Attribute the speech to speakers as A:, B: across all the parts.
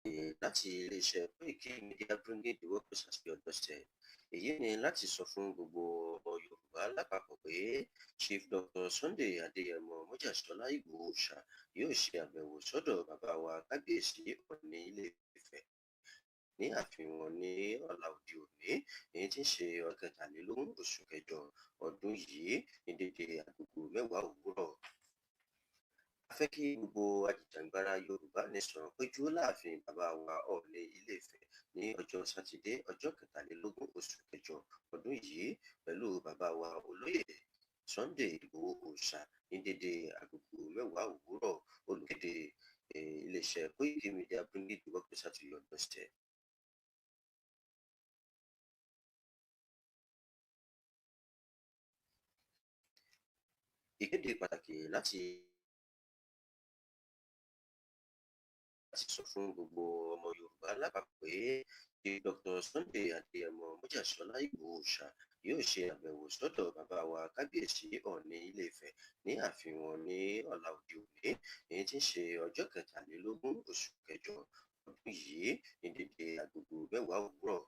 A: láti iléeṣẹ́ Koiki Media bringing democracy to your doorstep. Èyí ni láti sọ fún gbogbo ọmọ Yorùbá lápapọ̀ pé Chief Dr. Sunday Adéyẹmọ Mọ́jàsọ́lá Ìgbòho Òòṣà yóò ṣe àbẹ̀wò sọ́dọ̀ bàbá wa kábíyèsí Ọọ̀ni Ilé-Ifẹ̀ ní ààfin wọn ní ọ̀la òde òní, èyí tí ń ṣe ọjọ́ kẹtàlélógún oṣù kẹjọ ọdún yìí ní dédé agogo 10 òwúrọ̀. A fẹ́ kí gbogbo ajìjàǹgbara Yorùbá nation péjú láàfin bàbá wa Ọọ̀ni Ilé-Ifẹ̀ ní ọjọ́ sátidé ọjọ́ kẹtàlélógún oṣù kẹjọ ọdún yìí pẹ̀lú bàbá wa olóyè Sunday Ìgbòho Òòṣà ní dédé agogo 10 òwúrọ̀. Olùkéde iléeṣẹ́ Koiki Media bringing democracy to your doorstep. Ìkéde pàtàkì láti sọ fún gbogbo ọmọ Yorùbá lápapọ̀ pé Dr. Sunday Adéyẹmọ Mọ́jàsọ́lá Ìgbòho Òòṣà yóò ṣe àbẹ̀wò sọ́dọ̀ bàbá wa kábíyèsí Ọọ̀ni Ilé-Ifẹ̀ ní ààfin wọn ní ọ̀la òde òní, èyí tí ń ṣe ọjọ́ kẹtàlélógún oṣù kẹjọ ọdún yìí ní dédé agogo 10 òwúrọ̀.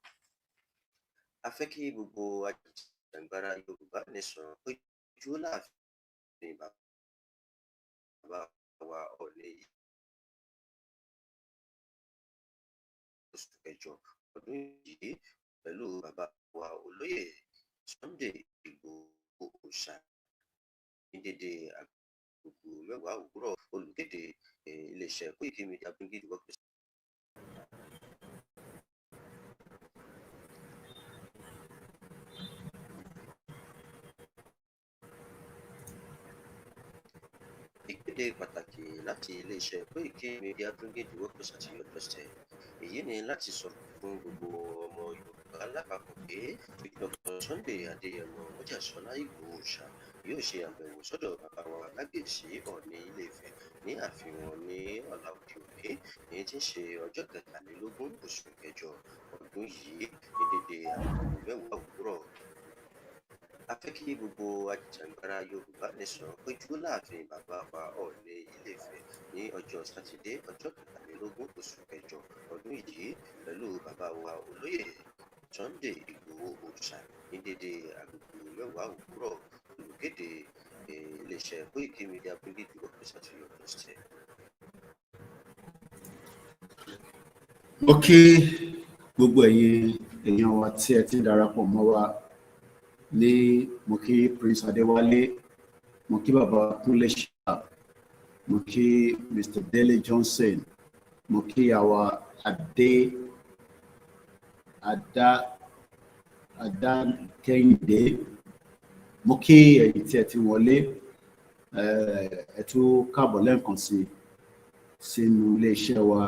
A: A fẹ́ kí gbogbo ajìjàǹgbara Yorùbá nation péjú láàfin bàbá wa Ọọ̀ni oṣù kẹjọ ọdún yìí pẹ̀lú bàbá wa olóyè Sunday Ìgbòho Òòṣà ní dédé agogo 10 òwúrọ̀. Olùkéde iléeṣẹ́ Koiki Media bringing democracy. Ìkéde pàtàkì láti iléeṣẹ́ Koiki Media bringing democracy to your doorstep. Èyí ni láti sọ fún gbogbo ọmọ Yorùbá lápapọ̀ pé Dr. Sunday Adéyẹmọ Mọ́jàsọ́lá Ìgbòho Òòṣà yóò ṣe àbẹ̀wò sọ́dọ̀ bàbá wa kábíyèsí Ọọ̀ni Ilé-Ifẹ̀ ní ààfin wọn ní ọ̀la òde òní, èyí tí ń ṣe ọjọ́ kẹtàlélógún oṣù kẹjọ ọdún yìí ní dédé agogo 10 òwúrọ̀. A fẹ́ kí gbogbo ajìjàǹgbara Yorùbá nation péjú láàfin bàbá wa Ọọ̀ni Ilé-Ifẹ̀ ní ọjọ́ sátidé ọjọ́ kẹtàlélógún oṣù kẹjọ ọdún yìí pẹ̀lú bàbá wa olóyè Sunday Ìgbòho Òòṣà ní dédé agogo 10 òwúrọ̀. Olùkéde iléeṣẹ́ Koiki Media bringing democracy to your doorstep.
B: Mo kí gbogbo ẹ̀yin èèyàn wa tí ẹ ti darapọ̀ mọ́ wa ní mo kí Prince Adéwálé, mo kí bàbá Kúnlé Ṣá, mo kí Mr. Dele Johnson, mo kí àwa Adakẹ́yìndé, mo kí ẹ̀yin tí ẹ ti wọlé, ẹ tún káàbọ̀ lẹ́ẹ̀kan sí sínú iléeṣẹ́ wa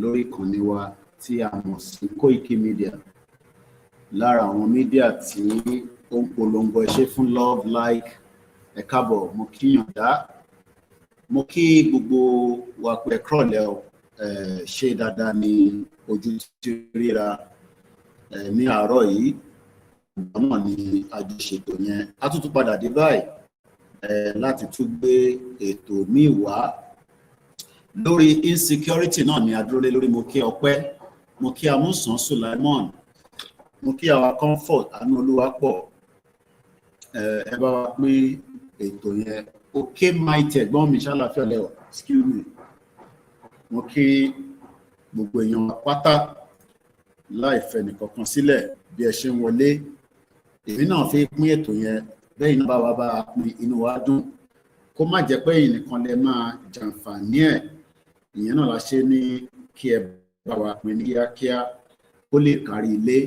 B: lórí ìkànnì wa tí a mọ̀ sí Koiki Media, lára àwọn mídíà tí ó ń polongo ẹṣẹ́ fún love like. Ẹ káàbọ̀, mo kí yàndá, mo kí gbogbo wa pé kúrọ̀lẹ́ o, ṣe dáadáa ní ojú tí ríra ní àárọ̀ yìí. Náà ni àjọṣètò yẹn a tún padà dé báyìí láti tún gbé ètò míì wá lórí insecurity náà ni adúrólé lórí. Mo kí Ọpẹ́, mo kí Amúsàn Sulaimon, mo kí àwa Comfort Àánú Olúwapọ̀, ẹ bá wa pín ètò yẹn. Òkè Mighty ẹ̀gbọ́n mi ṣàlàfíà lẹ́wọ̀, excuse me. Mo kí gbogbo èèyàn pátá láì fẹ́ nìkankan sílẹ̀ bí ẹ ṣe ń wọlé. Èmi náà fi pín ètò yẹn bẹ́ẹ̀ náà bá wa bá pín, inú wa dùn. Kó má jẹ́ pé ẹ̀yin nìkan lẹ máa jàǹfààní ẹ̀. Ìyẹn náà la ṣe ní kí ẹ bá wa pín ní kíákíá kó lè kárí ilé.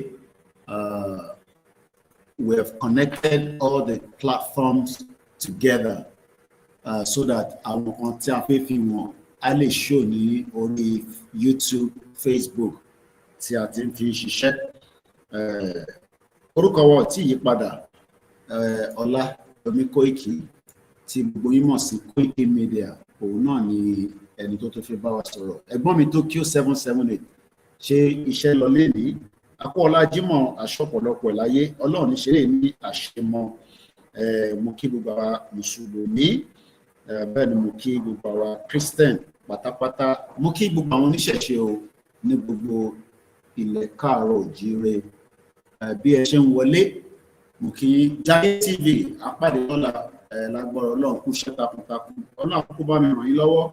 B: We have connected all the platforms together so that àwọn kan tí a fẹ́ fi wọn a lè show ní orí YouTube, Facebook tí a ti ń fi ṣiṣẹ́. Orúkọ wa ò tí yí padà, Ọláyọmí Kóìkì tí gbogbo yín mọ̀ sí Koiki Media, òun náà ni ẹni tó fi bá wa sọ̀rọ̀. Ẹ̀gbọ́n mi tó Q778 ṣe iṣẹ́ lọ lénìí. Akọ́ọ̀lá Jímọ̀ aṣọ́pọ̀lọpọ̀ láyé, Ọlọ́run ní ṣeré ní àṣemọ́. Mo kí gbogbo àwa Mùsùlùmí, bẹ́ẹ̀ ni mo kí gbogbo àwa Christian pátápátá, mo kí gbogbo àwọn oníṣẹ̀ṣe o, ní gbogbo ilẹ̀ káàárọ̀ òjíire. Bí ẹ ṣe ń wọlé, mo kí Jaiye TV àpàdé lọ́la lágbára Ọlọ́run kú iṣẹ́ takuntakun. Ọlọ́run kó bá mi ràn yín lọ́wọ́.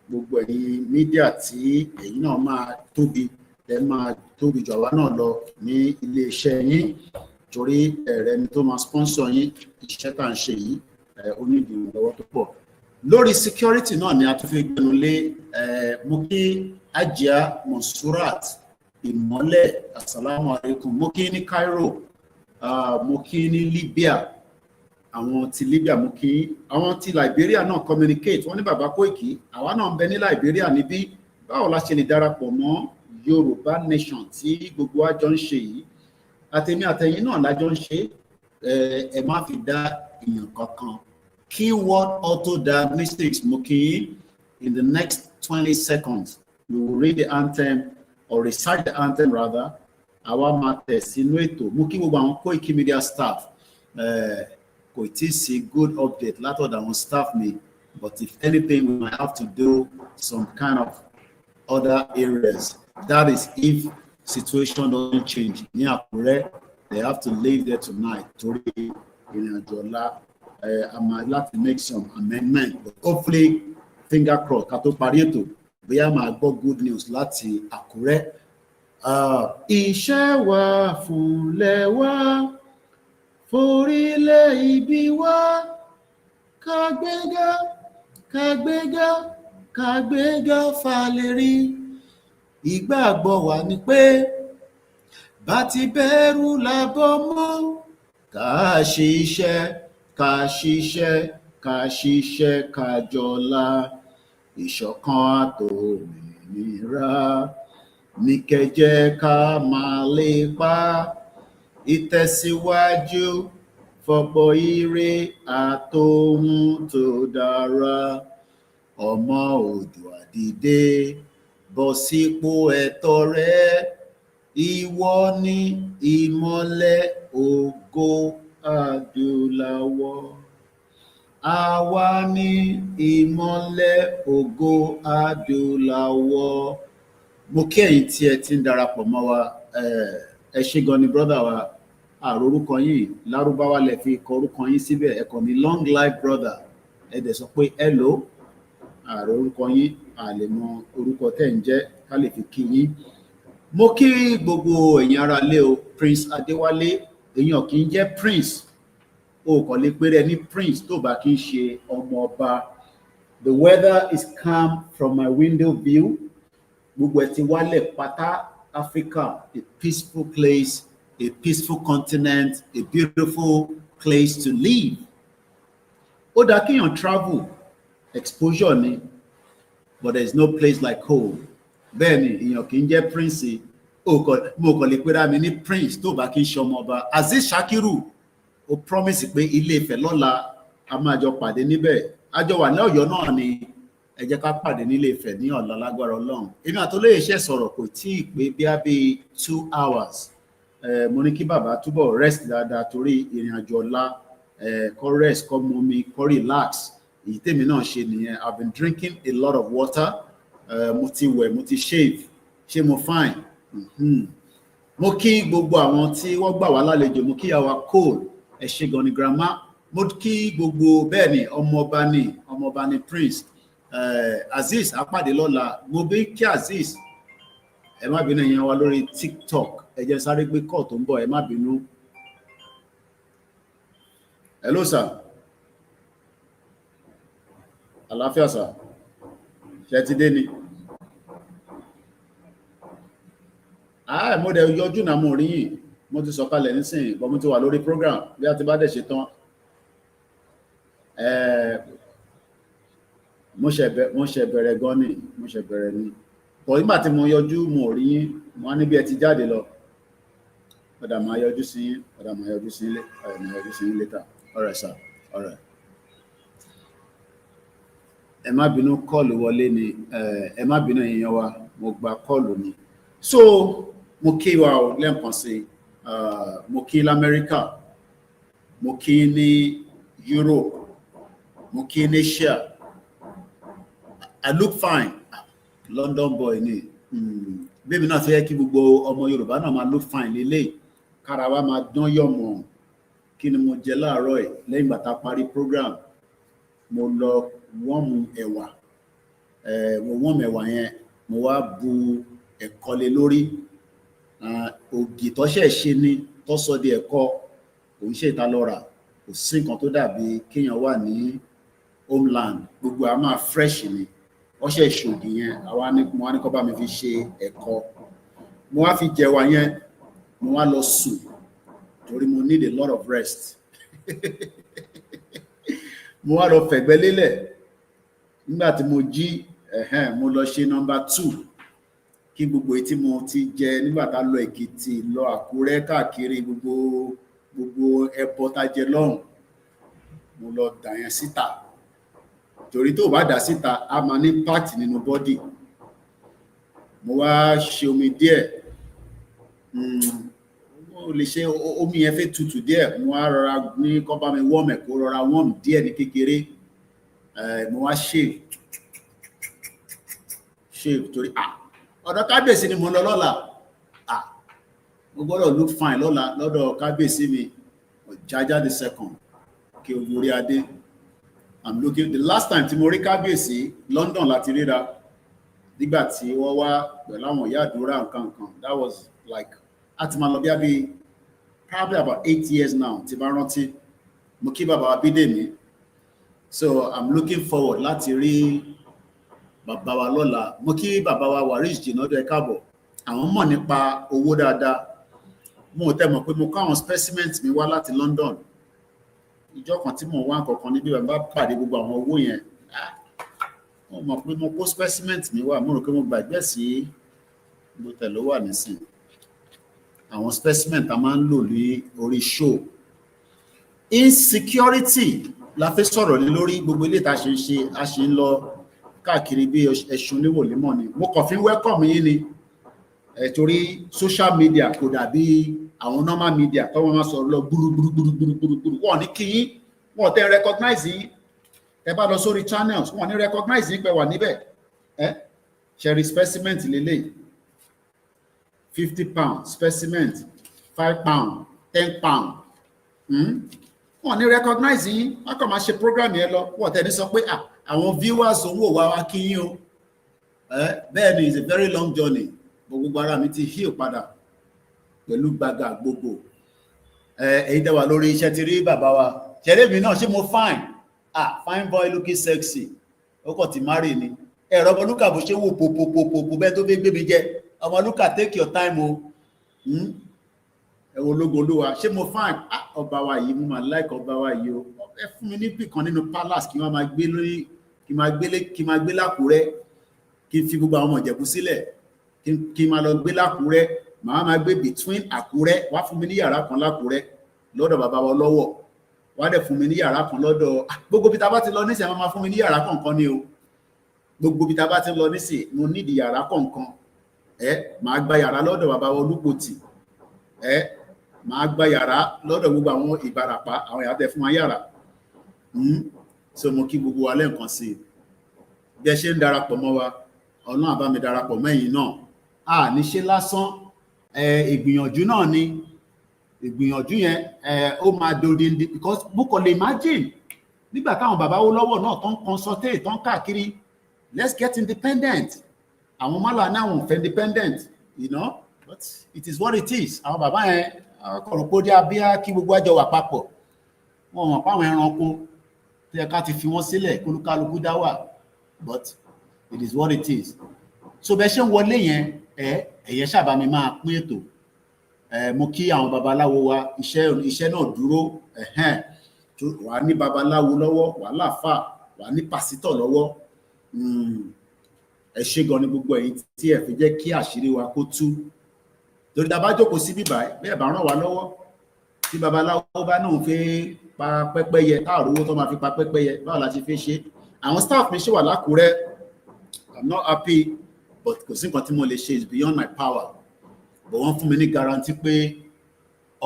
B: Gbogbo ẹ̀yin mídíà tí ẹ̀yin náà máa tóbi, ẹ máa tóbi jù àwa náà lọ ní ilé iṣẹ́ yín, torí ẹ̀rẹ́ ni tó máa sponsor yín iṣẹ́ tá à ń ṣe yìí, ó ní ìrànlọ́wọ́ tó pọ̀. Lórí security náà ni a tún fi gbẹnu lé. Mo kí Ajia Monsurat Ìmọ́lẹ̀, assalamu alaikum. Mo kí ní Cairo, mo kí ní Libya, àwọn ti Libya mo kí, àwọn ti Liberia náà communicate. Wọ́n ní bàbá Koiki, àwa náà ń bẹ ní Liberia níbí, báwo la ṣe lè darapọ̀ mọ́ Yorùbá nation tí gbogbo wa jọ ń ṣe yìí? Àtèmi àtẹ̀yin náà lájọ ń ṣe. Ẹ má fi dá èèyàn kankan. Keyword auto diagnostics mo kí. In the next 20 seconds we will read the anthem or recite the anthem rather. Àwa máa tẹ̀ sínú ètò. Mo kí gbogbo àwọn Koiki Media staff. Kò tí ì sí good update látọ̀dọ̀ àwọn staff mi, but if anything we might have to do some kind of other areas. That is if situation doesn't change. Ní Àkúrẹ́, they have to leave there tonight torí ìrìnàjò ọ̀la. I might like to make some amendment, but hopefully finger crossed ká tó parí ètò bóyá máa gbọ́ good news láti Àkúrẹ́. Iṣẹ́ wa fúnlẹ̀ wa, forílẹ̀ ibi wa, kàgbéga kàgbéga kàgbéga fàlérí. Ìgbàgbọ́ wa ni pé bá ti bẹ̀rù làbọ̀ mọ́, ká ṣiṣẹ́ ká ṣiṣẹ́ ká ṣiṣẹ́ ká jọlá. Ìṣọ̀kan àtòmìnira ní kẹjẹ ká máa lépa. Ìtẹ̀síwájú fọ́pọ̀ ire àtòhun tó dára. Ọmọ Oòduà dìde, bọ́ sípò ẹ̀tọ́ rẹ. Ìwọ ni ìmọ́lẹ̀ ògo adúláwọ̀. Àwa ni ìmọ́lẹ̀ ògo adúláwọ̀. Mo kí ẹ̀yin tí ẹ ti ń darapọ̀ mọ́ wa. Ẹ ṣé gan ni brother wa. Àrò orúkọ yín Lárúbáwá lẹ fi kọ orúkọ yín síbẹ̀. Ẹ kọ ní long life brother. Ẹ dẹ̀ sọ pé hello. Àrò orúkọ yín a lè mọ orúkọ tẹ́ ń jẹ́ ká lè fi kí yín. Mo kí gbogbo ẹ̀yin ará ilé o. Prince Adéwálé, èèyàn kì í jẹ́ prince. O kò lè péré ní prince tó bá kì í ṣe ọmọ ọba. The weather is calm from my window view. Gbogbo ẹ ti wálẹ̀ pátá. Africa, a peaceful place, a peaceful continent, a beautiful place to live. Ó dá kéèyàn travel, exposure ni, but there is no place like home. Bẹ́ẹ̀ni, èèyàn kì í jẹ́ prince. Mo kàn lè pera mi ní prince tó bá kì í ṣe ọmọ ọba. Azeez Shakiru, ó promise pé Ilé Ifẹ̀ lọ́la a máa jọ pàdé níbẹ̀. A jọ wà ní Ọ̀yọ́ náà ni. Ẹ jẹ́ ká pàdé nílé Ifẹ̀ ní ọ̀la lágbára Ọlọ́run. Èmi àtolóyè iṣẹ́ sọ̀rọ̀ kò tí ì pé bí 2 hours. Mo ní kí bàbá túbọ̀ rest dáadáa torí ìrìn àjò ọ̀la, kó rest, kó mumi, kó relax. Èyí tèmi náà ṣe nìyẹn. I've been drinking a lot of water. Mo ti wẹ̀, mo ti shave. Ṣé mo fine? Mo kí gbogbo àwọn tí wọ́n gbà wá lálejò. Mo kí àwa Cole, ẹ ṣé gan ni grandma. Mo kí gbogbo bẹ́ẹ̀ ni ọmọọba ni Prince. Azeez àpàdé lọ́la. Mo bí kí Azeez, ẹ má bínú yẹn wá lórí TikTok. Ẹ jẹ́ sáré gbé call tó ń bọ̀, ẹ má bínú. Hello sir. Àlàáfíà sir. Ṣé ti dé ni? Mo dẹ̀ yọjú náà mo rí yín. Mo ti sọ̀kalẹ̀ nísìnyí, bọ́ mo ti wà lórí program bí a ti bá dẹ̀ ṣe tán. Mo ṣe bẹ̀rẹ̀ gan ni, bọ̀ nígbà tí mo yọjú mo rí yín, wọ́n ní bí ẹ ti jáde lọ. Ọ̀dà máa yọjú sí yín later. All right sir, all right. Ẹ má bínú kọ́ọ̀lù wọlé ni, ẹ má bínú èèyàn wa, mo gba kọ́ọ̀lù ni. So mo kí wa o lẹ́ẹ̀kan sí, mo kí l'Amẹ́ríkà, mo kí ní Europe, mo kí ní Asia. I look fine. London boy ni. bẹ́ẹ̀ mi náà fẹ́ kí gbogbo ọmọ Yorùbá náà máa look fine lélẹ̀ kára wa máa dán yọ̀mọ̀. Kí ni mo jẹ láàárọ̀ ẹ̀ lẹ́yìn ìgbà tá a parí program mo lọ wọ́ọ̀mù ẹ̀wà mo wọ́ọ̀mù ẹ̀wà yẹn mo wá bu ẹ̀kọ lé lórí ògì tó ṣẹ̀ ṣe ni tó sọ di ẹ̀kọ kò ń ṣe ìta lọ́ra kò sí nǹkan tó dàbí kéèyàn wà ní homeland gbogbo a máa fresh ni wọ́n ṣe ìṣògì yẹn mo wá ní kó bá mi fi ṣe ẹ̀kọ mo wá fi jẹ̀wà yẹn mo wá lọ sùn torí mo need a lot of rest mo wá lọ fẹ̀gbẹ́ lélẹ̀ nígbà tí mo jí mo lọ ṣe number 2 kí gbogbo etí mo ti jẹ nígbà tá lọ Èkìtì lọ Àkúrẹ́ káàkiri gbogbo ẹbọ tá jẹ lọ́hùn mo lọ dà yẹn síta torí tó bá dà síta a máa ní impact nínú body mo wá ṣe omi díẹ̀ mo lè ṣe omi yẹn fẹ́ tutù díẹ̀ mo wá rọra ní kó bá mi warm ẹ̀ kó rọra warm díẹ̀ ní kékeré mo wá shave torí ọ̀dọ̀ kábíyèsí ni mo lọ lọ́la mo gbọ́dọ̀ look fine lọ́la lọ́dọ̀ kábíyèsí mi Ọ̀jájá the second kí o gorí adé. I'm looking the last time tí mo rí kábíyèsí London láti ríra nígbà tí wọ́n wá pẹ̀lú àwọn ìyá àdúrà nǹkan that was like àti máa lọ bí probably about 8 years now tí bá rántí mo kí bàbá wa Bídèmí so I'm looking forward láti rí bàbá wa lọ́la mo kí bàbá wa Waris Jìnàdù ẹ káàbọ̀ àwọn mọ̀ nípa owó dáadáa mo tẹ́ mọ̀ pé mo kó àwọn specimens mi wá láti London ìjọ kan tí mo wá nǹkan níbi bàbá pàdé gbogbo àwọn owó yẹn mo mọ̀ pé mo kó specimens mi wá mo rò pé mo gbàgbé sí mo tẹ̀ ló wà nísìn àwọn specimen tá máa ń lò ní orí show Insecurity la fẹ́ sọ̀rọ̀ ní lórí gbogbo ilé tá a ṣe ń lọ káàkiri bí ẹ̀sùn léwòlémọ̀ ni mo kàn fi welcome yín ni torí social media kò dàbí àwọn normal media tó wọ́n máa sọ̀rọ̀ lọ gbúrúgbúrúgbúrúgbúrú wọ́n ní kí yín wọ́n tẹ́ recognize yín ẹ bá lọ sórí channels wọ́n ní recognize yín pé wà níbẹ̀ ṣẹ̀rí specimen lélẹ̀ 50 pounds specimen 5 pounds 10 pounds wọ́n ní recognize yín wọ́n kàn máa ṣe program yẹn lọ wọ́n tẹ́ ní sọ pé àwọn viewers owó wa kí yín o bẹ́ẹ̀ ni it's a very long journey gbogbo ara mi ti heal padà pẹ̀lú gbàgà gbogbo èyí tẹ́wà lórí iṣẹ́ ti rí bàbá wa ṣẹlẹ̀ mi náà ṣé mo fine boy looking sexy ó kọ̀ tí marry ni ẹ̀rọ ọmọlúkà bó ṣe wò pòpòpòpò bẹ́ẹ̀ tó fẹ́ gbé mi jẹ́ ọmọlúkà take your time o ẹ̀wọ̀n ológun olúwa ṣé mo fine ọba wa yìí mo máa like ọba wa yìí o ẹ fún mi níbì kan nínú palace kí wọ́n máa gbé lórí kí máa gbé lákùrẹ́ kí n fi gbogbo àwọn ọmọ Ìjẹ̀bú sílẹ̀ kí n máa lọ gbé lákùrẹ́ màá máa gbé between Àkúrẹ́ wá fún mi ní yàrá kan lákùrẹ́ lọ́dọ̀ bàbá wa lọ́wọ́ wá dẹ̀ fún mi ní yàrá kan lọ́dọ̀ gbogbo bí ta bá ti lọ nísìnyí a máa fún mi ní yàrá kọ̀ọ̀kan ni o gbogbo bí ta bá ti lọ nísìnyí mo nídìí yàrá kọ̀ọ̀kan màá gba yàrá lọ́dọ̀ bàbá wa Olúpòtì màá gba yàrá lọ́dọ̀ gbogbo àwọn Ìbàràpá àwọn ìyá tẹ fún wa yàrá so mo kí gbogbo wa lẹ́ẹ̀kan sí i bí ẹ ṣe ń darapọ̀ mọ́ wa Ọlọ́run á bá mi darapọ̀ mẹ́yìn náà ní ṣe lásán ìgbìyànjú náà ni ìgbìyànjú yẹn ó máa dòdìndín because mo kàn lè imagine nígbà táwọn bàbá wo lọ́wọ́ náà tó ń consultate tó ń káàkiri let's get independent àwọn mọ́là náà wọ́n fẹ́ independent but it is what it is àwọn bàbá yẹn kọ̀rọ̀ pé ó dé abíyá kí gbogbo àjọ wà papọ̀ wọn mọ̀ páwọn ẹranko tó yẹ ká ti fi wọ́n sílẹ̀ kólúkálukú dá wà but it is what it is so bẹ́ẹ̀ ṣe ń wọlé yẹn ẹ̀yẹ ṣàbá mi máa pín ètò mo kí àwọn babaláwo wa iṣẹ́ náà dúró wà ní babaláwo lọ́wọ́ wà láàfà wà ní pásítọ̀ lọ́wọ́ ẹ ṣé gan ni gbogbo èyí tí ẹ fi jẹ́ kí àṣírí wa kó tú torí tá bá jókòó sí bíbá bẹ́ẹ̀ bá ràn wá lọ́wọ́ tí babaláwo bá náà fẹ́ pa pẹ́pẹ́yẹ táàrò owó tó máa fi pa pẹ́pẹ́yẹ báwo la ṣe fẹ́ ṣe àwọn staff mi ṣe wà lákùrẹ́ I'm not happy but kò sí nǹkan tí mo lè ṣe is beyond my power but wọ́n fún mi ní guarantee pé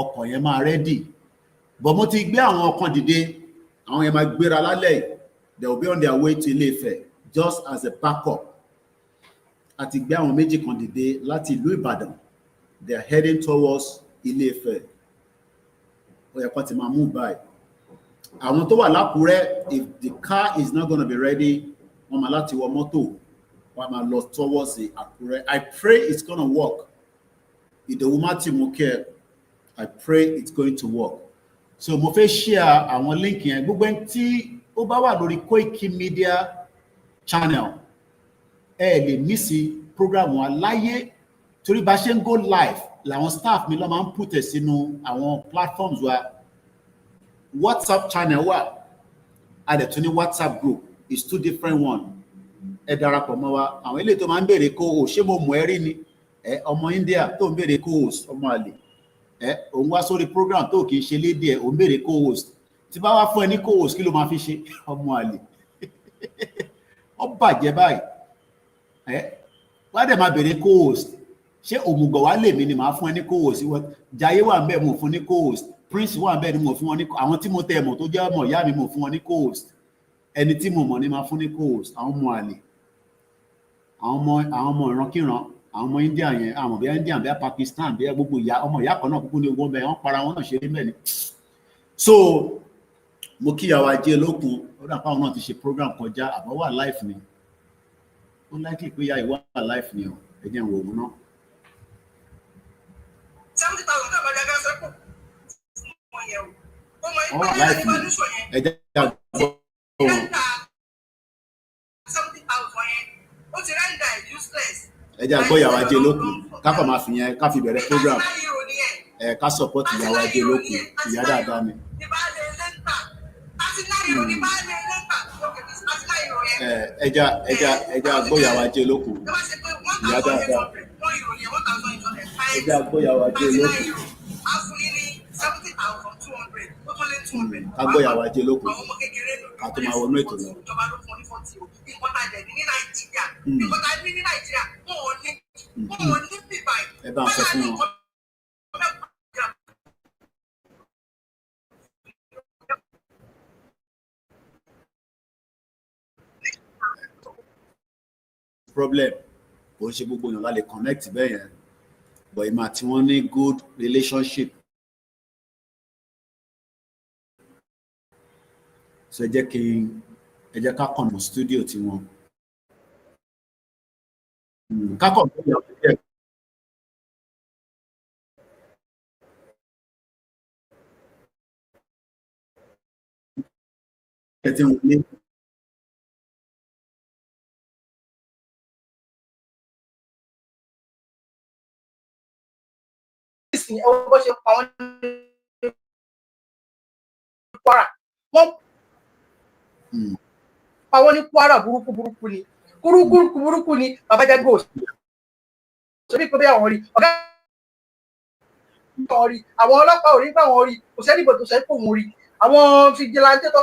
B: ọkọ̀ yẹn máa ready but mo ti gbé àwọn ọkàn dìde àwọn yẹn máa gbéra lálẹ́ they will be on their way to Ilé-Ifẹ̀ just as a backup àti gbé àwọn méjì kan dìde láti ìlú Ìbàdàn. They are heading towards Ilé-Ifẹ̀. Ó yẹ kó ti máa move by. Àwọn tó wà l'Ákúrẹ́, if the car is not going to be ready, wọ́n máa láti wọ mọ́tò, wọ́n máa lọ towards the Àkúrẹ́. I pray it's going to work. Ìdòwú Matthew Moke, I pray it's going to work. So mo fẹ́ share àwọn link yẹn. Gbogbo ẹni tí ó bá wà lórí Koiki Media channel, ẹ lè miss program wa láyé torí bá ṣe ń go live làwọn staff mi ló máa ń put ẹ̀ sínú àwọn platforms wa. WhatsApp channel wa, a dẹ̀ tún ní WhatsApp group, is two different one. Ẹ darapọ̀ mọ́ wa. Àwọn ilé tó máa ń béèrè co-host, ṣé mo mọ̀ ẹ́ rí ni? Ọmọ India tó ń béèrè co-host, ọmọ àlè. Òun wá sórí program tó kì í ṣe lédè ẹ̀, òun béèrè co-host. Tí bá wá fún ẹ ní co-host, kí ló máa fi ṣe? Ọmọ àlè. Ó bàjẹ́ báyìí. Wá dẹ̀ máa béèrè co-host. Ṣé òmùgọ̀ wá lè mi ni màá fún ẹ ní co-host? Jayé wà ń bẹ̀ mo fún ní co-host. Prince wà ń bẹ̀ ni mo fún wọn ní, àwọn tí mo tẹ̀ mọ̀ tó jẹ́ ọmọ ìyá mi mo fún wọn ní co-host. Ẹni tí mo mọ̀ ni máa fún ní co-host. Àwọn ọmọ àlè. Àwọn ọmọ ìrankíran, àwọn ọmọ India yẹn, àwọn bí India bí Pakistan bí gbogbo ìyá, ọmọ ìyá kan náà kúkú ní ogun bẹ́ẹ̀, wọ́n para wọn náà ṣe rí bẹ́ẹ̀ ni. So mo kí ìyàwó Ajé lókun, ó dà pé àwọn náà ti ṣe program kọjá, àbọ̀ wà live ni. Ó likely pé ìyá ìwà wà live ni o, ẹ jẹ́ n wo òun náà.
C: 70,000 tó bá jẹ́ gẹ́gẹ́ sẹ́kù fún ọmọ yẹn o. Ọmọ
B: Ó wà
C: ìpínlẹ̀
B: live ni,
C: ìbánúṣọ̀ yẹn.
B: ẹ jẹ́ ká gbọ́ òun.
C: Rẹ́ńdà 70,000 yẹn, ó ti rẹ́ńdà useless.
B: Ẹ jẹ́ àgbọ̀ ìyàwó Ajé lókun, ká kàn máa fi yẹn ká fi bẹ̀rẹ̀ program. Ká support ìyàwó Ajé lókun, ìyá dáadáa ni. Ẹ jẹ́ àgbọ̀ ìyàwó Ajé lókun, ìyá dáadáa. Ẹ jẹ́ àgbọ̀ ìyàwó Ajé lókun. Ká gbọ́ ìyàwó Ajé lókun, ká tó máa wọnú ètò lọ. Ẹ bá ń sọ fún wọn. Problem kò ṣe gbogbo èèyàn la lè connect bẹ́ẹ̀ yẹn, but ìmọ̀ àti wọ́n ní good relationship. So ẹ jẹ́ ká kàn mọ́ studio tiwọn. Ká kàn mọ́ ìyàwó díẹ̀. Ẹ ti wọlé.
C: Ẹwọ́n bó ṣe pa wọ́n ní Kwara. Wọ́n pa wọ́n ní Kwara burúkú ni. Burúkú ni Babájá Ghost. Sórí pé bí àwọn rí ọ̀gá àwọn rí, àwọn ọlọ́pàá ò rí pé àwọn rí, kò sẹ́ni bò tó sẹ́ni kò mú rí. Àwọn Vigilance tó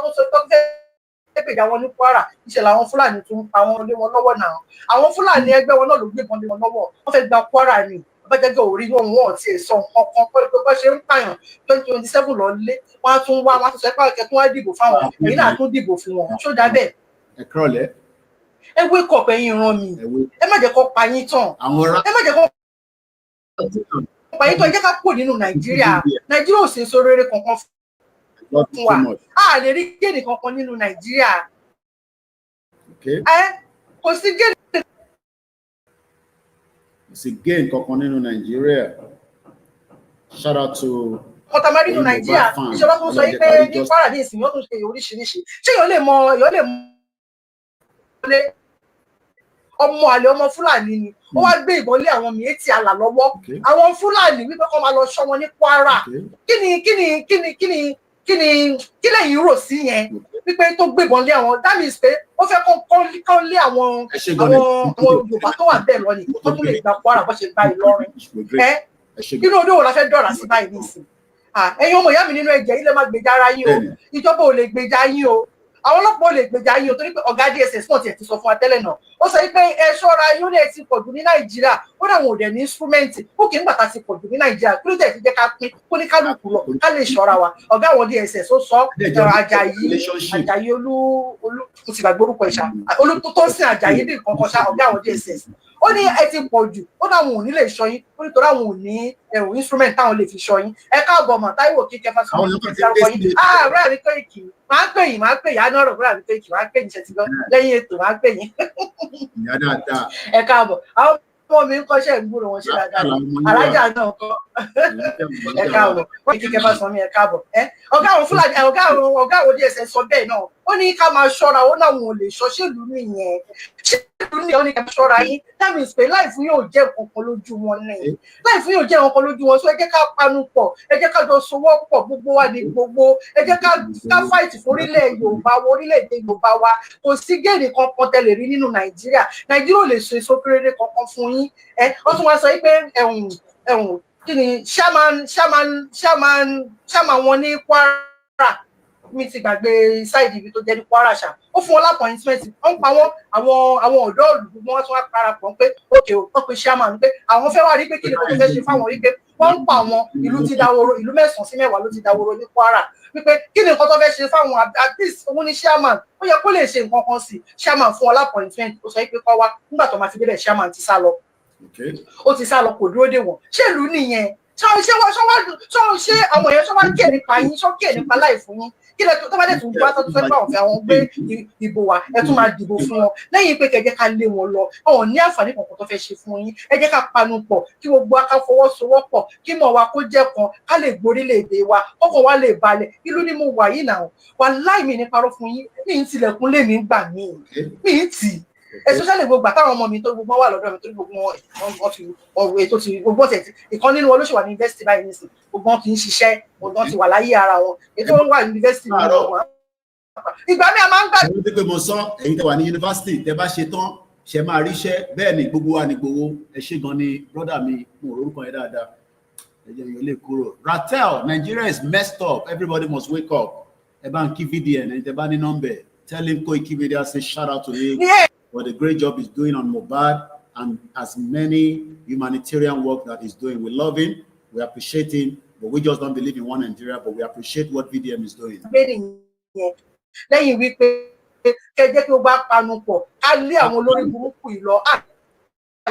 C: fẹ́ pèjà wọn ní Kwara, ìṣẹ̀lẹ̀ àwọn Fúlàní tún pa wọn lé wọn lọ́wọ́ náà. Àwọn Fúlàní ẹgbẹ́ wọn náà ló gbé wọn lé wọn lọ́wọ́. Wọ́n fẹ́ gba Kwara ni. Babájá orí wọn ti sọ ọkàn pé bá ṣe ń pààyàn 2027 lọ lé, wọ́n á tún wá, wọ́n á tún sọ pé kẹ́kún wá dìbò fáwọn, èyí náà tún dìbò fún wọn. Ṣó dá bẹ́ẹ̀?
B: Ẹ kúrọ̀lẹ́.
C: Ẹ wake up ẹ̀yin ìran mi. Ẹ má jẹ́ kó pa yín tán. Ẹ má jẹ́ kó pa yín tán. Ẹ jẹ́ ká kúrò nínú Nàìjíríà. Nàìjíríà ò sì ń so rere kankan fún wa. A lè rí géènì kankan nínú Nàìjíríà. Kò sí géènì.
B: Kò sí géènì kankan nínú Nàìjíríà. Shout out to
C: Kọ́tàmárì nínú Nàìjíríà. Ìjọba tó sọ pé ní Kwara ní ìsìn yóò tún ṣe oríṣiríṣi. Ṣé yóò lè mọ ọmọ àlè ọmọ Fúlàní ni ó wá gbé ìbọn lé àwọn Miyetti Allah lọ́wọ́. Àwọn Fúlàní wípé kó máa lọ ṣọ́ wọn ní Kwara. Kí lẹ́yìn rò sí yẹn wípé tó gbé ìbọn lé àwọn, that means pé ó fẹ́ kó lé àwọn Yorùbá tó wà bẹ́ẹ̀ lọ ni tó tún lè gba Kwara bó ṣe gba Ìlọrin. Inú odò wo la fẹ́ dọ̀rà sí báyìí nísìn? Ẹ̀yin ọmọ ìyá mi nínú ẹ̀jẹ̀ yìí lè má gbèjà ara yín o, ìjọba ò lè gbèjà yín o, àwọn ọlọ́pàá ò lè gbèjà yín o, torí pé ọ̀gá DSS náà tiẹ̀ ti sọ fún wa tẹ́lẹ̀ náà. Ó sọ pé ẹ ṣọ́ra yín ó lè ti pọ̀jù ní Nàìjíríà, ó dà wọn ò dẹ̀ ní instrument, ó kì í gbà tá ti pọ̀jù ní Nàìjíríà, kí ló dẹ̀ ti jẹ́ ká pín kó ní kálukú lọ ká lè ṣọ́ra wa. Ọ̀gá àwọn DSS ó sọ Àjàyí olú mo ti gbàgbé orúkọ ìṣá olú tó sìn Àjàyí bí nǹkan kan ṣá, ọ̀gá àwọn DSS ó ní ẹ ti pọ̀ jù ó ní àwọn ò ní lè ṣọ́ yín ó nítorí àwọn ò ní instrument táwọn lè fi ṣọ́ yín ẹ káàbọ̀ mọ̀ Táíwò kíkẹ́ fásitì ọ̀rẹ́ mi Koiki máa ń pè yín á ní ọ̀rọ̀ ọ̀rẹ́ mi Koiki máa ń pè yín ṣe ti gbọ́ lẹ́yìn ètò máa ń pè yín ẹ káàbọ̀ àwọn ọmọ mi ń kọ́ṣẹ́ ìgbúrò wọn ṣe dáadáa alájà náà kọ́ ẹ káàbọ̀ wọ́n kíkẹ́ fásitì ẹ káàbọ̀ ọ̀gá àwọn Fúlàní ọ̀gá àwọn DSS sọ bẹ́ẹ̀ náà ó ní ká máa ṣọ́ra ó náà wọn ò lè ṣọ́ ṣèlú nìyẹn ṣèlú nìyẹn ó ní ká ṣọ́ra yín that means pé láì fún yóò jẹ́ nǹkan kan lójú wọn ní láì fún yóò jẹ́ nǹkan kan lójú wọn so ẹ jẹ́ ká panu pọ̀ ẹ jẹ́ ká jọ sowọ́ pọ̀ gbogbo wa ní gbogbo ẹ jẹ́ ká fight forílẹ̀ Yorùbá wa orílẹ̀-èdè Yorùbá wa kò sí géèrè kankan tẹ́lẹ̀ rí nínú Nàìjíríà ò lè so èso kéré kankan fún yín wọ́n tún wá sọ pé kí ni ṣáàmà wọn ní Kwara mi ti gbàgbé ṣáìdì ibi tó jẹ́ ní Kwara ṣá ó fún wọn lápọ̀ìntmẹ́ǹtì wọ́n pa wọ́n àwọn ọ̀dọ́ olùgbò wọn tún wá parapọ̀ pé òkè wọ́n pe ṣáàmà pé àwọn fẹ́ wá rí pé kí ni kò tó fẹ́ ṣe fáwọn rí pé wọ́n ń pa àwọn ìlú ti dáworo ìlú 9 sí 10 ló ti dáworo ní Kwara wípé kí ni nǹkan tó fẹ́ ṣe fáwọn at least òun ní ṣáàmà ó yẹ kó lè ṣe nǹkan kan sí ṣáàmà fún wọn lápọ̀ìntmẹ́ǹtì ó sọ pé kọ́ wá nígbà tó máa fi débẹ̀ ṣáàmà ti sá lọ ó ti sá lọ kò dúró dè wọ́n ṣèlú nìyẹn ṣé àwọn èèyàn ṣọ́ wá kí ẹ̀ nípa yín ṣọ́ kí ẹ̀ nípa láì fún yín kí lẹ tó bá dẹ̀ tún gbá tó fẹ́ bá wọn fẹ́ àwọn gbé ìbò wa ẹ tún máa dìbò fún wọn lẹ́yìn pé kẹjẹ́ ká lé wọn lọ àwọn ní àǹfààní kankan tó fẹ́ ṣe fún yín ẹ jẹ́ ká panu pọ̀ kí gbogbo wa ká fọwọ́sowọ́pọ̀ kí mọ̀ wa kó jẹ́ kan ká lè gborílẹ̀-èdè wa ọkàn wa lè balẹ̀ ìlú ni mo wà yìí náà wà láì mi ní parọ́ fún yín mi ń tilẹ̀kùn lé mi gbà mí mi ń tì especially gbogbo àtàwọn ọmọ mi tó gbogbo wà lọ́dọ̀ mi tó gbogbo wọn fi ètò ti gbogbo tẹ̀ ìkan nínú wọn ló ṣe wà ní yunifásitì báyìí nísìn gbogbo wọn kì í ṣiṣẹ́ gbogbo wọn ti wà láyé ara wọn ètò wọn wà ní yunifásitì nínú wọn. ìgbà mi a máa ń gbà.
B: àwọn tó pé mo sọ èyí tẹ́ wà ní yunifásitì tẹ́ bá ṣe tán ṣe máa ríṣẹ́ bẹ́ẹ̀ ni gbogbo wa ní gbowó ẹ ṣe gan ni brọ́dà mi mo orúkọ yẹn dáadáa ẹ jẹ́ yẹn lè kúrò. Ratel, Nigeria is messed up, everybody must wake up. ẹ bá ń kí VDN ẹ tẹ́ bá ní nọ́mbẹ̀ tell him Koiki Media say shout out to him. For the great job he's doing on Mohbad and as many humanitarian work that he's doing. We love him, we appreciate him, but we just don't believe in one Nigeria, but we appreciate what VDM is doing.
C: Lẹ́yìn wípé kẹjẹ́ kí ó bá panu pọ̀ ká lé àwọn olórí burúkú yìí lọ à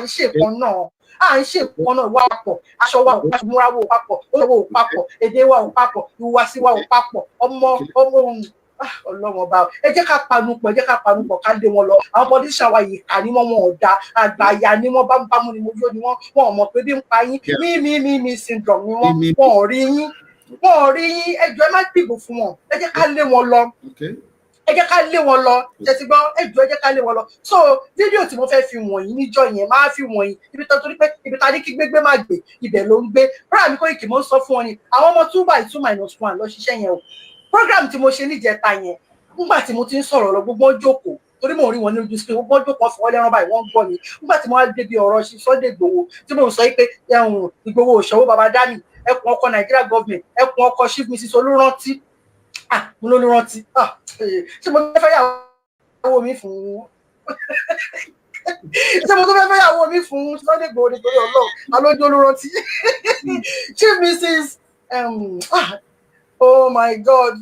C: ń ṣèkan náà wá pọ̀ aṣọ wa ò papọ̀ múra wa ò papọ̀ owó ò papọ̀ èdè wa ò papọ̀ ìhùwàsí wa ò papọ̀ ọmọ Ọlọ́run ọba ẹ jẹ́ ká panupọ̀ ká lé wọn lọ àwọn politician wa yìí kà ní wọn ọ̀dà àgbàyà ni wọ́n bámú ni mo yó ni wọ́n mọ̀ pé bí ń pa yín mí syndrome ni wọ́n ò rí yín ẹjọ́ ẹ má dìbò fún wọn ẹ jẹ́ ká lé wọn lọ ẹ ti gbọ́ ẹjọ́ ẹ jẹ́ ká lé wọn lọ so fídíò tí mo fẹ́ fi wọ̀nyí níjọ́ yẹn máa fi wọ̀nyí ibi tó torí pé ibi ta ní kí gbégbé má gbé ibẹ̀ ló ń gbé bọ́dà mi Koiki mo ń sọ fún wọn ni àwọn ọmọ 2x2-1 lọ ṣiṣẹ́ yẹn o program tí mo ṣe níjẹta yẹn nígbà tí mo ti ń sọ̀rọ̀ lọ gbogbo jókòó torí mo rí wọn ní ojú sí gbogbo jókòó fún ọlẹ́rán báyìí wọ́n gbọ́ mi nígbà tí mo wá débi ọ̀rọ̀ ṣe Sunday Igboho tí mo sọ pé Igboho Òṣòwò baba dami ẹkùn ọkọ Nigeria government ẹkùn ọkọ Chief Mrs. Olúrántí mo lólúrántí ṣé mo fẹ́ yàwó mi fún Sunday Igboho nítorí Ọlọ́run alójú Olúrántí Chief Mrs. Oh my God.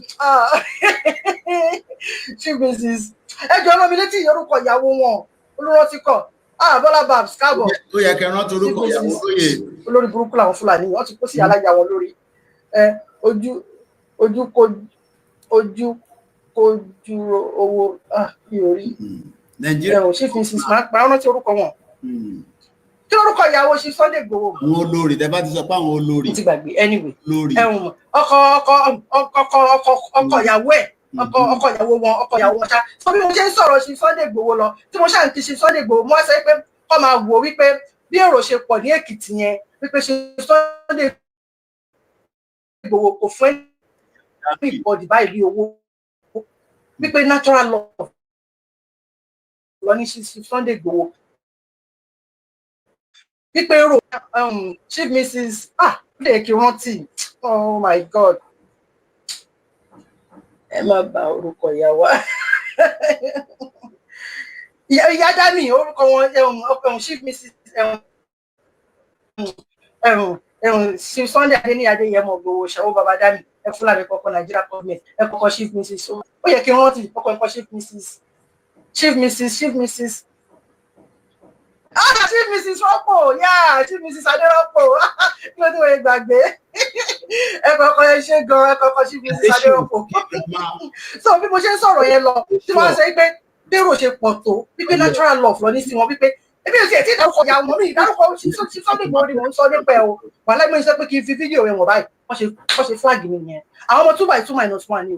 C: Chief Mrs. Ẹjọ́ ọmọ mi létí ìyórúkọ ìyàwó wọn Olúrántí kọ̀. Bọ́lá Babs káàbọ̀.
B: Ó yẹ kẹ́ rántí orúkọ ìyàwó lóye.
C: Olórí burúkú làwọn Fúlàní wọ́n ti kó sí aláya wọn lórí. Ojú kojú owó bí orí.
B: Nàìjíríà.
C: Chief Mrs. máa pa rántí orúkọ wọn. Kí lórúkọ ìyàwó ṣe Sunday Igboho?
B: Àwọn olórí tẹ́ bá ti sọ pé àwọn olórí.
C: Ti gbàgbé anyway.
B: Lórí.
C: Ọkọ ìyàwó ẹ̀ ọkọ ìyàwó wọn ṣá. Sọ bí mo ṣe ń sọ̀rọ̀ ṣe Sunday Igboho lọ tí mo ṣáà ń ti ṣe Sunday Igboho mo wá sọ pé kọ́ máa wò wípé bí èrò ṣe pọ̀ ní Èkìtì yẹn wípé ṣe Sunday Igboho kò fún ẹni ìbọdì báyìí bí owó wípé natural law lọ ní ṣe Sunday Igboho. Wípé èrò Chief Mrs. lè kí rántí oh my God ẹ má bà orúkọ ìyàwó ìyá dami orúkọ wọn Chief Mrs. Chief Sunday Adéyẹmọ Igboho Òṣòwò baba dami ẹ Fúlàní kọkọ Nigeria government ẹ kọkọ Chief Mrs. ó yẹ kí rántí kọkọ Chief Mrs. Mrs. Ropo, yeah, Chief Mrs. Aderopo. Kí ló dé wọ́n gbàgbé? Ẹ kọ́kọ́ ẹ ṣe gan, ẹ kọ́kọ́ Chief Mrs. Aderopo. So bí mo ṣe ń sọ̀rọ̀ yẹn lọ, tí wọ́n sọ pé bẹ́rù ṣe pọ̀ tó, wípé natural love lọ ní sí wọn, wípé ebi ò tiẹ̀ tí ìdárúkọ ìyá wọn mi ìdárúkọ Sunday Igboho ni mò ń sọ nípa ẹ̀ o. Wàhálà mi sọ pé kí n fi fídíò rẹ̀ wọ̀n báyìí, wọ́n ṣe flag mi nìyẹn. Àwọn ọmọ 2x2-1 ni o.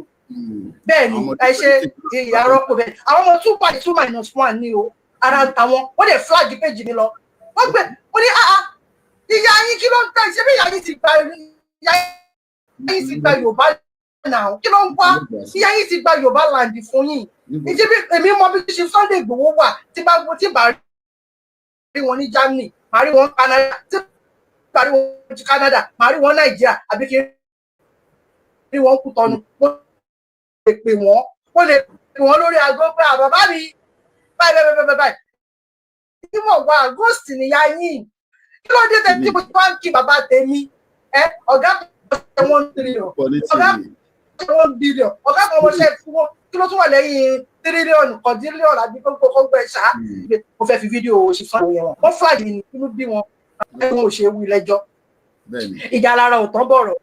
C: Bẹ́ẹ̀ ni ẹ ṣe ìyàrọ́pọ̀ bẹ́ẹ̀. Àwọn ọmọ 2x2-1 ni o. Ara tàwọn wọ́n dẹ̀ flag page mi lọ. Wọ́n gbé wọ́n ní ìyá yín kí ló ń tẹ̀ ṣé bí ìyá yín ti gba Yorùbá náà kí ló ń wá ìyá yín ti gba Yorùbá land fún yín. Ìjẹ́ bí èmi mọ bí ṣe Sunday Igboho wà tí bá rí wọn ní Germany màá rí wọn Canada tí bá rí wọn ní Canada màá rí wọn Nàìjíríà àbí kí rí wọn Kútọ̀nù wọ́n lè pè wọ́n lórí aago pé àbàbá mi báyìí tí mo wà August níyà yín kí ló dé tẹ tí mo bá ń kí bàbá tèmi ọ̀gá kan 1 trillion ọ̀gá kan 1 billion ọ̀gá kan wọ́n ṣe fún wọn kí ló tún wà lẹ́yìn tírílíọ̀nù kọ̀dílíọ̀nù àbí kókó gbẹ ṣá mo fẹ́ fi fídíò ṣe fún àwọn yẹn wọ́n flag ní inú bí wọn wọn ò ṣe wí lẹ́jọ́ ìjà lára ò tán bọ̀rọ̀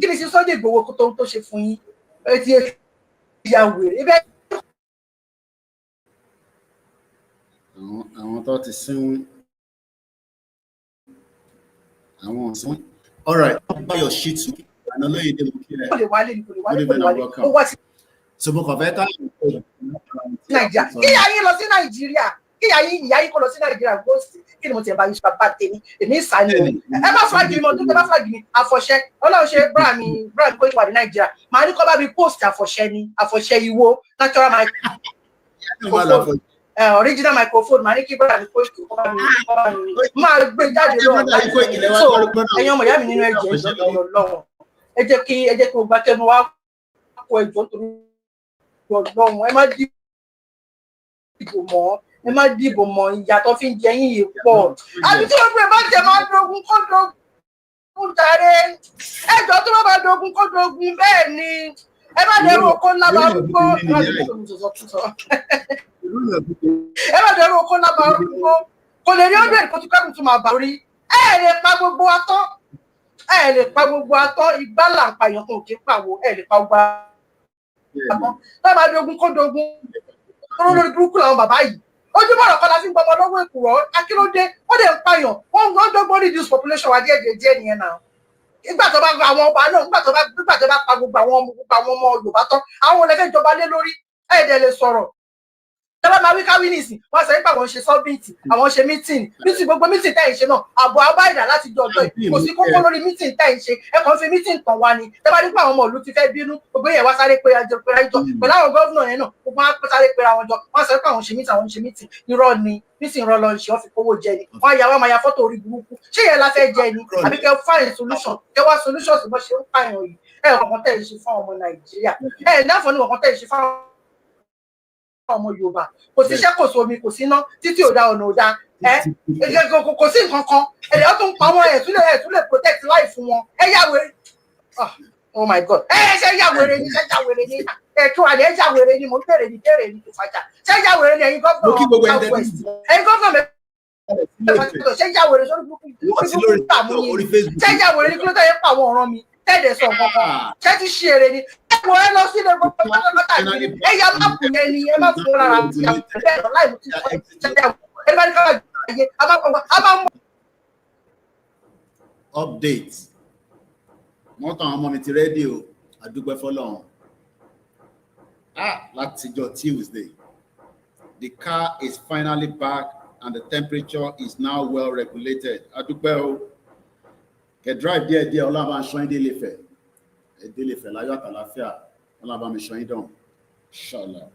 C: kí ni ṣe Sunday Igboho tó ṣe fún yín ti ìyàwó rẹ̀
B: àwọn tó ti sínwín àwọn ọ̀sán. All right, buy your shit to àná lóye dé mo kí ẹ.
C: Kò lè wálé ó wá sí
B: Soboko fẹ́ ká
C: Nàìjíríà kí ìyá yín lọ sí Nàìjíríà kí ìyá yín kó lọ sí Nàìjíríà gbòòsì kí ni mo ti ẹ̀ bá yín bá tèmi èmi ń sàánì o ẹ bá flag mi ọdún tẹ bá flag mi àfọ̀ṣẹ Ọlọ́run ṣe bra mi kó ìwà ní Nàìjíríà màá ní kó bá mi post àfọ̀ṣẹ ìwo natural microphone original microphone màá ní kí bra mi post kó bá mi máa gbé jáde lọ so ẹ̀yin ọmọ ìyá mi nínú ẹ̀jẹ̀ Ọlọ́run ẹ jẹ́ kí mo gbà tẹnu wá kó ẹjọ́ torí Ọlọ́run ẹ má dìbò mọ́ ìyàtọ̀ fi ń jẹ yín yìí pọ̀ àbí tí wọ́n pè má jẹ máa dogun kó dogun jàre ẹjọ́ tó bá dogun kó dogun bẹ́ẹ̀ ni ẹ má dẹrù oko ńlá bá rúgbó ẹ má dẹrù oko ńlá bá rúgbó kò lè rí ọdún ẹ̀kọ́ tó kẹ́rù tó máa bà rí ẹ lè pa gbogbo atọ́ igbá là ń pààyàn kan òkè pàwọ́ ẹ lè pa gbogbo atọ́ tó bá dogun kó dogun lórí burúkú làwọn bàbá yìí ojúbọ̀rọ̀ kan la fi ń gbọmọ lọ́wọ́ èkùrọ́ akílódé ó dẹ̀ ń pààyàn wọ́n ń dọ́gbọ́n reduce population wa díẹ̀ nìyẹn náà nígbà tó bá gba àwọn ọba náà nígbà tó bá pa gbogbo àwọn ọmọ Yorùbá tán àwọn olè jọba lé lórí ẹ̀ẹ́dẹ̀ lè sọ̀rọ̀ tọ́lá máa wí káwí nìsín wọ́n sọ nípa àwọn ṣe sọ́bìtì àwọn ṣe mítìn gbogbo mítìn tẹ́ ẹ̀ ń ṣe náà àbọ̀ abáìdá láti jọ ọjọ́ yìí kò sí kókó lórí mítìn tẹ́ ẹ̀ ń ṣe ẹ kàn fi mítìn tàn wá ni tẹ́ bá nípa àwọn ọmọ ìlú ti fẹ́ bínú gbogbo yẹn wá sáré pé ẹjọ́ pé ẹjọ́ pẹ̀lú àwọn gọ́vnà yẹn náà gbogbo wọn sáré pé àwọn jọ wọ́n sọ pé àwọn ṣe mítìn irọ́ ni mítìn irọ́ lọ ṣe wọ́n fi kówó jẹ ni wọ́n máa ya fọ́tò orí burúkú ṣé yẹn la fẹ́ jẹ ni àbí kẹ́ find solution kẹ́ wá solution sí bó ṣe ń pààyàn yìí ẹ̀ ọ̀kan tẹ̀ ẹ̀ ṣe fún ọmọ Nàìjíríà ẹ̀ láǹfààní ọ̀kan tẹ̀ ẹ̀ ṣe fún ọmọ Yorùbá kò síṣẹ́ kò sómi kò síná títí ò dá ọ̀nà ò dá kò sí nǹkan kan ẹ̀yà tó ń pa wọ́n ẹ̀ tún lè protect life wọn ẹ yá wèrè oh my God ṣe yá wèrè ni kí wà ní ẹ yá wèrè ni mo ń bèrè ní kò fàjà ṣe yá wèrè ni ẹ̀yin gọ́ọ̀nà ẹ̀yin gọ́ọ̀nà ṣe yá wèrè sórí burúkú tààmú yìí ṣe yá wèrè ni kí ló tẹ̀ yẹ pa àwọn ọ̀ràn mi tẹ́ẹ̀dẹ̀ sọ kankan ṣé ti ṣe èrè ni ẹ̀kọ́ ẹ lọ sílẹ̀ gbogbo pátápátá yìí ẹ̀yà má kù yẹn ni ẹ má fún rárá àti àwọn ẹ̀rọ láì mú ti sọ ṣẹ́yà ẹ bá ní ká yẹ a máa mọ.
B: Update wọ́n tàn àwọn ọmọ mi ti rédíò àdúgbò fọlọ́run látijọ́ Tuesday the car is finally back and the temperature is now well regulated àdúgbò o kẹ drive díẹ̀ ọlọ́ba ń ṣọ́yìn délé fẹ̀ láyọ̀ àtàláfíà ọlọ́ba mi ṣọ́yìn dán inshallah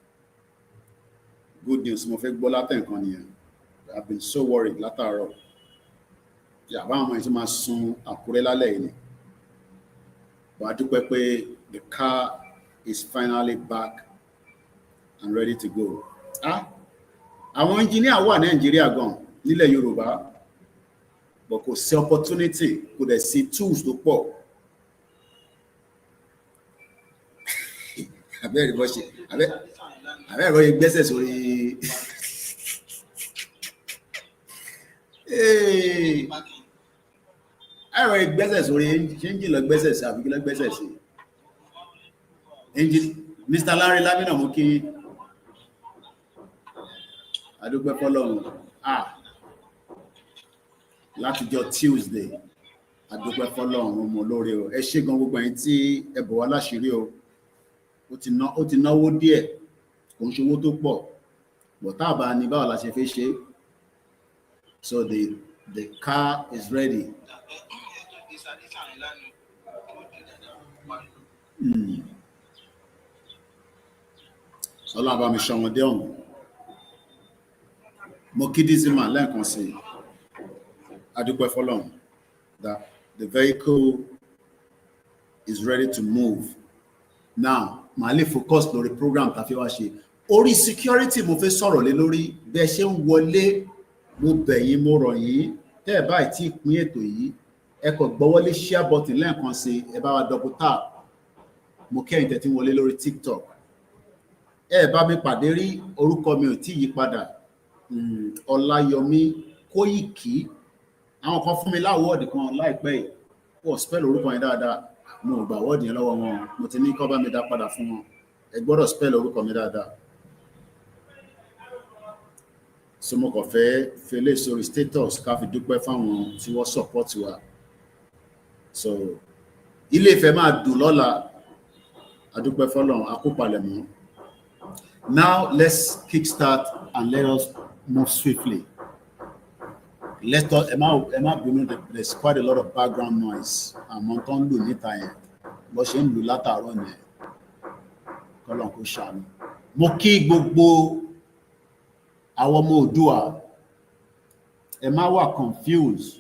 B: good news mo fẹ́ gbọ́ látẹ̀ nǹkan nìyẹn I have been so worried látàárọ̀ yàrá àwọn ọmọ yìí tó máa sun Àkúrẹ́ lálẹ́ yìí ni but a dúpẹ́ pé the car is finally back and ready to go àwọn engineer wà Nàìjíríà gan nílẹ̀ Yorùbá but kò sí opportunity kò dẹ̀ sí tools tó pọ̀ abẹ́rẹ́ bọ́ ṣe abẹ́rẹ́ bọ́ ṣe gbẹ́sẹ̀ sórí ẹ̀rọ ìgbésẹ̀ sórí ṣéǹjì lọ gbésẹ̀ sí àbí kí lọ gbésẹ̀ sí engine Mr. Larry Lamina mú kí adúgbẹ́ fọ́lọ́run látijọ́ Tuesday adúgbẹ́ fọ́lọ́run ọmọ olóore o ẹ ṣé gan gbogbo ẹ̀yin tí ẹ bọ̀ wá láṣìírí o ó ti náwó díẹ̀ kò ń ṣòwò tó pọ̀ bọ̀tá àbá ni báwo la ṣe fẹ́ ṣe so the car is ready. Ọlọ́run bá mi ṣọmọdé ọ̀hún mo kí dísímà lẹ́ẹ̀kan sí adúpẹ́ fọ́lọ́run that the vehicle is ready to move now màá lè focus lórí program tá a fi wá ṣe orí security mo fẹ́ sọ̀rọ̀ lé lórí bẹ́ẹ̀ ṣe ń wọlé mo bẹ̀ yín mo rọ̀ yín tẹ́ ẹ báyìí tí ìpín ètò yìí ẹ kàn gbọ́wọ́lé share button lẹ́ẹ̀kan sí ẹ bá wa double tap mo kẹ́yìn tẹ́tí wọlé lórí TikTok ẹ bá mi pàdé rí orúkọ mi ò tí yí padà Ọláyọmí Kóìkì àwọn kan fún mi láwọ́ọ̀dì kan láìpẹ́ yìí wọ́n spell orúkọ yẹn dáadáa mo ò gbà wọ́ọ̀dì yẹn lọ́wọ́ wọn mo ti ní kọ́ bá mi dá padà fún wọn ẹ gbọ́dọ̀ spell orúkọ mi dáadáa so mo kàn fẹ́ fẹ́lẹ́ sórí status ká fi dúpẹ́ fáwọn tí wọ́n support wa so Ilé Ifẹ̀ máa dùn lọ́la adúpẹ́ fọ́lọ́run akópalẹ̀ mọ́. Now let's kickstart and let us move swiftly. Let's talk. There's quite a lot of background noise. Àmọ́ tó ń lù níta yẹn bó ṣe ń lù látàárọ̀ yẹn kọ́lọ́n kó ṣàánú. Mo kí gbogbo àwọn ọmọ Oòduà ẹ má wà confused.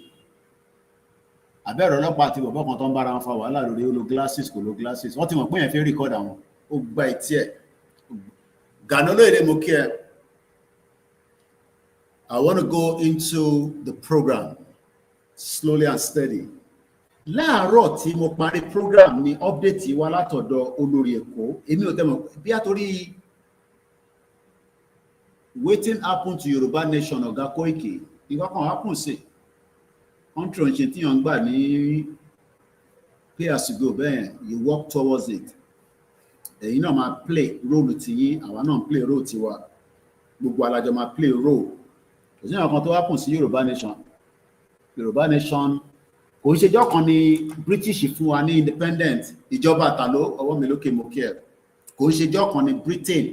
B: Àbẹ̀rẹ̀ ọlọ́pàá àti bọ̀bọ́ kan tó ń bára wọn fa wàhálà lórí ó lo glasses kò lo glasses wọ́n ti mọ̀ pé yẹn fẹ́ record àwọn ó gba etí ẹ̀ Gànà lóye mo kí ẹ. I want to go into the program slowly and steady. Láàárọ̀ tí mo parí program ni update wá látọ̀dọ̀ olórí Èkó èmi ò tẹ́mọ̀ bí a torí wetin happen to Yorùbá nation ọ̀gá Kóìkì ìwà kan happen sí country ọ̀nṣẹ́ tí yàn ń gbà ní pay as you go bẹ́ẹ̀ you work towards it ẹ̀yin náà máa play role tiyín àwa náà play role tiwa gbogbo alájọ máa play role kò sí nǹkan tó happen sí Yorùbá nation kò ń ṣèjọ́ kan ní British fún wa ní independent ìjọba àtàló ọwọ́ mi lókè mo kí ẹ kò ń ṣèjọ́ kan ní Britain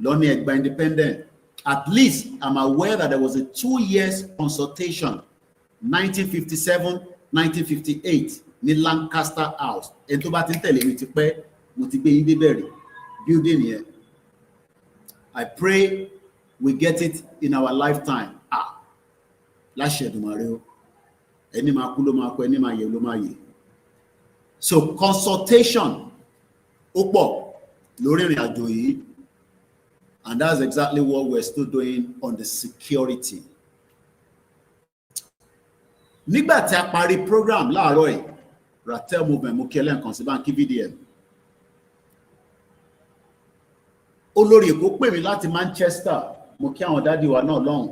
B: lọ ní ẹgbà independent at least I'm aware that there was a 2 years consultation 1957 1958 ní Lancaster House ẹni tó bá ti ń tẹ̀lé mi ti pẹ́ mo ti gbé yín débẹ̀rẹ̀ building yẹn I pray we get it in our lifetime láṣẹ Èdùmàrè o ẹni máa kú ló máa kú ẹni máa yẹ ló máa yẹ so consultation ó pọ̀ lórí ìrìn àjò yìí and that's exactly what we're still doing on the security. Nígbà tí a parí program láàárọ̀ yìí Ratel movement mo kí ẹ lẹ́ẹ̀kan sí báńkì VDM olórí Èkó pè mí láti Manchester mo kí àwọn dádì wa náà lọ́hùn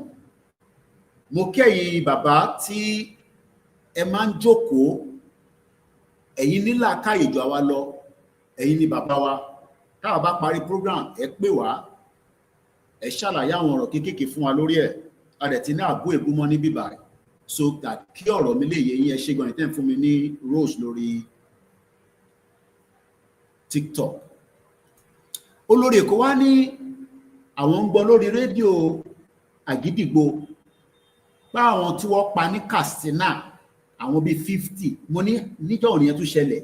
B: mo kẹ́yìn bàbá tí ẹ máa ń jókòó ẹ̀yin nílà káyèjọ àwa lọ ẹ̀yin ni bàbá wa táwa bá parí program ẹ pè wá ẹ ṣàlàyé àwọn ọ̀rọ̀ kéékèèké fún wa lórí ẹ̀ a dẹ̀ ti ní àbú ègbúmọ́ ní bíbá so that kí ọ̀rọ̀ mi lè yé yín ẹ ṣe gan ìtẹ́ fún mi ní rose lórí TikTok olórí Èkó wá ní àwọn ń gbọ́ lórí rédíò Àgídìgbò bá àwọn tí wọ́n pa ní Katsina àwọn bíi 50 mo ní níjọ́ òní yẹn tún ṣẹlẹ̀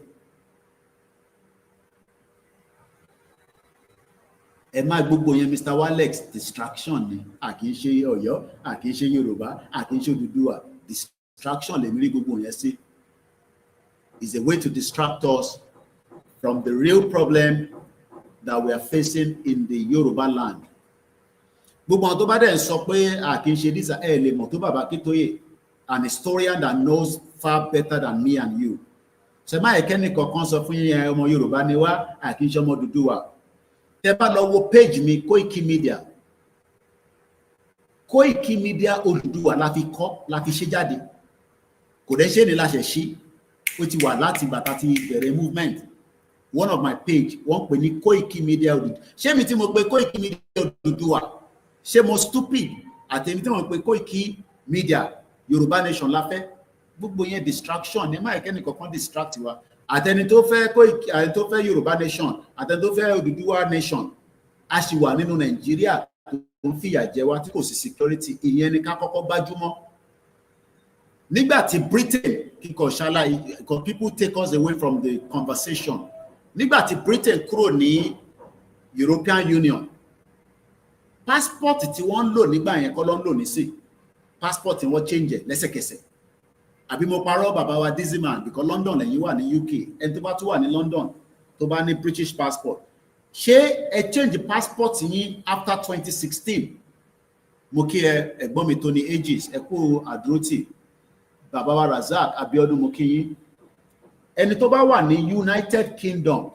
B: ẹ má gbogbo yẹn Mr. Walex distraction ni àkì í ṣe Ọ̀yọ́ àkì í ṣe Yorùbá àkì í ṣe Odùduwà distraction lèmi rí gbogbo yẹn sí is a way to distract us from the real problem that we are facing in the Yoruba land. Gbogbo àwọn tó bá dẹ̀ sọ pé àkì í ṣe dísà ẹ̀ lè mọ̀ tó bàbá Akíntóyè an historian that knows far better than me and you. Ṣé máa ẹ̀kẹ́ni kọ̀ọ̀kan sọ fún yín ọmọ Yorùbá ni wá àkì í ṣe ọmọ Odùduwà. Tẹ́ bá lọ wo page mi Koiki Media Koiki Media Odùduwà la fi kọ́, la fi ṣe jáde. Kò dẹ̀ ṣe ni la ṣe ṣí, ó ti wà láti bàtà ti bẹ̀rẹ̀ movement. One of my page, wọ́n pè ní Koiki Media Odùduwà. Ṣé mi tí mo pe Koiki Media Odùduwà? Ṣé mo stupid? Àtẹ̀mí tí mo pe Koiki Media Yorùbá Nation la fẹ́? Gbogbo yẹn distraction, ní máa kẹ́ni kankan distract wa. Àtẹni tó fẹ́ Koiki, àtẹni tó fẹ́ Yorùbá Nation, àtẹni tó fẹ́ Odùduwà Nation, a sì wà nínú Nàìjíríà tó ń fìyà jẹ wá tí kò sí security. Ìyẹn ni ká kọ́kọ́ gbájúmọ́. Nígbà tí Britain kíkọ̀ ṣáláì, because people take us away from the conversation. Nígbà tí Britain kúrò ní European Union, passport tí wọ́n ń lò nígbà yẹn kọ́ ló ń lò nísìn. Passport tí wọ́n change lẹ́sẹ̀kẹsẹ̀. Àbí mo parọ́ bàbá wa Dizzyman because London lẹ́yìn wà ní UK. Ẹni tó bá tún wà ní London tó bá ní British passport. Ṣé ẹ change passport yín after 2016? Mo kí ẹ̀gbọ́n mi tó ní ages, ẹ kú àdúrótì. Bàbá wa Razak Abiodun mo kí yín. Ẹni tó bá wà ní United Kingdom,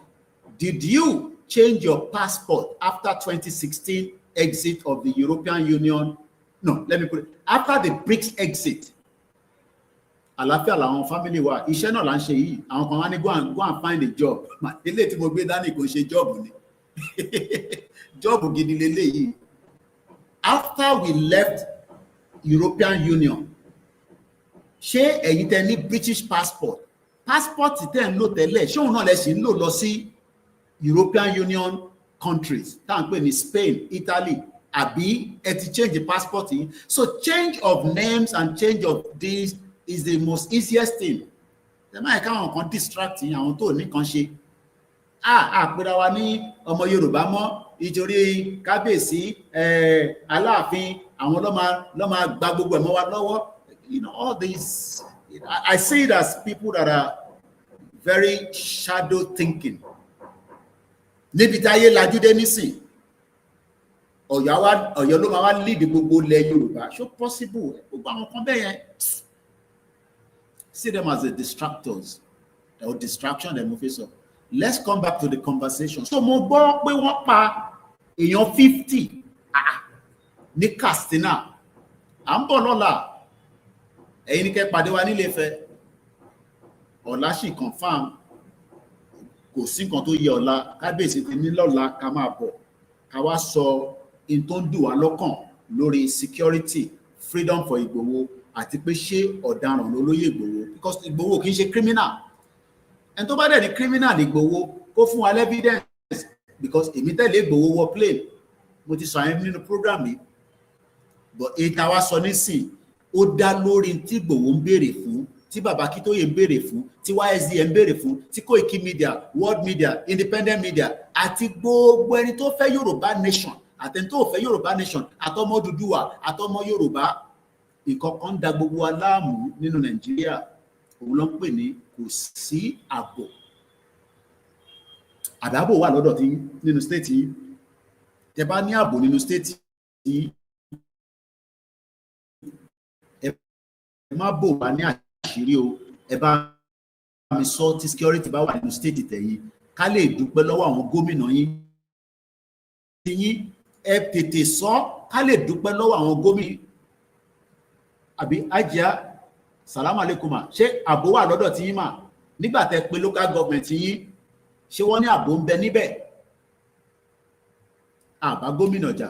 B: did you change your passport after 2016 exit of the European Union? No, let me put it. After the BRICS exit, àlàáfíà làwọn family wa, iṣẹ́ náà là ń ṣe yìí. Àwọn kan wá ní go and find a job. Ilé tí mo gbé dání kò ṣe job ni. Job gidi leléyìí. After we left European Union, ṣé ẹ̀yin tẹ́ ní British passport? Passport tẹ́ ń lò tẹ́lẹ̀, ṣé òun náà lẹ ṣì ń lò lọ sí European Union countries tá à ń pè ní Spain, Italy, àbí ẹ ti change the passport yìí? So change of names and change of this is the most easiest thing. Ẹ máa káwọn kan distract yín, àwọn tó ní kan ṣe. Àpèrà wa ní ọmọ Yorùbá mọ́ ìtorí kábíyèsí Aláàfin àwọn ló máa gba gbogbo ẹ̀mọ́ wa lọ́wọ́. You know, all these, I see it as people that are very shadow thinking. Níbi táyé lajú dé nísìn, Ọ̀yọ́ ló máa wá lead gbogbo ilẹ̀ Yorùbá. So possible, gbogbo àwọn kan bẹ́ẹ̀ yẹn. See them as the distractors or distraction dem mo fi sọ. Let's come back to the conversation. So mo gbọ́ pé wọ́n pa èèyàn 50 ní Katsina. À ń bọ̀ lọ́la. Ẹ̀yin ní kẹ́ pàdé wa nílé Ifẹ̀. Ọ̀la sì confirm. Kò sí nǹkan tó yẹ ọ̀la. Kábíyèsí ti ní lọ́la ká máa bọ̀. Ká wá sọ in tó ń dùn wá lọ́kàn lórí security, freedom for Ìgbòho, àti pé ṣé ọ̀daràn lólóyè Ìgbòho. Because Ìgbòho kì í ṣe criminal. Ẹni tó bá dẹ̀ ní criminal Ìgbòho kó fún wa evidence. Because èmi tẹ̀lé Ìgbòho wọ plane. Mo ti sọ àyẹ̀mí nínú program yìí. But èyí tá a wá sọ nísìn, ó dá lórí tí Ìgbòho ń béèrè fún, tí bàbá Akíntóyè ń béèrè fún, tí YSDM ń béèrè fún, tí Koiki Media, World Media, Independent Media, àti gbogbo ẹni tó fẹ́ Yorùbá Nation, àtẹni tó fẹ́ Yorùbá Nation, àtọmọ Odùduwà, àtọmọ Yorùbá, nǹkan kan dá gbogbo wa láàmú nínú Nàìjíríà. Òun ló ń pè ní kò sí ààbò. Àdábò wà lọ́dọ̀ tí nínú state yìí. Tẹ́ bá ní ààbò nínú state yìí, ẹ má bò wá ní àṣírí o. Ẹ bá mi sọ tí security bá wà nínú state tẹ̀yìn, ká lè dúpẹ́ lọ́wọ́ àwọn gómìnà yín. Ẹ tètè sọ ká lè dúpẹ́ lọ́wọ́ àwọn gómìnà. Àbí Ajia, salamu alaikum, ṣé ààbò wà lọ́dọ̀ tí yín mà? Nígbà tẹ́ pé local government yín, ṣé wọ́n ní ààbò ń bẹ níbẹ̀? Àbá gómìnà jà.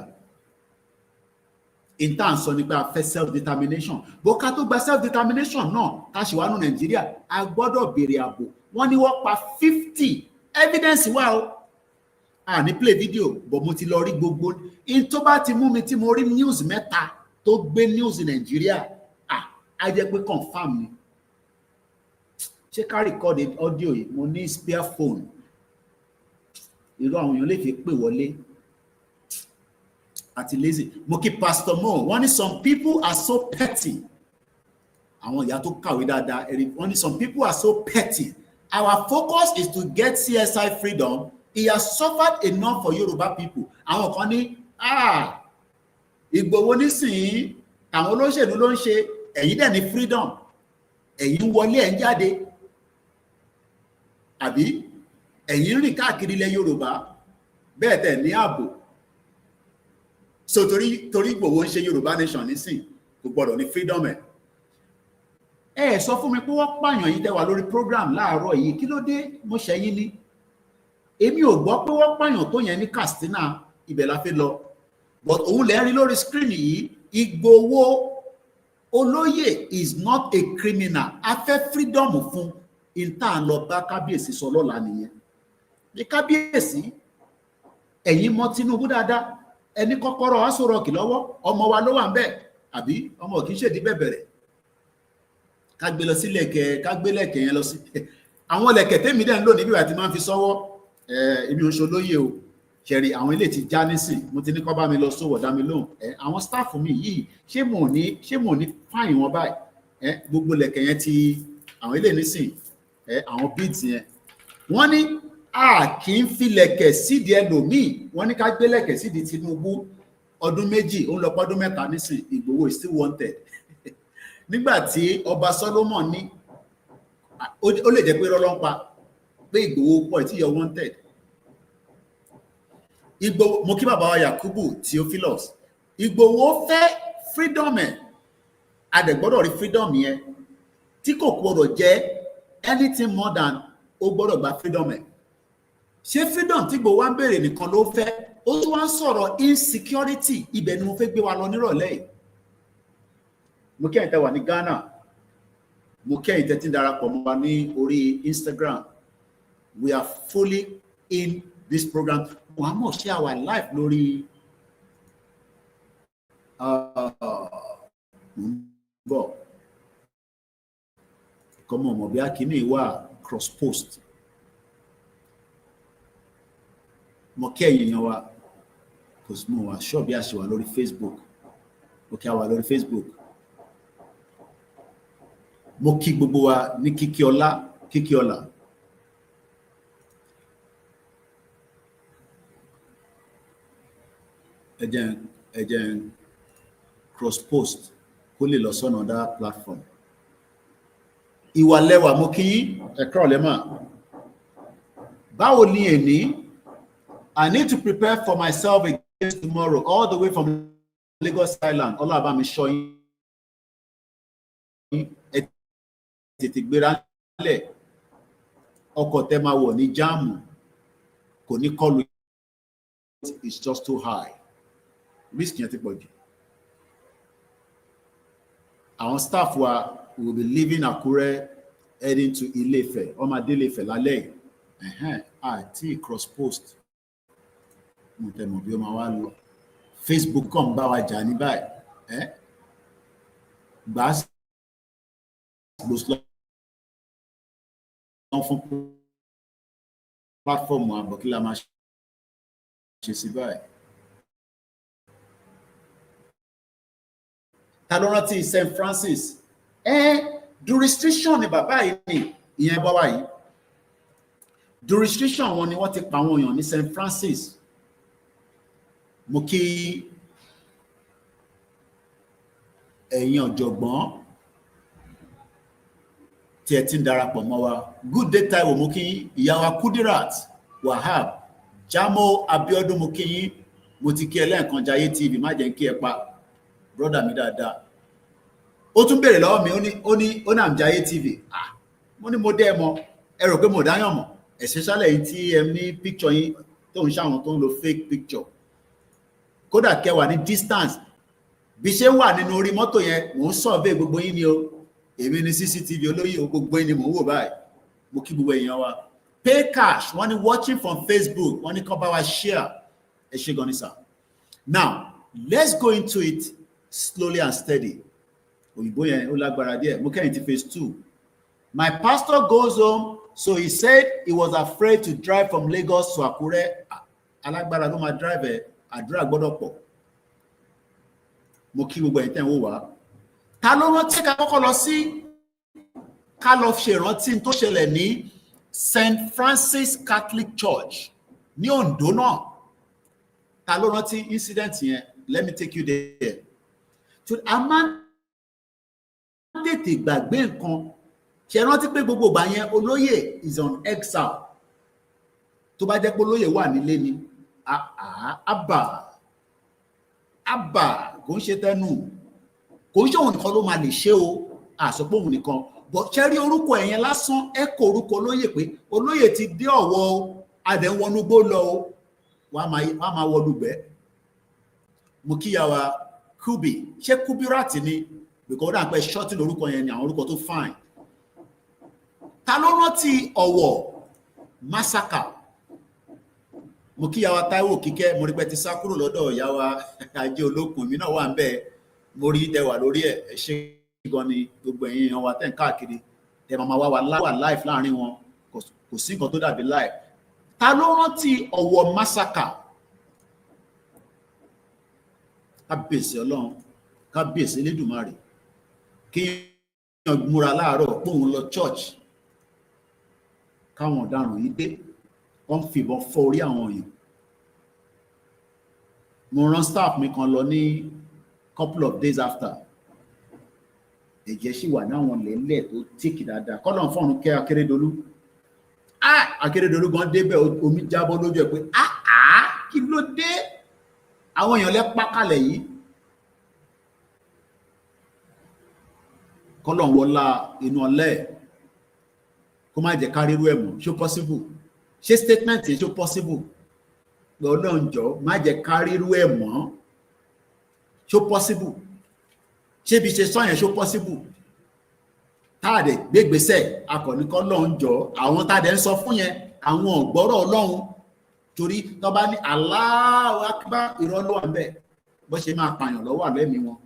B: In tá à ń sọ nípa a fẹ́ self determination. Bó ká tó gba self determination náà ká ṣe wá ní Nàìjíríà, a gbọ́dọ̀ béèrè ààbò. Wọ́n ní wọ́n pa 50. Evidence wà o. Ní play video, but mo ti lọ rí gbogbo. In tó bá ti mú mi tí mo rí news mẹ́ta tó gbé news Nàìjíríà, á jẹ́ pé confirm ni. Ṣé ká record audio yìí? Mo ní spare phone. Irú àwọn èèyàn lè fi pè wọlé. Àti lazy. Mo kí Pastor Mo. Wọ́n ní some people are so petty. Àwọn ìyá tó kàwé dáadáa. Wọ́n ní some people are so petty. Our focus is to get CSI freedom. He has suffered enough for Yoruba people. Àwọn kan ní, Ìgbòho nísìnyí, àwọn olóṣèlú ló ń ṣe, ẹ̀yin dẹ̀ ní freedom. Ẹ̀yin wọlé ẹ̀ ń jáde. Àbí ẹ̀yin rìn káàkiri ilẹ̀ Yorùbá, bẹ́ẹ̀ tẹ̀ ní ààbò. so torí Ìgbòho ń ṣe Yorùbá nation nísìn kò gbọ́dọ̀ ní freedom ẹ sọ fún mi pé wọ́n pààyàn yìí tẹ́ wà lórí program láàárọ̀ yìí kí ló dé mo ṣẹ̀yìn ni èmi ò gbọ́ pé wọ́n pààyàn tó yẹn ní Katsina ibẹ̀ la fi lọ but òun lè rí lórí screen yìí Ìgbòho olóyè is not a criminal a fẹ́ freedom fún ìta lọ bá kábíyèsí sọ lọ́la nìyẹn ní kábíyèsí ẹ̀yin mọ̀ Tinubu dáadáa ẹni kọ́kọ́rọ́ Aso Rock lọ́wọ́ ọmọ wa ló wà ń bẹ̀ àbí ọmọ kì í ṣèdí bẹ̀bẹ̀rẹ̀ ká gbé lọ sí lẹ̀kẹ̀ ká gbé lẹ̀kẹ̀ yẹn lọ sí àwọn lẹ̀kẹ̀ tèmi dẹ̀ ń lò níbi àti máa ń fi sọ́wọ́ èmi ò ṣolóyè o ṣẹ̀rí àwọn ilé ti já nísìn mo ti ní kọ́ bá mi lọ sówọ̀ dá mi lóhùn àwọn staff mi yìí ṣé mo ní fáìn wọn báyìí gbogbo lẹ̀kẹ̀ yẹn ti àwọn ilé nísìn àwọn beads yẹn wọ́n ní a kì í fi lẹ̀kẹ̀ sídìí ẹlòmíì wọ́n ní ká gbé lẹ̀kẹ̀ sídìí Tinubu ọdún méjì ó ń lọ pọ́dún mẹ́ta nísìn Ìgbòho is still wanted nígbà tí ọba Solomon ní ó lè jẹ́ pé rọ́lọ́pàá pé Ìgbòho pọ̀ tí yọ wanted Ìgbòho mo kí bàbá wa Yakubu Theophilus Ìgbòho fẹ́ freedom adẹ̀gbọ́dọ̀ rí freedom yẹn tí kò gbọ́dọ̀ jẹ́ anything more than ó gbọ́dọ̀ gba freedom ṣé freedom tí Ìgbòho wá ń béèrè nìkan ló fẹ́ ó tún wá ń sọ̀rọ̀ insecurity ibẹ̀ ni mo fẹ́ gbé wa lọ nírọ̀lẹ́ yìí mo kí ẹ̀yin tẹ́ wà ní Ghana mo kí ẹ̀yin tẹ́ tí ń darapọ̀ mọ́ wa ní orí Instagram we are fully in this program Muhammad ṣe our life lórí bọ̀ kọ́mọ ọmọ bí akíní wà cross post mo kí ẹ̀yin yan wa kò sí mo wà ṣọ́ bí a ṣe wà lórí Facebook mo kí a wà lórí Facebook mo kí gbogbo wa ní kíkí ọlá ẹ jẹ́ cross post kó lè lọ sọ́nà other platform ìwà lẹ́wà mo kí ẹ̀kọ́ lẹ́mà báwo ni èní I need to prepare for myself against tomorrow all the way from Lagos Island ọlọ́àbá mi ṣọ́ yín tètè gbéra lẹ̀ ọkọ̀ tẹ́ máa wọ̀ ní jáàmù kò ní kọlù it's just too high risk yẹn ti pọ̀ jù àwọn staff wa will be leaving Akure heading to Ilé-Ifẹ̀ ọmọ adé Ilé-Ifẹ̀ lálẹ́ yìí àti cross post mo tẹ́ mọ̀ bí ó máa wá lọ Facebook kàn bá wa jà ní báyìí gbà á fún platform àbọ̀kílà máa ṣe sí báyìí. Ta ló rántí St. Francis jurisdiction ni bàbá yìí ni ìyẹn bọ́ wáyìí jurisdiction wọn ni wọ́n ti pa àwọn èèyàn ní St. Francis mo kí ẹ̀yin ọ̀jọ̀gbọ́n tí ẹ ti ń darapọ̀ mọ́ wa good day Taiwo mo kí ìyá wa Kudirat Wahab Jamo Abiodun mo kí yín mo ti kí ẹ lẹ́ẹ̀kan Jayé TV má jẹ́ kí ẹ pa brother mi dáadáa ó tún béèrè lọ́wọ́ mi ó ní Jayé TV mo ní mo dé ẹ mọ̀ ẹ rò pé mo dáyàn mọ̀ especially yìí tí ẹ ní picture yín tó ń ṣàwọn tó ń lo fake picture kódà kẹwàá ní distance bí ṣe wà nínú orí mọ́tò yẹn mò ń survey gbogbo yín ni o èmi ní CCTV olóyè gbogbo yín ni mò ń wò báyìí mo kí gbogbo èèyàn wa pay cash wọ́n ní watching from Facebook wọ́n ní kàn bá wa share ẹ ṣé gan ni sir. Now let's go into it slowly and steady òyìnbó yẹn ó lágbára díẹ̀ mo kẹ́yìn ti phase 2. My pastor goes home so he said he was afraid to drive from Lagos to Akure alágbára ló máa drive ẹ àdúrà gbọ́dọ̀ pọ̀ mo kí gbogbo ẹ̀yin tẹ́ ń wò wá ta ló rántí ká kọ́kọ́ lọ sí ká lọ ṣe ìrántí tó ṣẹlẹ̀ ní St. Francis Catholic Church ní Ondo náà ta ló rántí incident yẹn let me take you there a máa ń tètè gbàgbé nǹkan ṣe rántí pé gbogbo ìgbà yẹn olóyè is on exile tó bá jẹ́ pé olóyè wà nílé ni àbà àbà kò ń ṣe tẹnu kò ń ṣe òun nìkan ló máa lè ṣe o àsọpọ̀ òun nìkan bọ̀ ṣẹ́rí orúkọ ẹ̀yẹn lásán ẹ kọ orúkọ olóyè pé olóyè ti dé ọ̀wọ́ adẹ̀wọnugbó lọ o wọ́n á máa wọlúgbẹ́ mo kíyàwó Kubi ṣé Kubirat ni because ó dà pé ṣọ́ọ̀tì lórúkọ yẹn ni àwọn orúkọ tó fine ta ló rántí Ọ̀wọ̀ massacre mo kíyàwó Táíwò Kíkẹ́ mo rí pé ti sá kúrò lọ́dọ̀ ìyàwó Ajé Olókun mi náà wà ń bẹ́ẹ̀ mo rí tẹwà lórí ẹ̀ ṣe gan ni gbogbo ẹ̀yin èèyàn wa tẹ̀ ń káàkiri ẹ̀ máa wá wà live láàrin wọn kò sí nǹkan tó dàbí live ta ló rántí Ọ̀wọ̀ massacre kábíyèsí Ọlọ́run kábíyèsí Elédùmarè kí èèyàn múra láàárọ̀ pé òun lọ church káwọn ọ̀daràn yìí dé wọ́n fìbọn fọ́ orí àwọn èèyàn mo rán staff mi kan lọ ní couple of days after ẹ̀jẹ̀ sì wà náwọn lẹ́lẹ̀ tó tíkì dáadáa kọ́lọ̀ fọ́ọ̀nù kẹ́ Akérédolú Akérédolú gan débẹ̀ omi jábọ́ lójú ẹ̀ pé kí ló dé àwọn èèyàn lẹ́ pákàlẹ̀ yìí kọ́lọ̀ wọlá inú ọlẹ́ kó má jẹ́ kárírú ẹ̀ mọ́ ṣó possible ṣé statement yìí ṣó possible Ọlọ́run jọ̀ọ́ má jẹ́ kárírú ẹ̀ mọ́ ṣó possible ṣé bí ṣe sọ yẹn ṣó possible táàdẹ̀ gbégbèsè akọni kọ́lọ́run jọ̀ọ́ àwọn táàdẹ̀ ń sọ fún yẹn àwọn ọ̀gbọ́rọ̀ Ọlọ́run torí tó bá ní Allahu Akbar irọ́ ló wà ń bẹ̀ bó ṣe máa pààyàn lọ́wọ́ àlẹ́mí wọn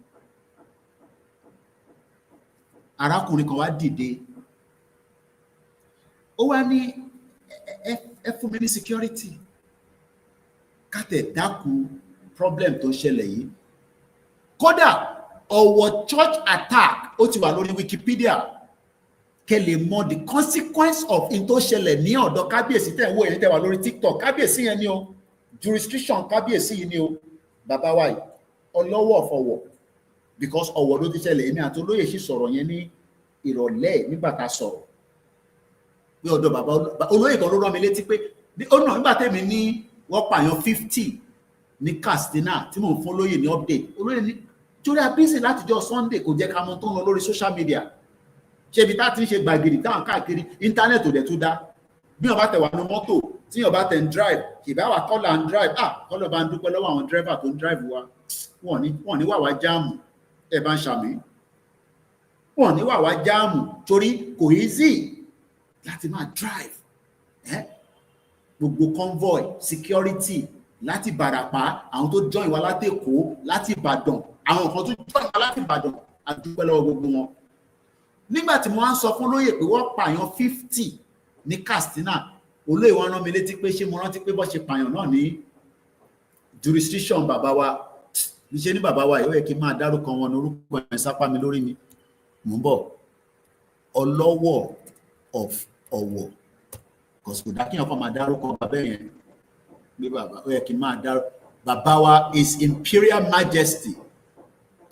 B: arákùnrin kan wá dìde ó wá ní ẹ fún mi ní security kátẹ̀ dákun problem tó ṣẹlẹ̀ yìí kódà Ọ̀wọ̀ church attack ó ti wà lórí Wikipedia kẹ́ lè mọ the consequence of in tó ṣẹlẹ̀ ní ọ̀dọ̀ kábíyèsí tẹ̀ wò yẹn tẹ̀ wà lórí TikTok kábíyèsí yẹn ni o jurisdiction kábíyèsí yìí ni o bàbá wa yìí ọlọ́wọ̀ fọwọ́ because Ọ̀wọ̀ ló ti ṣẹlẹ̀ èmi àti olóyè sì sọ̀rọ̀ yẹn ní ìrọ̀lẹ́ nígbà tá a sọ̀rọ̀ pé ọ̀dọ̀ bàbá olóyè kan ló rán mi létí pé nígbà tẹ̀mí ní wọ́n pààyàn 50 ní Katsina tí mò ń fún olóyè ní update olóyè ní torí abísí látijọ́ Sunday kò jẹ́ ká mọ̀ tó ń lọ lórí social media ṣébi tá ti ń ṣe gbàgìrì táwọn káàkiri íńtánẹ́ẹ̀tì ò dẹ̀ tún dá bí wọ́n bá tẹ̀ wà ní mọ́tò tí wọ́n bá tẹ̀ ń drive ìbá wà kọ́là ń drive kọ́lọ̀ bá ń dúpẹ́ lọ́wọ́ àwọn driver tó ń drive wa wọ́n ní wà wá jáàmù ẹ̀ bá ń ṣàmì wọ́n ní wà wá jáàmù torí kò easy láti máa drive gbogbo convoy security láti Ìbàràpá àwọn tó join wa láti Èkó láti Ìbàdàn àwọn kan tó join wa láti Ìbàdàn a dúpẹ́ lọ́wọ́ gbogbo wọn nígbà tí mo wá ń sọ fún lóyè pé wọ́n pààyàn 50 ní Katsina olóyè wọn rán mi létí pé ṣé mo rántí pé bọ́ ṣe pààyàn náà ní jurisdiction bàbá wa níṣẹ́ ní bàbá wa yóò yẹ kí n máa dárúkọ wọn ní orúkọ ẹ̀ sápá mi lórí mi mò ń bọ̀ Ọlọ́wọ̀ of Ọ̀wọ̀ kò dá kí ọkọ̀ máa dárúkọ bàbá yẹn bí bàbá ó yẹ kí n máa dárúkọ bàbá wa His Imperial Majesty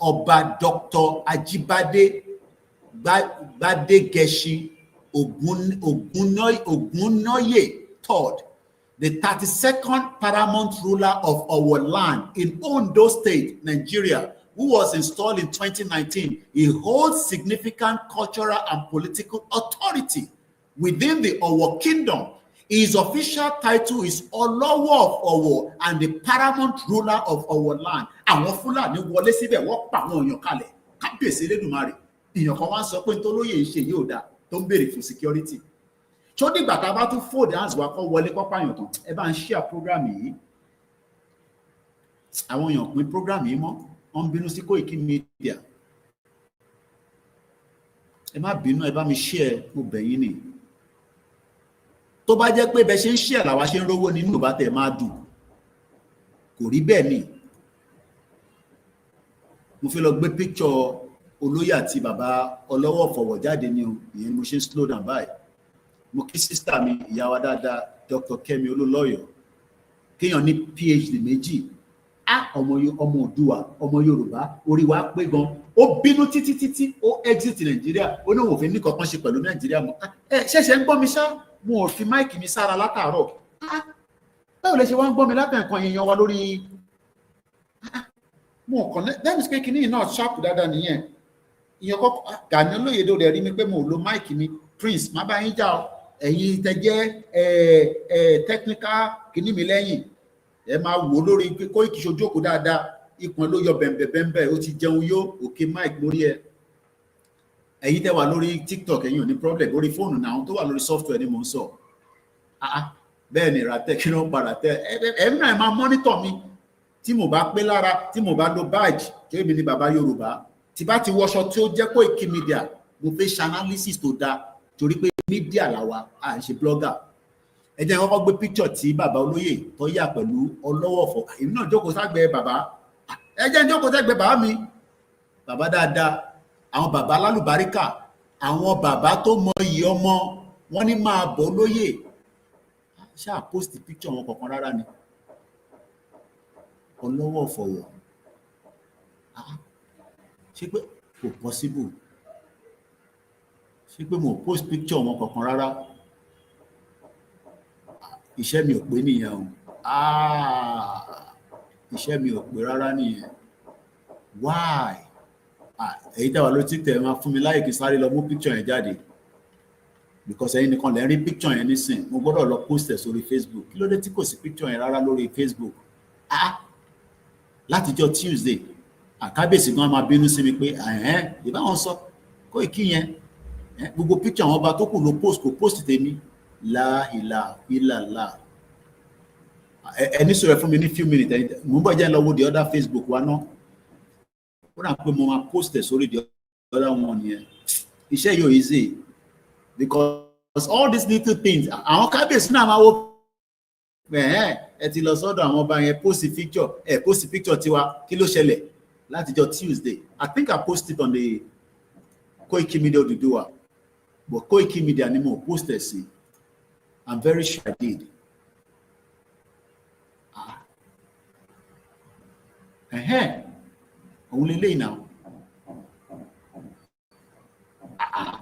B: Ọba Dr. Ajibade Gbadegesin Ogunnoye III, the 32nd paramount ruler of our land in Ondo State, Nigeria, who was installed in 2019. He holds significant cultural and political authority within the Owo Kingdom. His official title is Olowo of Owo and the paramount ruler of our land. Àwọn Fúlàní wọlé síbẹ̀ wọ́n pa àwọn èèyàn kalẹ̀ kábíyèsí Elédùmarè. Èèyàn kan wá ń sọ pé nítorí ṣe yóò dá tó ń béèrè fún security. Tó dìgbà tá a bá tún fold hands wa kọ́ wọlé kọ́ pààyàn tán ẹ bá ń share program yìí. Àwọn èèyàn pín program yìí mọ́ wọ́n ń bínú sí Koiki Media. Ẹ má bínú ẹ bá mi share mo bẹ̀ yín ni. Tó bá jẹ́ pé bẹ ṣe ń share làwa ṣe ń rówó nínú ìbá tẹ̀ máa dùn. Kò rí bẹ́ẹ̀ ni. Mo fẹ́ lọ gbé picture olóyè àti bàbá Ọlọ́wọ̀ fọ̀wọ̀ jáde ni o ìyẹn mo ṣe ń slow down báyìí. Mo kí sísítà mi ìyá wa dáadáa Dr. Kẹ́mi Olólọ́yọ̀ kéèyàn ní PhD méjì ọmọ Oòduà ọmọ Yorùbá orí wa pé gan ó bínú títí ó exit Nàìjíríà ó ní òun ò fi ní kankan ṣe pẹ̀lú Nàìjíríà mọ́ ṣẹ̀ṣẹ̀ ń gbọ́ mi ṣá mo ò fi máìkì mi sára látàárọ̀ báwo lè ṣe wá ń gbọ́ mi látà nǹkan èèyàn wa lórí mo connect that is pé kíní náà sharp dáadáa nìyẹn ìyẹn kọ́ Gani Olóyèdè rẹ̀ rí mi pé mo lo mic mi Prince má bá yín jà ẹ̀yin tẹ́ jẹ́ technical kíní mi lẹ́yìn ẹ máa wò lórí pé Koiki ṣojókòó dáadáa ikùn ló yọ bẹ̀m̀bẹ̀ ó ti jẹun yó òkè mic lórí ẹ ẹ̀yin tẹ́ wà lórí TikTok ẹ̀yin ò ní problem lórí fóònù náà àwọn tó wà lórí software ni mò ń sọ bẹ́ẹ̀ ni ìràtẹ́ kí ló ń padà tẹ́ ẹ̀mí náà máa monitor mi tí mo bá pé lára tí mo bá lo badge tí èmi ni bàbá Yorùbá tí bá ti wọṣọ tí ó jẹ́ Koiki Media mo fẹ́ ṣe analysis tó dáa torí pé media làwa à ń ṣe blogger ẹ jẹ́ kọ́kọ́ gbé picture tí bàbá olóyè tó yà pẹ̀lú ọlọ́wọ̀fọ̀ èmi náà jókòó ságbẹ́ bàbá ẹ jẹ́ jókòó ságbẹ́ bàbá mi bàbá dáadáa àwọn bàbá lálùbáríkà àwọn bàbá tó mọ iyì ọmọ wọn ní máa bọ̀ olóyè ṣáà post picture wọn kọ̀ọ̀kan rárá ni ọlọ́wọ̀fọ̀ wọ̀ ṣé pé kò possible ṣé pé mo post picture wọn kọ̀ọ̀kan rárá iṣẹ́ mi ò pé nìyẹn o iṣẹ́ mi ò pé rárá nìyẹn why èyí tẹ́wà ló ti tẹ̀ máa fún mi láyè kí sáré lọ mú picture yẹn jáde because ẹ̀yin nìkan lẹ́ rí picture yẹn nísìn mo gbọ́dọ̀ lọ post ẹ̀ sórí Facebook kí ló dé tí kò sí picture yẹn rárá lórí Facebook látijọ́ Tuesday àkábèsì gan máa bínú sí mi pé ìbáwọn sọ Koiki yẹn gbogbo picture àwọn ọba tó kù ló post kò post tèmi láìlà ìlàlà ẹni sọ̀rọ̀ fún mi ní few minutes mo ń bọ̀ jẹ́ lọ́wọ́ the other Facebook wa náà ó rà pé mo máa post ẹ̀ sórí the other one yẹn iṣẹ́ yóò easy because all these little things àwọn kábíyèsí náà máa wò ẹ ti lọ sọ́dọ̀ àwọn ọba yẹn post picture tiwa kí ló ṣẹlẹ̀ látijọ́ Tuesday I think I posted on the Koiki Media Oduduwa but Koiki Media ni mo post ẹ̀ sí. I'm very sure I did. Òun lè léyìn náà.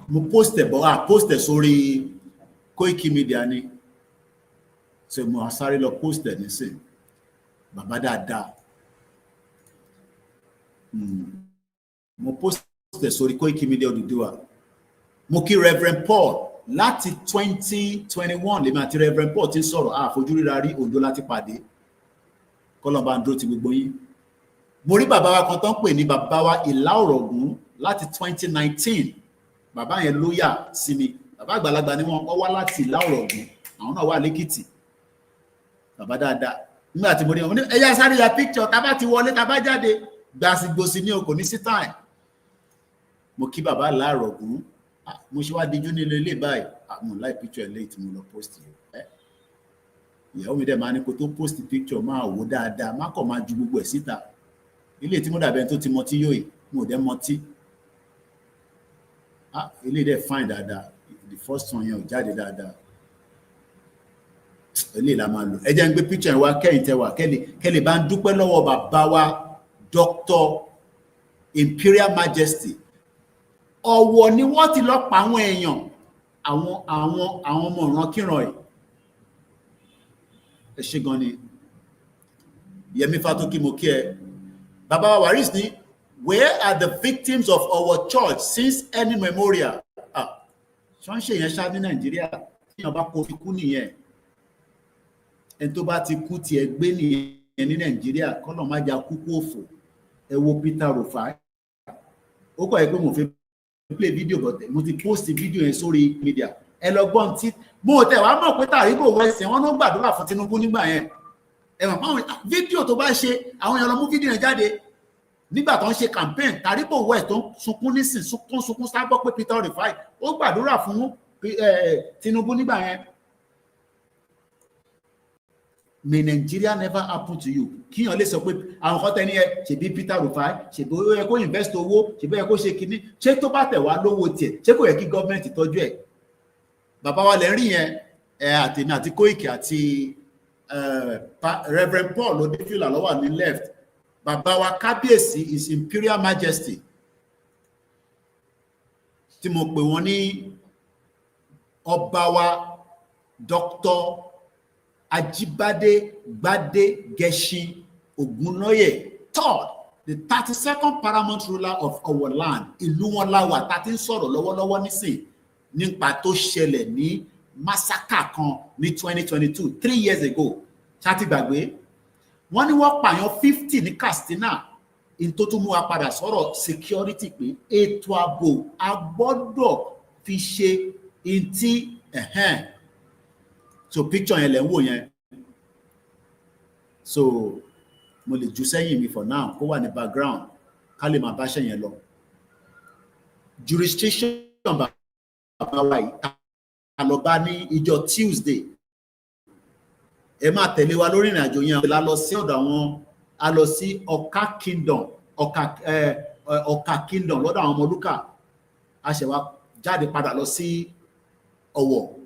B: Mo post ẹ̀ sórí Koiki Media ni. So mo sáré lọ post ẹ̀ nísìn. Bàbá dáadáa. Mo post ẹ̀ sórí Koiki Media Oduduwa. Mo kí Reverend Paul. Láti 2021 lèmi àti Reverend Paul ti ń sọ̀rọ̀ àfojúríra rí òjò láti pàdé kọ́lọ́mbà ń dúró ti gbogbo yín. Mo rí bàbá wa kan tó ń pè ní bàbá wa Ìlà Ọ̀rọ̀gún láti 2019 bàbá yẹn ló yà sí mi bàbá àgbàlagbà ni wọ́n wá láti Ìlà Ọ̀rọ̀gún àwọn náà wà lẹ́kìtì bàbá dáadáa nígbà tí mo rí wọn ní ẹ̀yà sáré ya picture tá bá ti wọlé tá bá jáde gbàsígbòsí ní okò ní sí time mo kí bàbá Ìlà Ọ̀rọ̀gún mo ṣe wá díjú nílé ilé báyìí mo láì picture ẹ̀ lẹ́yìn tí mo lọ post yìí ìyàwó mi dẹ̀ máa ní kó tó post picture máa wò dáadáa má kàn máa ju gbogbo ẹ̀ síta ilé tí mo dàbẹ̀ tó ti mọtí yóò yìí mo dẹ̀ mọtí ilé dẹ̀ fine dáadáa the first one yẹn ò jáde dáadáa ilé la máa lò ẹ jẹ́ ń gbé picture yẹn wá kẹ́yìn tẹ́ wà kẹ́lẹ̀ bá ń dúpẹ́ lọ́wọ́ bàbá wa Dr. Imperial Majesty ọ̀wọ̀ ni wọ́n ti lọ pa àwọn èèyàn àwọn ọmọ ìrankíran ẹ̀ ẹ ṣé gan ni Yẹmí Fátókí mo kí ẹ bàbá wa Waris ní where are the victims of our church since any memorial ṣọ́nṣe yẹn ṣá ní Nàìjíríà tíyàn bá kó fi kú nìyẹn ẹni tó bá ti kú tiẹ̀ gbé nìyẹn ní Nàìjíríà kọ́nà má jà kúkú òfò ẹ wo Peter Rufai ó kọ̀ ẹ́ pé mo fi play video but mo ti post video yẹn sórí media ẹ lọ gbọ́n tí mo tẹ̀ wá mọ̀ pé Tàríbò West wọn ló gbàdúrà fún Tinubu nígbà yẹn ẹ mọ̀ àwọn fídíò tó bá ṣe àwọn èèyàn lọ mú fídíò yẹn jáde nígbà tó ń ṣe campaign Tàríbò West tó ń sunkún nísìn tó ń sunkún sábọ́ pé Peter Rufai ó gbàdúrà fún Tinubu nígbà yẹn. May Nigeria never happen to you kíyàn lè sọ pé àwọn kan tẹ́ni ẹ ṣèbí Peter Rufai ṣèbí ó yẹ kó invest owó ṣèbí ó yẹ kó ṣe kinní ṣé tó bá tẹ̀ wá lówó tiẹ̀ ṣé kò yẹ kí gọ́ọ̀mẹ̀ntì tọ́jú ẹ̀ bàbá wa lẹ́ ń rí yẹn àtẹ̀mí àti Koiki àti Reverend Paul Odefila ló wà ní left bàbá wa kábíyèsí His Imperial Majesty tí mo pè wọ́n ní ọba wa Dr. Ajibade Gbade Geshin Ogunloye, third, the 32nd paramount ruler of our land, ìlú wọn la wà tá tí ń sọ̀rọ̀ lọ́wọ́lọ́wọ́ nísìn nípa tó ṣẹlẹ̀ ní massacre kan ní 2022, 3 years ago. Ṣáàtì gbàgbé. Wọ́n ní wọ́n pààyàn 50 ní Katsina. In tó tún mú wa padà sọ̀rọ̀ security pé ètò ààbò a gbọ́dọ̀ fi ṣe intí so picture yẹn lẹ ń wò yẹn. So mo lè jù sẹ́yìn mi for now kó wà ní background ká lè máa bá ṣẹ́ yẹn lọ. Jurisdiction bàbá wa yìí a lọ bá ní ìjọ Tuesday. Ẹ máa tẹ̀lé wa lórí ìrìn àjò yẹn. A lọ sí ọ̀dọ̀ àwọn a lọ sí Ọ̀ka Kingdom Ọ̀ka Kingdom lọ́dọ̀ àwọn Ọmọlúkà. A ṣẹ̀ wá jáde padà lọ sí Ọ̀wọ̀.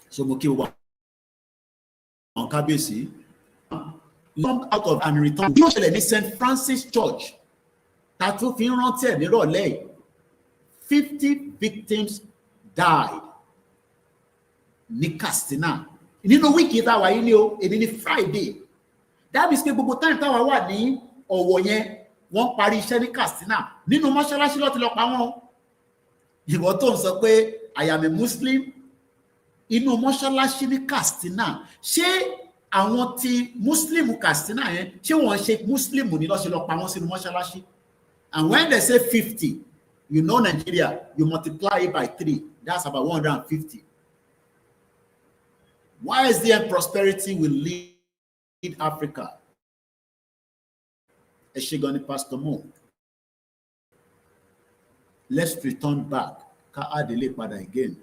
B: So mo kí wa on kábíyèsí. Come out of and return. Bí ó ṣẹlẹ̀ ní St. Francis Church ta tún fi ń rántí ẹ̀ nírọ̀lẹ́ 50 victims died ní Katsina. Nínú wíìkì táwa yìí ni o, èdè ní Friday. That means pé gbogbo time táwa wà ní Ọ̀wọ̀ yẹn, wọ́n parí iṣẹ́ ní Katsina. Nínú mọ́ṣáláṣí ló ti lọ pa wọ́n. Ìwọ tó ń sọ pé I am a Muslim. Inú mọ́ṣáláṣí ní Katsina. Ṣé àwọn tí Muslim Katsina yẹn, ṣé wọ́n ṣe Muslim ní ló ṣe lọ pa wọ́n sínú mọ́ṣáláṣí? And when they say 50, you know Nigeria, you multiply it by 3. That's about 150. Why is there prosperity will lead Africa? Eshigoni Pastor Mo. Let's return back. Ka adele pada again.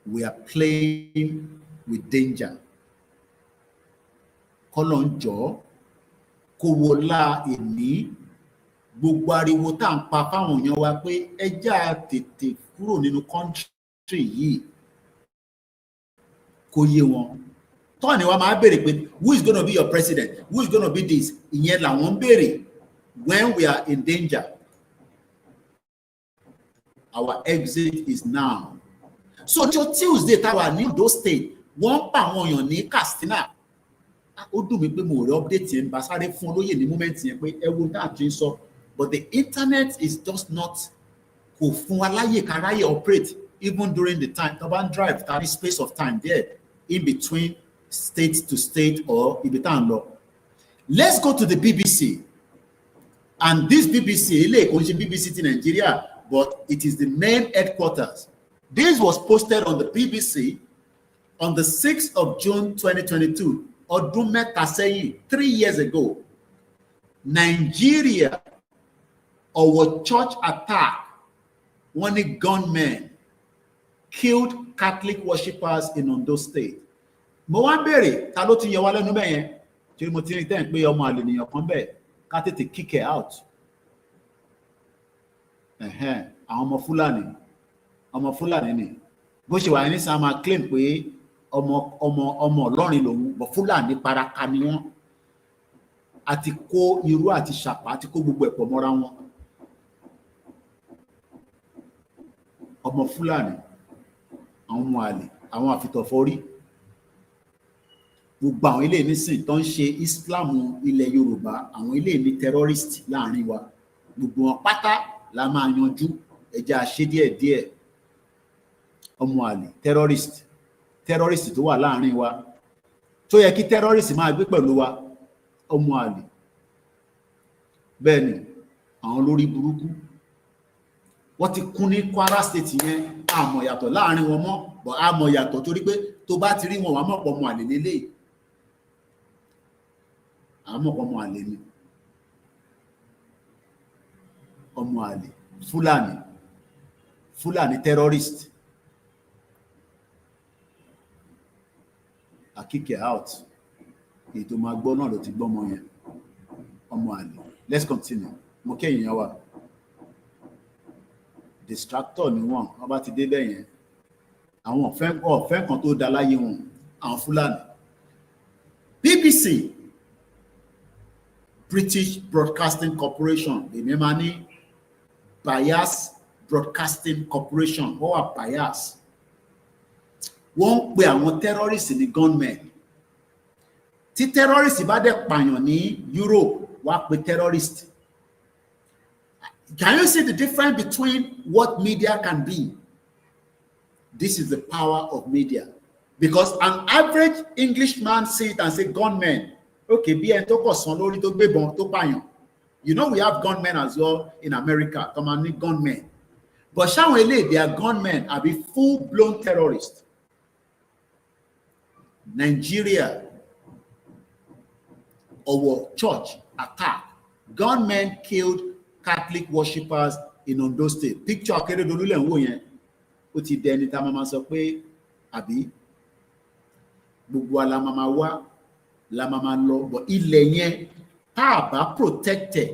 B: We are playing with danger. Kolonjo, kó wọlá èní, gbogbo ariwo tá ń pa fáwọn èèyàn wa pé ẹjá tètè kúrò nínú country yìí kó yé wọn. Tọ́ni wa máa bèèrè pé who is going to be your president? Who is going to be this? Ìyẹn làwọn ń bèèrè when we are in danger. Our exit is now. So Tuesday táwa ní Ondo State, wọ́n pa àwọn èèyàn ní Katsina. Ó dùn mí pé mo rí update yẹn bá sáré fún olóyè ní moment yẹn pé ẹ wo tá a ti ń sọ, but the internet is just not kò fún wa láyè káráyè operate even during the time tó bá ń drive tàbí space of time there in between state to state or ibi tá a ń lọ. Let's go to the BBC, and this BBC ilé kò ń ṣe BBC ti Nigeria, but it is the main headquarters. This was posted on the BBC on the 6th of June 2022. Ọdún mẹ́ta sẹ́yìn, 3 years ago. Nigeria, our church attack, one gunmen killed Catholic worshippers in Ondo State. Mo wá bèrè, ta ló ti yẹ wá lẹ́nu bẹ́ẹ̀ yẹn? Tí mo ti rí tẹ́ ń pé ọmọ àlè nìyàn kan bẹ́ẹ̀, ká tètè kick it out. Àwọn ọmọ Fúlàní ni. Bó ṣe wà ní sáà máa claim pé ọmọ Ọlọ́rin lòun, bọ̀ Fúlàní paraka ni wọ́n. Àti kó irú àti ṣàpá, àti kó gbogbo ẹ̀pọ̀ mọ́ra wọn. Ọmọ Fúlàní, àwọn ọmọ àlè, àwọn àfitọ̀fọ́rí. Gbogbo àwọn ilé nísìn tó ń ṣe Islam ilẹ̀ Yorùbá, àwọn ilé ní terrorist láàrin wa. Gbogbo wọn pátá la máa yanjú, ẹja ṣe díẹ̀díẹ̀. Ọmọ àlè, terrorist tó wà láàrin wa. Tó yẹ kí terrorist máa gbé pẹ̀lú wa, ọmọ àlè. Bẹ́ẹ̀ ni, àwọn lórí burúkú. Wọ́n ti kún ní Kwara State yẹn, àmọ̀ yàtọ̀ láàrin wọn mọ́, bọ̀ àmọ̀ yàtọ̀ torí pé tó bá ti rí wọn wà mọ̀ pọ̀ ọmọ àlè lélẹ̀. Àmọ̀ pọ̀ ọmọ àlè ni. Ọmọ àlè, Fúlàní terrorist. I kick it out. Ètò máa gbọ́ náà ló ti gbọ́ ọmọ yẹn. Ọmọ àlè. Let's continue. Mo kẹ́yìn yẹn wá. Distractor ni wọ́n bá ti dé bẹ́ẹ̀ yẹn. Àwọn ọ̀fẹ́ kan tó da láyé wọn, àwọn Fúlàní. BBC, British Broadcasting Corporation, èmi máa ní Bias Broadcasting Corporation, wọ́n wà bias. wọ́n pe àwọn terrorists ní gunmen. Tí terrorists bá dẹ̀ pààyàn ní Europe, wá pe terrorist. Can you see the difference between what media can be? This is the power of media. Because an average Englishman see it and say gunmen. Okay, bí ẹni tó kọ̀ sán lórí tó gbébọn tó pààyàn. You know we have gunmen as well in America. Come on, gunmen. But ṣáwọn eléyìí, they are gunmen, àbí full-blown terrorists. Nigeria, our church attack. Gunmen killed Catholic worshippers in Ondo State. Picture Akeredolu lẹ ń wò yẹn. Ó ti dẹni tá máa sọ pé àbí gbogbo la máa wá la máa lọ, but ilẹ̀ yẹn tá bá protected,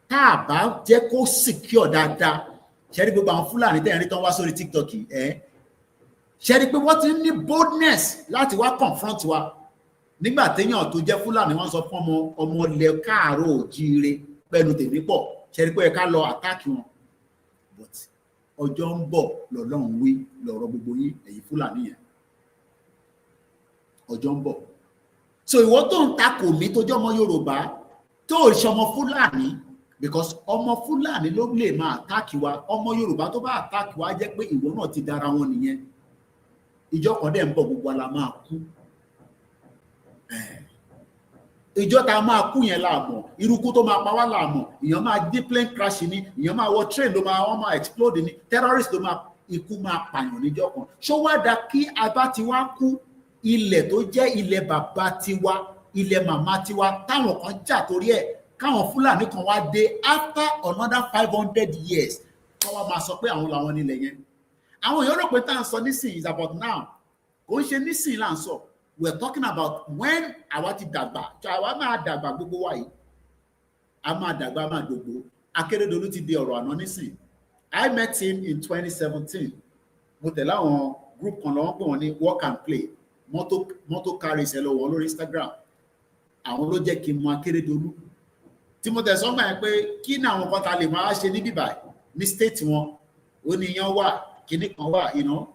B: tá bá jẹ́ kó secure dáadáa. Ṣé rí gbogbo àwọn Fúlàní tẹ́ rí tán wá sórí TikTok ṣé rí pé wọ́n ti ní boldness láti wá confront wa. Nígbà téèyàn tó jẹ́ Fúlàní wọ́n sọ fún ọmọ ilẹ̀ káàárọ̀ oòjíire pẹ̀lú tèmi pọ̀, ṣé rí pé ẹ ká lọ attack wọn. But ọjọ́ ń bọ̀ lọ́lọ́run wí lọ́rọ̀ gbogbo yín ẹ̀yin Fúlàní yẹn. Ọjọ́ ń bọ̀. So ìwọ tó ń takò mí tó jẹ́ ọmọ Yorùbá tó ṣe ọmọ Fúlàní, because ọmọ Fúlàní ló lè máa attack wa. Ọmọ Yorùbá tó bá attack wa jẹ́ pé ìwọ náà ti dára wọn nìyẹn. Ìjọ kan dẹ̀ ń bọ̀ gbogbo ala máa kú. Ìjọ tá máa kú yẹn la mọ̀, irúkú tó máa pa wá la mọ̀, èèyàn máa dé plane crash ni, èèyàn máa wọ train ló máa explode ni, terrorist ló máa ikú máa pààyàn níjọ́ kan. Ṣó wá dá kí a bá ti wá kú ilẹ̀ tó jẹ́ ilẹ̀ bàbá tiwa, ilẹ̀ màmá tiwa táwọn kan jà torí ẹ̀, káwọn Fúlàní kan wá dé after another 500 years kọ́ wá máa sọ pé àwọn làwọn nílẹ̀ yẹn. Àwọn èèyàn rò pé tá à ń sọ nísìnyí is about now. Kò ń ṣe nísìnyí là ń sọ. We're talking about when àwa ti dàgbà. Àwa máa dàgbà gbogbo wa yìí. A máa dàgbà máa dògbò. Akérédolú ti di ọ̀rọ̀ àná nísìnyí. I met him in 2017. Mo tẹ̀lé àwọn group kan lọ́wọ́ pé wọ́n ní work and play. Mọ́tò carries ẹ lọ́wọ́ lórí Instagram. Àwọn ló jẹ́ kí n mọ Akérédolú. Tí mo tẹ̀ sọ́gbà yẹn pé kí ni àwọn kan ta lè máa ṣe ní bíbà ní state wọn. Ó ní yan wà, kíní kan wà, you know.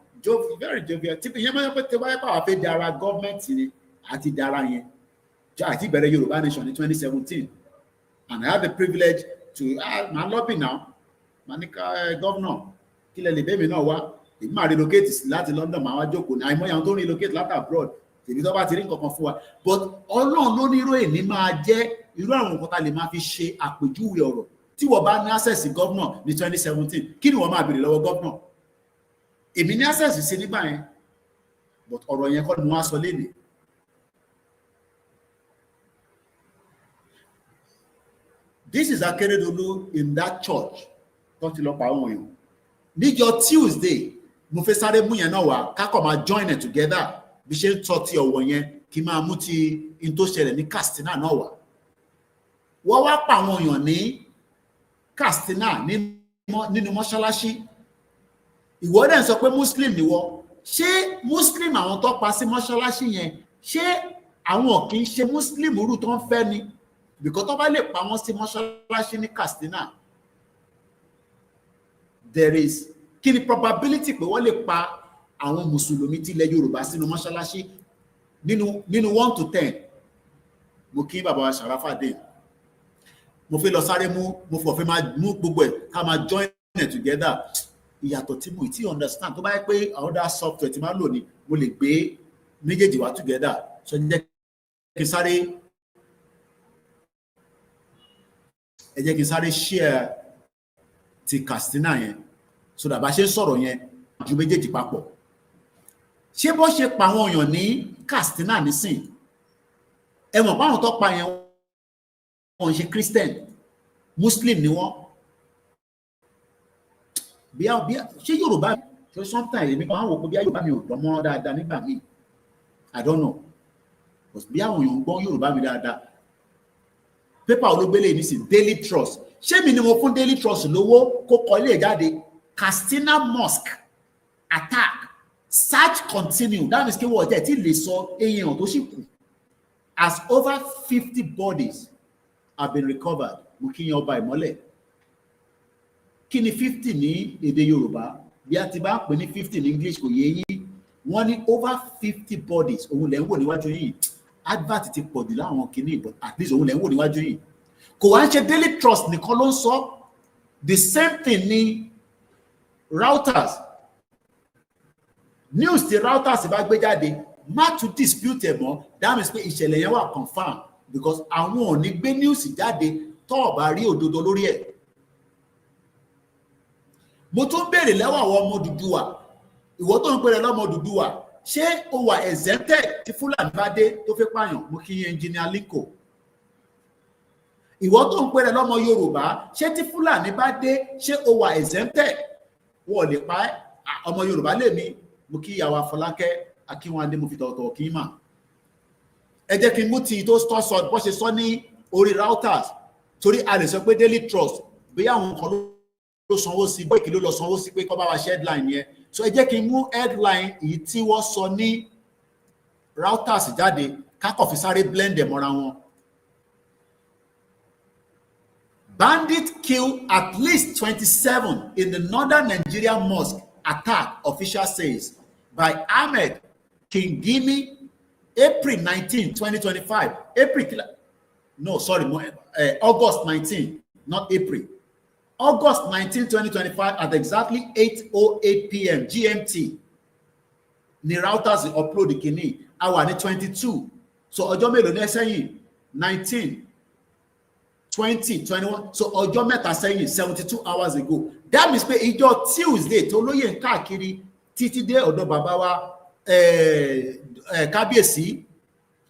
B: Very jovial. Tí ìyẹn máa ń pẹ́ tẹ́ wáyé pàwọ́ fẹ́ dára gọ́ọ̀mẹ̀ntì ni àti dára yẹn. Àti ìbẹ̀rẹ̀ Yorùbá Nation ní 2017. And I have the privilege to máa lobby now. Máa ní ká gọ́vnọ̀ kí lẹ lè bẹ́ẹ̀ mi náà wá. Èmi máa relocate láti London máa wá jókòó ní àìmọye àwọn tó ń relocate láti abroad. Èmi tó bá ti rí nǹkan kan fún wa. But Ọlọ́run ló ní irú èní máa jẹ́ irú àwọn nǹkan tá lè máa fi ṣe àpèjúwe ọ̀rọ̀. Tí wọ́n bá ní access sí gọ́vnọ̀ ní 2017, kí ni wọ́n máa béèrè lọ́wọ́ gọ́vnọ̀? Èmi ní access sí nígbà yẹn, but ọ̀rọ̀ yẹn kọ́ ni wọ́n á sọ léde. This is Akeredolu in that church tó ti lọ pa àwọn èèyàn. Níjọ́ Tuesday, mo fẹ́ sáré mú yẹn náà wá, kákọ̀ máa join it together bí ṣe ń tọ́ ti ọ̀wọ̀ yẹn kí máa mú ti in tó ṣẹlẹ̀ ní Katsina náà wá. Wọ́n wá pa àwọn èèyàn ní Katsina nínú mọ́ṣáláṣí. Ìwọ dẹ̀ ń sọ pé Muslim ni wọ́n. Ṣé Muslim àwọn tó pa sí mọ́ṣáláṣí yẹn, ṣé àwọn kì í ṣe Muslim rú tó ń fẹ́ ni? Because tó bá lè pa wọ́n sí mọ́ṣáláṣí ní Katsina, there is kí ni probability pé wọ́n lè pa àwọn Mùsùlùmí tí ilẹ̀ Yorùbá sínú mọ́ṣáláṣí nínú 1 to 10? Mo kí bàbá wa Sharafadé. Mo fẹ́ lọ sáré mo fẹ́ máa mú gbogbo ẹ̀ ká máa join it together. Ìyàtọ̀ tí mo ti understand tó bá yẹ pé other software tí máa lò ní mo lè gbé méjèèjì wá together. So ẹ jẹ́ kí n sáré share ti Katsina yẹn so that bá ṣe ń sọ̀rọ̀ yẹn ju méjèèjì papọ̀. Ṣé bó ṣe pa àwọn èèyàn ní Katsina nísìn? Ẹ mọ̀ pé àwọn tó pa yẹn wọ́n ṣe Christian, Muslim ni wọ́n. Bí ṣé Yorùbá ṣe sometimes èmi máa ń wò pé bí Yorùbá mi ò gbọ́ mọ́ dáadáa nígbà míì. I don't know. But bí àwọn èèyàn ń gbọ́ Yorùbá mi dáadáa. Pépà olóògbélé ní sí Daily Trust. Ṣé mi ni mo fún Daily Trust lówó kó kọ ilé jáde? Katsina mosque attack, search continue. That means kí wọ́n jẹ́ tí lè sọ èèyàn tó sì kù. As over 50 bodies have been recovered. Mo kí yan ọba ìmọ́lẹ̀. Kí ni 50 ní èdè Yorùbá? Bí a ti bá ń pè ní 50 ní English kò yé yín. wọ́n ní over 50 bodies òun lẹ́ ń wò níwájú yìí advert ti pọ̀ jù láwọn kìíní but at least òun lẹ́ ń wò níwájú yìí kò wá ń ṣe Daily Trust nìkan ló ń sọ the same thing ní Reuters news tí Reuters bá gbé jáde má tún dispute ẹ̀ mọ́ that means pé ìṣẹ̀lẹ̀ yẹn wà confirm because àwọn ò ní gbé news jáde tó ò bá rí òdodo lórí ẹ̀. Mo tún béèrè lọ́wọ́ àwọn ọmọ Odùduwà ìwọ tó ń pèrè lọ́mọ Odùduwà ṣé o wà exempted tí Fúlàní bá dé tó fẹ́ pààyàn mo kí engineer Linko ìwọ tó ń pèrè lọ́mọ Yorùbá ṣé tí Fúlàní bá dé ṣé o wà exempted wọ́n lè pa ọmọ Yorùbá lèmi mo kí ìyàwó Afọlákẹ́ Akínwándé mo fi tọ̀tọ̀ kí mà ẹ jẹ́ kí n mú ti tó sọ bó ṣe sọ ní orí Reuters torí a lè sọ pé Daily Trust bí àwọn kan ló sanwó sí bóyá ló lọ sanwó sí pé kó bá wa ṣe headline yẹn so ẹ jẹ́ kí n mú headline èyí tí wọ́n sọ ní Reuters jáde kákọ̀ fi sáré blend ẹ̀ mọ́ra wọn. Bandits kill at least 27 in the northern Nigeria mosque attack, official says, by Ahmed Kingimi, April 19, 2025. August 19, not April. August 19, 2025 at exactly 8:08 p.m. GMT. Ni Reuters upload the kini. Awa ni 22. So ọjọ́ mélòó ní sẹ́yìn 19, 20, 21. So ọjọ́ mẹ́ta sẹ́yìn 72 hours ago. That means pé ìjọ Tuesday tó lóye ń káàkiri títí dé ọ̀dọ̀ bàbá wa kábíyèsí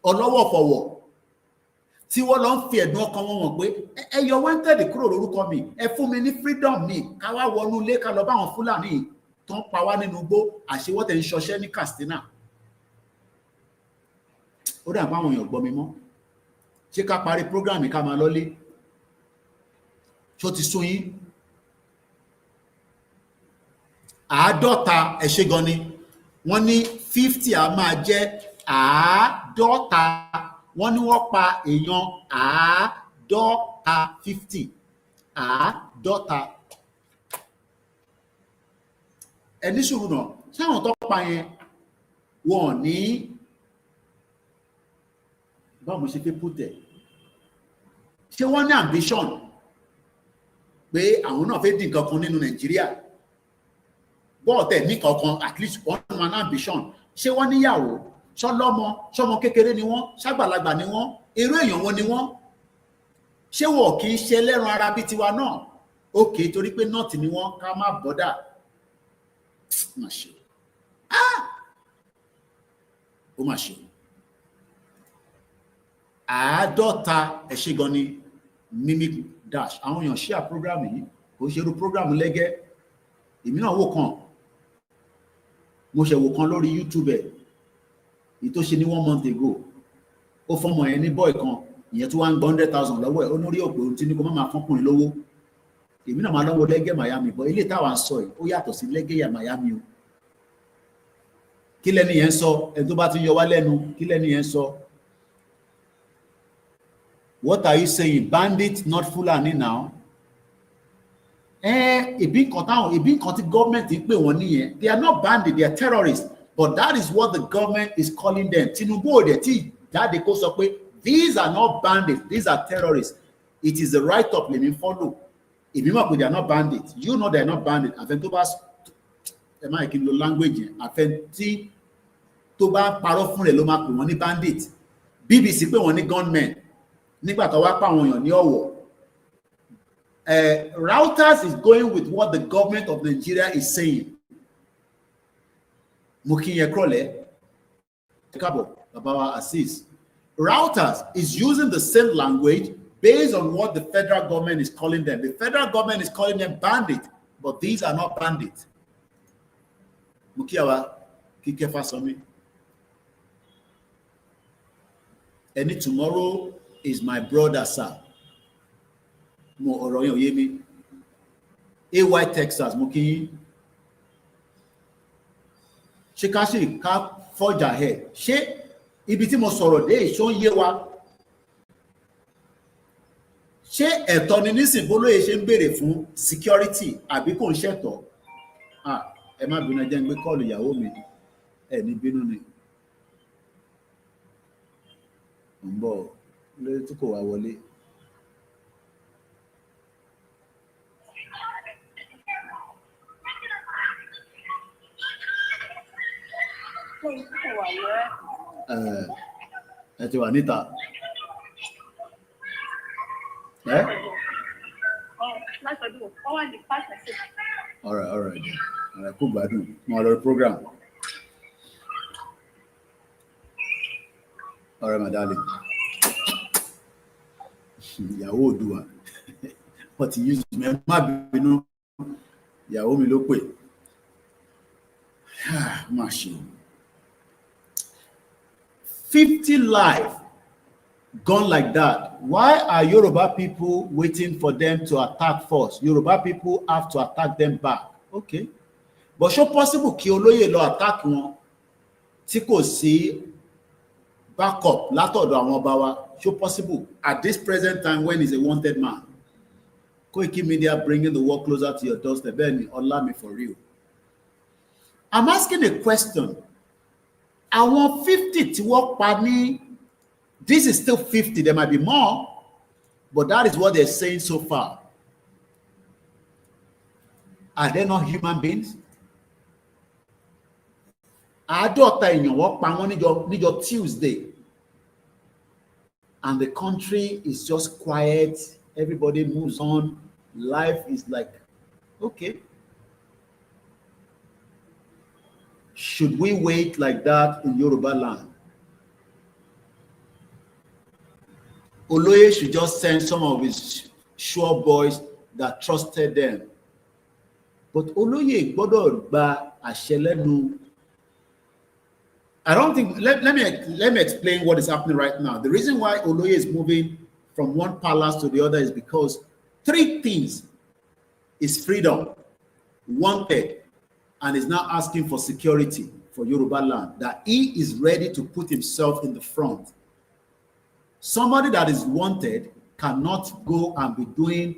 B: ọlọ́wọ̀ fọ̀wọ̀ tí wọ́n lọ ń fi ẹ̀dùn ọkàn wọn wọ̀n pé ẹ yọ wanted kúrò lórúkọ mi ẹ fún mi ní freedom mi ká wá wọnú ilé ká lọ bá àwọn Fúlàní tó ń pa wá nínú igbó àṣewọ́tẹ̀ ń ṣọṣẹ́ ní Katsina. Ó dà báwọn èèyàn gbọ́ mi mọ́ ṣé ká parí program ká máa lọ́lé ṣó ti sún yín 50 ẹ̀ṣẹ́ gan ni wọ́n ní 50 a máa jẹ́ 50 wọ́n ní wọ́n pa èèyàn 50 ẹni sùúrù náà sáwọn tó pa yẹn wọ́n ní báwo ṣe fẹ́ pútẹ̀ ṣé wọ́n ní ambition pé àwọn náà fẹ́ dín nǹkan kan nínú Nàìjíríà bọ́ọ̀tẹ̀ ní kankan at least one man ambition ṣé wọ́n níyàwó ṣọmọ kékeré ni wọ́n ṣàgbàlagbà ni wọ́n irú èèyàn wọn ni wọ́n ṣé wọ́n kì í ṣe ẹlẹ́ran ara bíi tiwa náà òkè torí pé nọ́ọ̀tì ni wọ́n ká má bọ́dà má ṣe ó má ṣe 50 ẹ̀ṣẹ́ gan ni mimic dash àwọn èèyàn share program yìí kò ṣe irú program lẹ́gẹ́ èmi náà wò kan mo ṣe wò kan lórí YouTube ẹ̀ èyí tó ṣe ní 1 month ago ó fọmọ ẹ̀ ní boy kan ìyẹn tó wá ń gba 100,000 lọ́wọ́ ẹ̀ ó lórí òpè ohun tí ní kó má máa fọ́kùnrin lówó èmi náà máa lọ́wọ́ lẹ́gẹ́ Miami bọ́ ilé táwa ń sọ yìí ó yàtọ̀ sí lẹ́gẹ́ yà Miami o kí lẹ́ni yẹn sọ ẹ̀ tó bá ti yọ wá lẹ́nu kí lẹ́ni yẹn sọ. What are you saying? Bandits, not Fulani now? Ìbí nǹkan tí government ń pè wọ́n nìyẹn. They are not bandits, they are terrorists. But that is what the government is calling them. Tinubu ò dẹ̀ tí jáde kó sọ pé these are not bandits, these are terrorists. It is the right of lèmi follow. Ìbí mọ̀ pé they are not bandits. You know they are not bandits. Àfẹn tó bá ẹ máa kí n lo language yẹn. Àfẹn tí tó bá parọ́ fún rẹ̀ ló máa pè wọ́n ní bandit. BBC pè wọ́n ní gunmen. Nígbà tó wá pa àwọn èèyàn ní Ọ̀wọ̀. Reuters is going with what the government of Nigeria is saying. Mukiye Krole, Kabo, Babawa Assis. Reuters is using the same language based on what the federal government is calling them. The federal government is calling them bandits, but these are not bandits. Mukiyawa, Kikefa Somi. Any tomorrow is my brother, sir. Mo Oroyo Yemi. AY Texas, Muki. Ṣé ká sì ká forge ahead. Ṣé ibi tí mo sọ̀rọ̀ dé ìṣó ń yé wa? Ṣé ẹ̀tọ́ ni nísìn bólóyè ṣe ń béèrè fún security àbí kò ń ṣẹ̀tọ́? Ẹ má bínú jẹ́ ń gbé kọ́ọ̀lù ìyàwó mi. ẹni bínú ni ń bọ̀ lórí tí kò wá wọlé. Ẹ ti wà níta. All right. Kú gbádùn. Mo lọ program. All right, my darling. Ìyàwó Oòduà. Wọ́n ti use me má bínú. Ìyàwó mi ló pè. Má ṣe. 50 lives gone like that. Why are Yoruba people waiting for them to attack first? Yoruba people have to attack them back. Okay. But so possible kí olóyè lọ attack wọn tí kò sí backup látọ̀dọ̀ àwọn ọba wa. So possible at this present time when he's a wanted man. Koiki Media bringing the world closer to your doorstep. Benny, Olami for real. I'm asking a question. Àwọn 50 tí wọ́n pa ní, this is still 50, there might be more, but that is what they're saying so far. Are they not human beings? Àádọ́ta èèyàn wọ́n pa wọ́n níjọ́ Tuesday, and the country is just quiet, everybody moves on, life is like, okay. Should we wait like that in Yoruba land? Oloye should just send some of his sure boys that trusted them. But Oloye gbọ́dọ̀ gba àṣẹ lẹ́nu. I don't think, let me explain what is happening right now. The reason why Oloye is moving from one palace to the other is because 3 things is freedom, wanted, and is now asking for security for Yoruba land, that he is ready to put himself in the front. Somebody that is wanted cannot go and be doing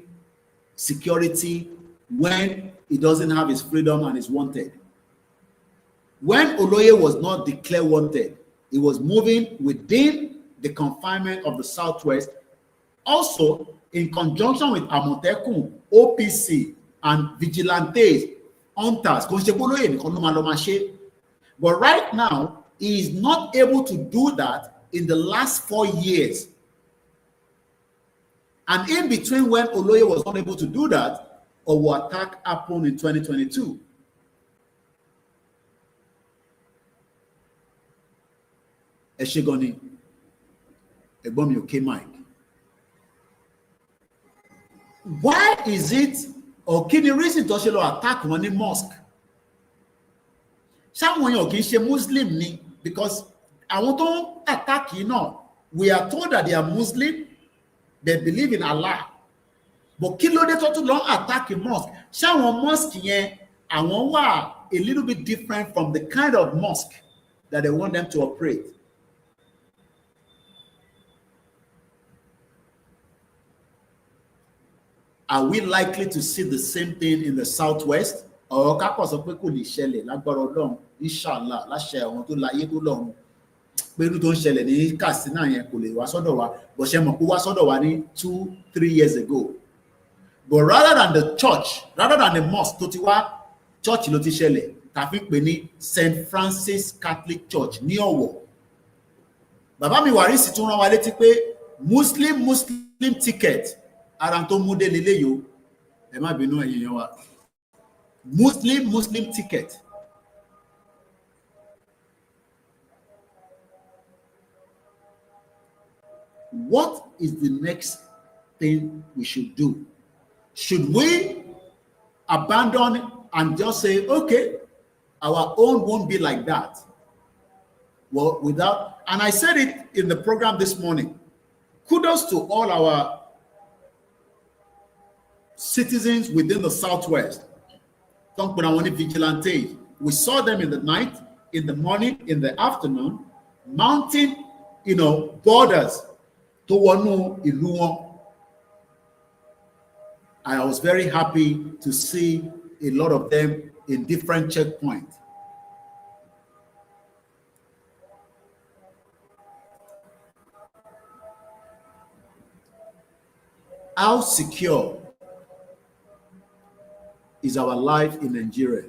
B: security when he doesn't have his freedom and is wanted. When Oloye was not declared wanted, he was moving within the confinement of the Southwest, also in conjunction with Amotekun, OPC, and Vigilantes, hunters. But right now, he is not able to do that in the last 4 years. And in between when Oloye was not able to do that, our attack happened in 2022. Eshegoni, Egbomi okay, Mike. Why is it, or can the reason to attack one in mosque? Someone you can say Muslim ni, because I want to attack you now. We are told that they are Muslim, they believe in Allah. But kilo de to long attack a mosque. Someone mosque here, I want a little bit different from the kind of mosque that they want them to operate. Are we likely to see the same thing in the Southwest? Or inshallah, láṣẹ àwọn tó láyé tó lọ́run. Pẹ̀lú tó ń ṣẹlẹ̀ ní Katsina yẹn kò lè wá sọ́dọ̀ wa, bó ṣe mọ̀ kó wá sọ́dọ̀ wa ní 2-3 years ago. But rather than the church, rather than the mosque tó ti wá, church ló ti ṣẹlẹ̀, tàbí pè ní St. Francis Catholic Church ní Ọ̀wọ̀. Bàbá mi Wàrísì tún rán wa létí pé Muslim ticket ara tó mú dé lélẹ̀ yìí, ẹ má bínú ẹ̀yin yẹn wa. Muslim ticket. What is the next thing we should do? Should we abandon and just say, okay, our own won't be like that? Well, without, and I said it in the program this morning, kudos to all our citizens within the Southwest. Vigilantes. We saw them in the night, in the morning, in the afternoon, mounting, borders to Wanu Iluon. I was very happy to see a lot of them in different checkpoints. how secure is our life in Nigeria?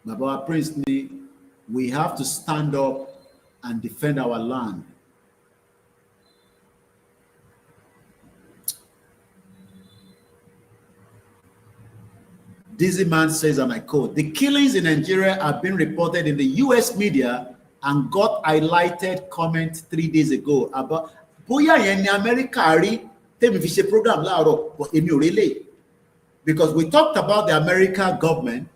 B: Baba Prince, we have to stand up and defend our land. Dizzy Man says, and I quote, the killings in Nigeria have been reported in the US media and got highlighted comment 3 days ago about Boya in America program but because we talked about the American government,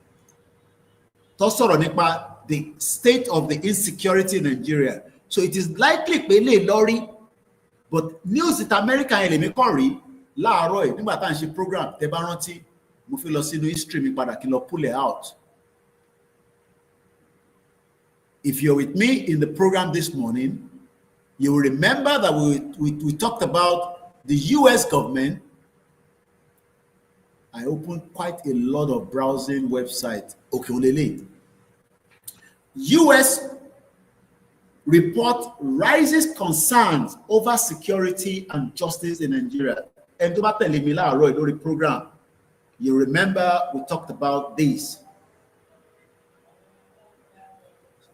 B: the state of the insecurity in Nigeria. So it is likely lorry, but news that America program history pull it out. If you're with me in the program this morning, you will remember that we talked about the US government. I opened quite a lot of browsing websites. Okay, US report raises concerns over security and justice in Nigeria. And to the program, you remember we talked about this.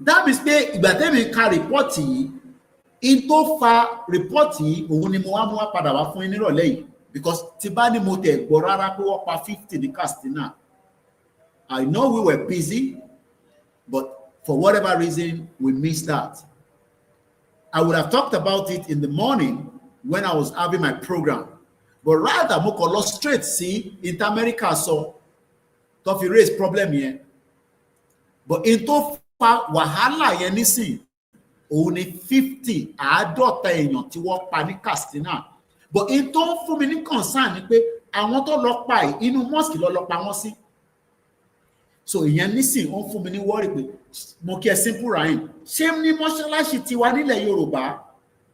B: That means that report into far report because Tibani Mote Borara 50 in Katsina. I know we were busy, but for whatever reason, we missed that. I would have talked about it in the morning when I was having my program. But rather, Mokolo straight see in America so to raise problem here. But into wahala yenisi only 50 adota èèyàn tí wọ́n pa ní Katsina. But into fún mi ní concern ni pé àwọn tó lọ pa inú mosque lọ pa wọ́n sí. So ìyẹn nísìn wọ́n fún mi ní worry pé mo kí ẹ simple rahim ṣé ní mọ́ṣáláṣí tiwa nílẹ̀ Yorùbá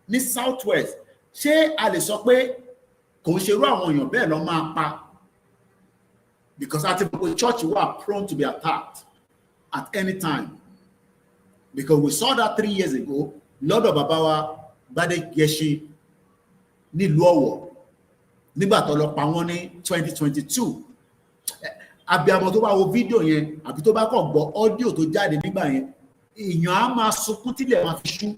B: ní Southwest ṣé a lè sọ pé kò ń ṣerú àwọn èèyàn bẹ́ẹ̀ lọ máa pa, because I think the church were prone to be attacked at any time, because we saw that 3 years ago. Lord of Babawa Bade Geshi nílùú Ọ̀wọ̀ nígbà tó lọ pa wọ́n ní 2022. Àbíàmọ tó bá wo fídíò yẹn àbí tó bá kàn gbọ́ audio tó jáde nígbà yẹn èèyàn á máa sunkún tílẹ̀ máa fi ṣú.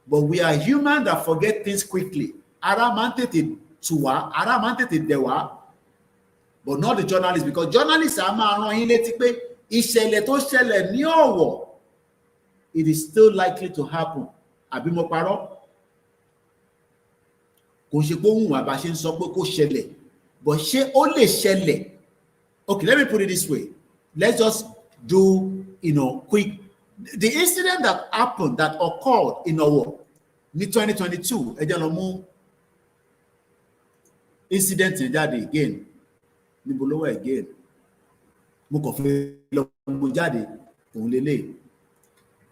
B: But we are human that forget things quickly. Ara máa ń tètè tù wá, ara máa ń tètè dẹ̀ wá, but not the journalists, because journalists á máa rán yín létí pé ìṣẹ̀lẹ̀ tó ṣẹlẹ̀ ní Ọ̀wọ̀, it is still likely to happen. Àbí mo parọ́? Kò ṣe pé òun àbá ṣe ń sọ pé kó ṣẹlẹ̀, but ṣé ó lè ṣẹlẹ̀? Okay, let me put it this way. Let's just do, quick. The incident that happened, that occurred in Ọ̀wọ̀ in 2022, ẹ jẹ́ lọ mú incident yẹn jáde again. Níbo ló wà again? Mo kàn fẹ́ lọ mú jáde òun lélẹ̀.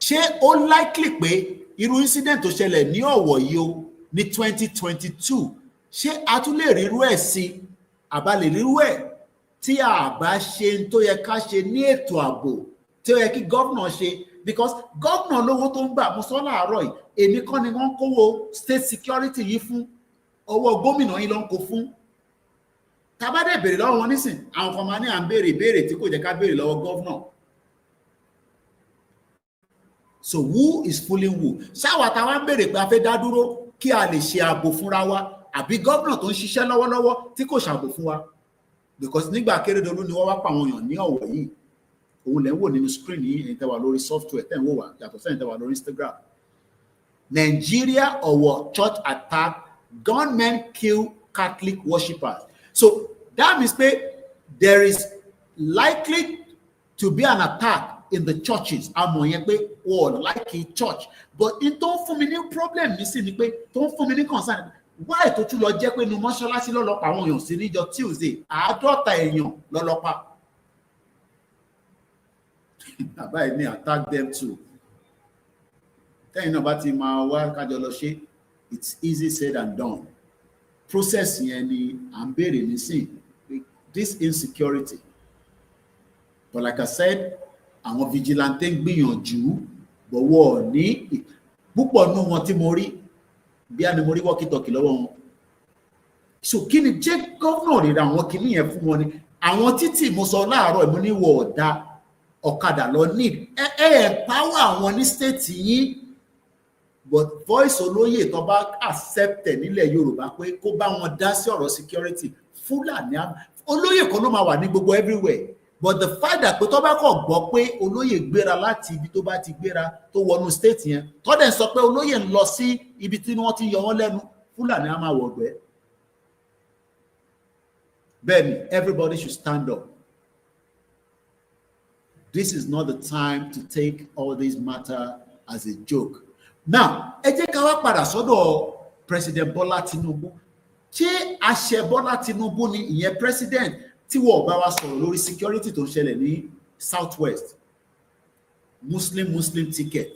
B: Ṣé ó likely pé irú incident tó ṣẹlẹ̀ ní Ọ̀wọ̀ yìí o ní 2022 ṣé a tún lè rírú ẹ̀ sí àbá lè rírú ẹ̀ tí a bá ṣe tó yẹ ká ṣe ní ètò ààbò tí ó yẹ kí gómìnà ṣe, because gómìnà lówó tó ń gbà mo sọ láàárọ̀ yìí èmi kọ́ ni wọ́n kówó state security yìí fún, ọwọ́ gómìnà yìí ló ń kó fún. Tabade béèrè lọ́wọ́ wọn nísìn àwọn kan máa ní à ń béèrè ìbéèrè tí kò jẹ́ ká béèrè lọ́wọ́ gómìnà. So who is fooling who? Ṣáwa táwa ń béèrè pé a fẹ́ dá dúró kí a lè ṣe ààbò fúnra wa, àbí gómìnà tó ń ṣiṣẹ́ lọ́wọ́lọ́wọ́ tí kò ṣààbò fún wa? Because nígbà Kérédolú ni wọ́n wá pa àwọn èèyàn ní Ọ̀wọ̀ yìí, òun lẹ́ ń wò nínú screen yìí, ẹ̀yin tẹ́ wà lórí software tẹ́ ń wò wá yàtọ̀ sẹ́yìn tẹ́ wà lórí Instagram. Nigeria Ọ̀wọ̀ church attack, gunmen kill Catholic worshippers. So that means there is likely to be an attack in the churches. Or like a church, but it don't for me problem. You see, don't for me concern. Why to you lọ jẹ́ pé nu mọ́ṣáláṣí lọ́lọ́pàá àwọn èèyàn sí níjọ́ Tuesday àádọ́ta èèyàn lọ́lọ́pàá. Bàbá yìí ní attack them too. Tẹ́yìn náà bá ti máa wá kájọ lọ ṣe, it's easy said and done. Process yẹn ni à ń béèrè nísìn, this insecurity. But like I said, àwọn vigilante ń gbìyànjú, but wọ́n ní púpọ̀ nínú wọn tí mo rí bí a ní mo rí walkie-talkie lọ́wọ́ wọn. So kí ni jẹ́ gọ́vnà rírà àwọn kìíní yẹn fún wọn ni àwọn títì mo sọ láàárọ̀ mo ní wọ ọ̀dà ọ̀kadà lọ ní empower àwọn ní state yín but voice olóyè tó bá accepted nílẹ̀ Yorùbá pé kó bá wọn dá sí ọ̀rọ̀ security Fúlàní olóyè kan ló máa wà ní gbogbo everywhere but the fact that pé tó bá kọ̀ gbọ́ pé olóyè gbéra láti ibi tó bá ti gbéra tó wọnú state yẹn tó dẹ̀ sọ pé olóyè ń lọ sí ibi tí wọ́n ti yọ wọ́n lẹ́nu Fúlàní á máa wọ̀gbẹ́. Then everybody should stand up. This is not the time to take all this matter as a joke. Now, ẹ jẹ́ ká wá padà sọ́dọ̀ President Bola Tinubu. Ṣé àṣẹ Bola Tinubu ni ìyẹn president tí wọ́n bá wá sọ̀rọ̀ lórí security tó ń ṣẹlẹ̀ ní Southwest? Muslim ticket.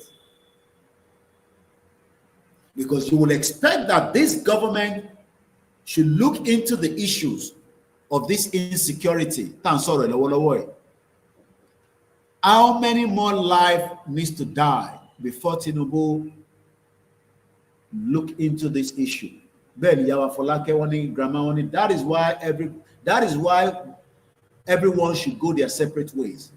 B: Because you will expect that this government should look into the issues of this insecurity. How many more lives needs to die before Tinubu look into this issue? Then Yawa Folake wani, Grandma wani, that is why everyone should go their separate ways.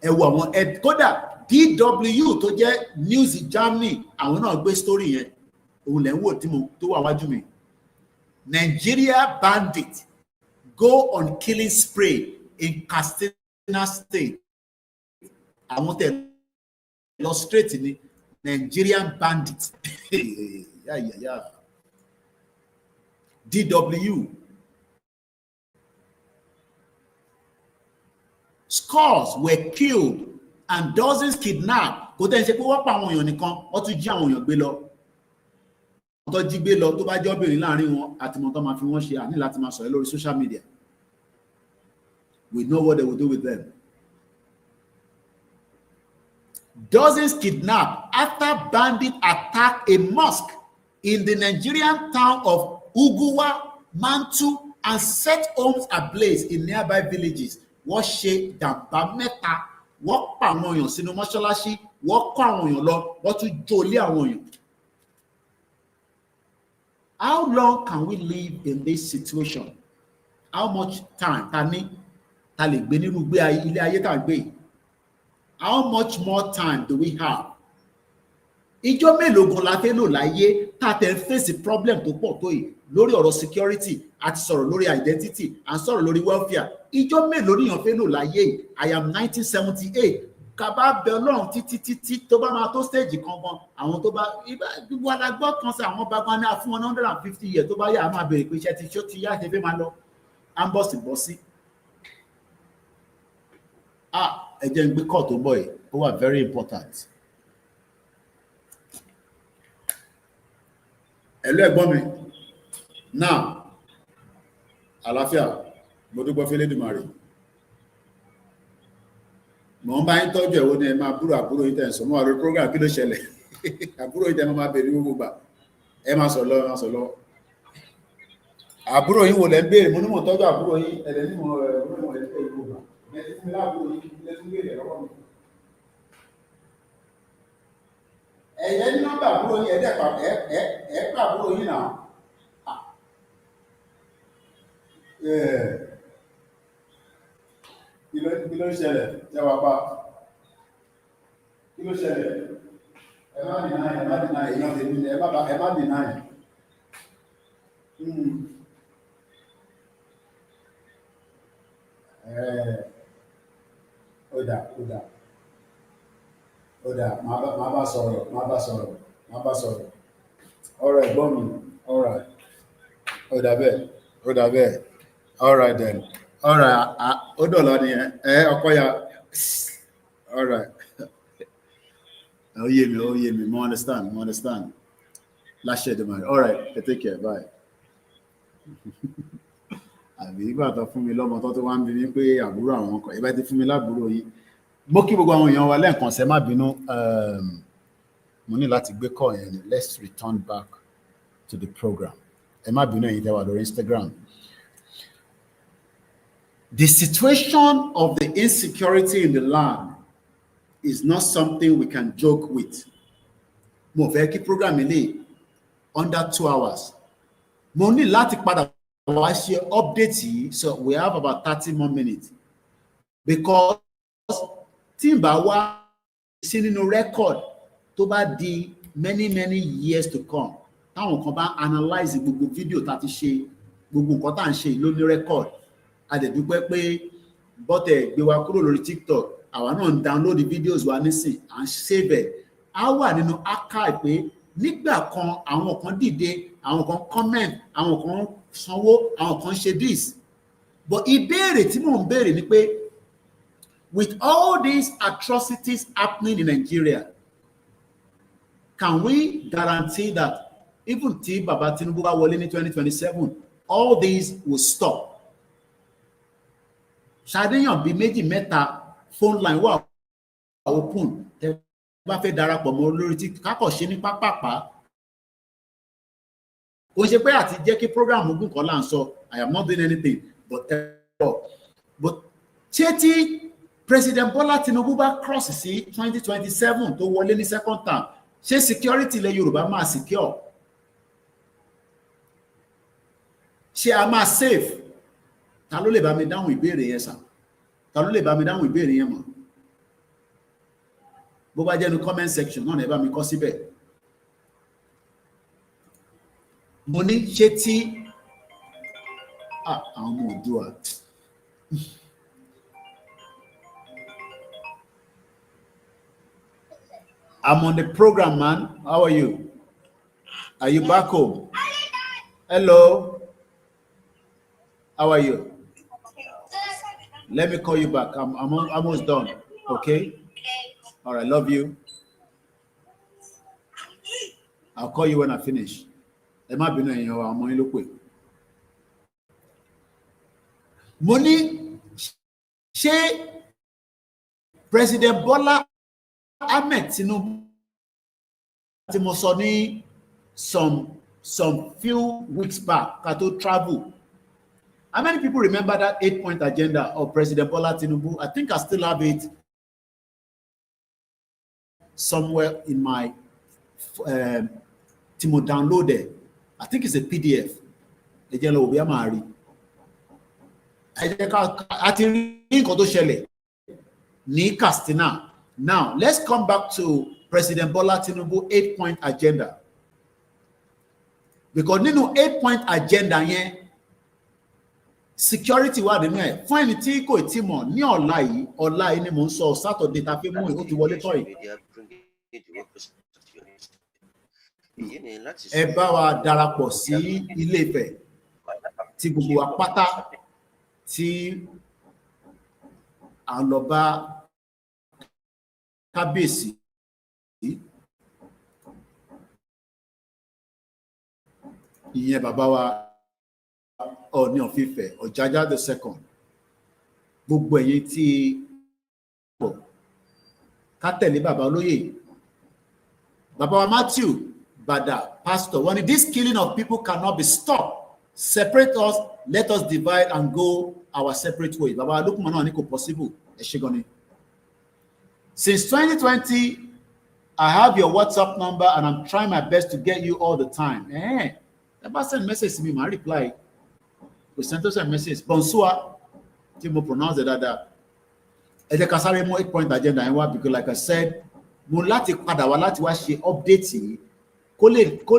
B: Kódà DW tó jẹ́ news Germany àwọn náà gbé story yẹn òun lẹ ń wò tí mo tó wà wájú mi. Nigeria bandits go on killing spree in Katsina State. Àwọn tẹ̀ lọ straight ní Nigerian bandits. DW. Scores were killed and dozens kidnapped. Kò tẹ́ ṣe pé wọ́n pa àwọn èèyàn nìkan, wọ́n tún jí àwọn èèyàn gbé lọ. Wọ́n tó jí gbé lọ tó bá jẹ́ obìnrin láàrin wọn àti mọ̀ tó máa fi wọ́n ṣe àní láti máa sọ̀rọ̀ lórí social media. We know what they will do with them. Dozens kidnapped after bandits attacked a mosque in the Nigerian town of Uguwa, Mantu, and set homes ablaze in nearby villages. Wọ́n ṣe jàǹbá mẹ́ta, wọ́n pa àwọn èèyàn sínú mọ́ṣáláṣí, wọ́n kó àwọn èèyàn lọ, wọ́n tún jólé àwọn èèyàn. How long can we live in this situation? How much time ta lè gbé nínú ilé ayé tá gbé? How much more time do we have? Ìjọ́ mélòó gan la fẹ́ lò láyé tá tẹ̀ ń face problem tó pọ̀ tó yìí lórí ọ̀rọ̀ security àti sọ̀rọ̀ lórí identity and sọ̀rọ̀ lórí welfare. Ìjọ́ mélòó níyàn fẹ́ lò láyé? I am 1978. Kàbá bẹ Ọlọ́run títí tó bá máa tó stage kankan àwọn tó bá wà lágbọ́ kan sí àwọn bàbá ní fún 150 years tó bá yà á máa bèrè pé iṣẹ́ tí ṣó ti yá ṣe fẹ́ máa lọ ambọ̀sì. Ẹ jẹ́ ń gbé call tó bọ̀ yìí, ó wà very important. Hello ẹ̀gbọ́n mi. Now, àlàáfíà, mo dúpẹ́ fún Elédùmarè. Mo ń bá yín tọ́jú ẹ̀wọ́ ni ẹ máa àbúrò yín tẹ̀sán mọ́ àrùn program kí ló ṣẹlẹ̀. Àbúrò yín tẹ̀ máa bèèrè gbogbo gbà. Ẹ máa sọ lọ. Àbúrò yín wò lẹ́ ń béèrè, mo ní mò ń tọ́jú àbúrò yín, ẹ̀dẹ̀ ní mo rẹ̀ gbogbo gbà. Ẹ ti fún mi láàbúrò yín, ẹ tún béèrè lọ́wọ́ mi. Ẹ̀yẹ́ ní nọ́mbà àbúrò yín, ẹ̀ pa àbúrò yín náà. Kí ló ń ṣẹlẹ̀? Jẹ́wàá pa. Kí ló ṣẹlẹ̀? Ẹ má deny, ẹ má deny. Ó dà, máa bá sọ̀rọ̀. All right, ẹ̀gbọ́n mi. All right. Ó dà bẹ́ẹ̀. All right then. All right. Ó dọ̀lá ni ọkọ ya. All right. Ó yé mi. Mo understand. Láṣẹ Èdùmàrè. All right. Take care. Bye. Àbí ìgbà tó fún mi lọ́mọ tó wá ń bi mí pé àbúrò àwọn ọkọ̀ ìbá ti fún mi lábúrò yìí. Mo kí gbogbo àwọn èèyàn wa lẹ́ẹ̀kan ṣe má bínú. Mo ní láti gbé call yẹn. Let's return back to the program. Ẹ má bínú ẹ̀yin tẹ́ wà lórí Instagram. The situation of the insecurity in the land is not something we can joke with. Mo fẹ́ kí program ilé under 2 hours. Mo ní láti padà wá ṣe update yìí, so we have about 30 more minutes because tí n bá wá sí nínú record tó bá di many years to come, táwọn kan bá analyze gbogbo fídíò tá a ti ṣe, gbogbo nǹkan tá à ń ṣe ló ní record. A dẹ̀ dúpẹ́ pé bọ́tẹ̀ gbé wa kúrò lórí TikTok, àwa náà ń download the videos wa nísìn, à ń save ẹ̀. Á wà nínú archive pé nígbà kan àwọn kan dìde, àwọn kan comment, àwọn kan sanwó, àwọn kan ṣe this. But ìbéèrè tí mò ń béèrè ni pé with all these atrocities happening in Nigeria, can we guarantee that even tí Baba Tinubu bá wọlé ní 2027, all these will stop? Ṣàdéyàn bíi méjì mẹ́ta phone line wà open, tẹ́ bá fẹ́ darapọ̀ mọ́ lórí tí kákọ̀ ṣe ní pápápá. Ó ṣe pé àti jẹ́ kí program ogun kan là ń sọ, I am not doing anything but ṣé tí President Bola Tinubu bá cross sí 2027 tó wọlé ní second term, ṣé security ilẹ̀ Yorùbá máa secure? Ṣé a máa safe? Ta ló lè bá mi dáhùn ìbéèrè yẹn sà? Ta ló lè bá mi dáhùn ìbéèrè yẹn mọ̀? Bó bá jẹ́ ní comment section náà ẹ bá mi kọ síbẹ̀. Mo ní ṣé tí àwọn ọmọ Oòduà. I'm on the program, man. How are you? Are you back home? Hello. How are you? Let me call you back. I'm almost done. Okay? All right. Love you. I'll call you when I finish. Ẹ má bínú ẹ̀yin o, àmọ́ yín ló pè. Mo ní ṣé President Bola Ahmed Tinubu tí mo sọ ní some few weeks back ká tó travel. How many people remember that 8-point agenda of President Bola Tinubu? I think I still have it somewhere in my Timo downloaded. I think it's a PDF. Ẹ jẹ́ lọ wò bí a máa rí. Ẹ jẹ́ ká àti rí nǹkan tó ṣẹlẹ̀ ní Katsina. Now, let's come back to President Bola Tinubu 8-point agenda. Because nínú 8-point agenda yẹn, security wà nínú ẹ̀. Fún ẹni tí kò tí mọ̀, ní ọ̀la yìí ni mò ń sọ Saturday ta fi mú ìwé ti wọlé tọ́ yìí. Ẹ bá wa darapọ̀ sí Ilé-Ifẹ̀ tí gbogbo wa pátá tí à ń lọ bá Kábíyèsí. Ìyẹn bàbá wa Ọọ̀ni of Ifẹ̀, Ọ̀jájá the second. Gbogbo ẹ̀yin tí pọ̀ ká tẹ̀lé bàbá olóyè. Bàbá wa Matthew Bada, pastor, when this killing of people cannot be stopped, separate us, let us divide and go our separate ways. Bàbá Lukman náà ní kò possible. Ẹ ṣé gan ni. Since 2020, I have your WhatsApp number and I'm trying my best to get you all the time. Never send message to me, my reply. We sent us a message. Bonsoir. Tí mo pronounce it that. Ẹ jẹ́ ká sáré mú 8-point agenda yẹn wá because like I said, mo láti padà wá láti wá ṣe update yìí kó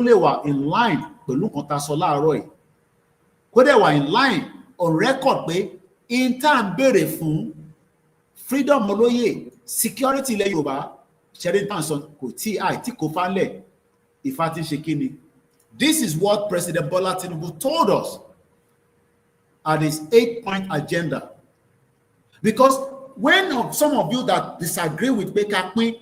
B: lè wà in line pẹ̀lú nǹkan tá a sọ láàárọ̀ yìí. Kó dẹ̀ wà in line on record pé in tá à ń béèrè fún freedom olóyè, security ilẹ̀ Yorùbá, ṣẹ́rí tàǹsán kò tí kò fánlẹ̀ Ifá tí ń ṣe kíni. This is what President Bola Tinubu told us at his 8-point agenda. Because when some of you that disagree with Bekakmi,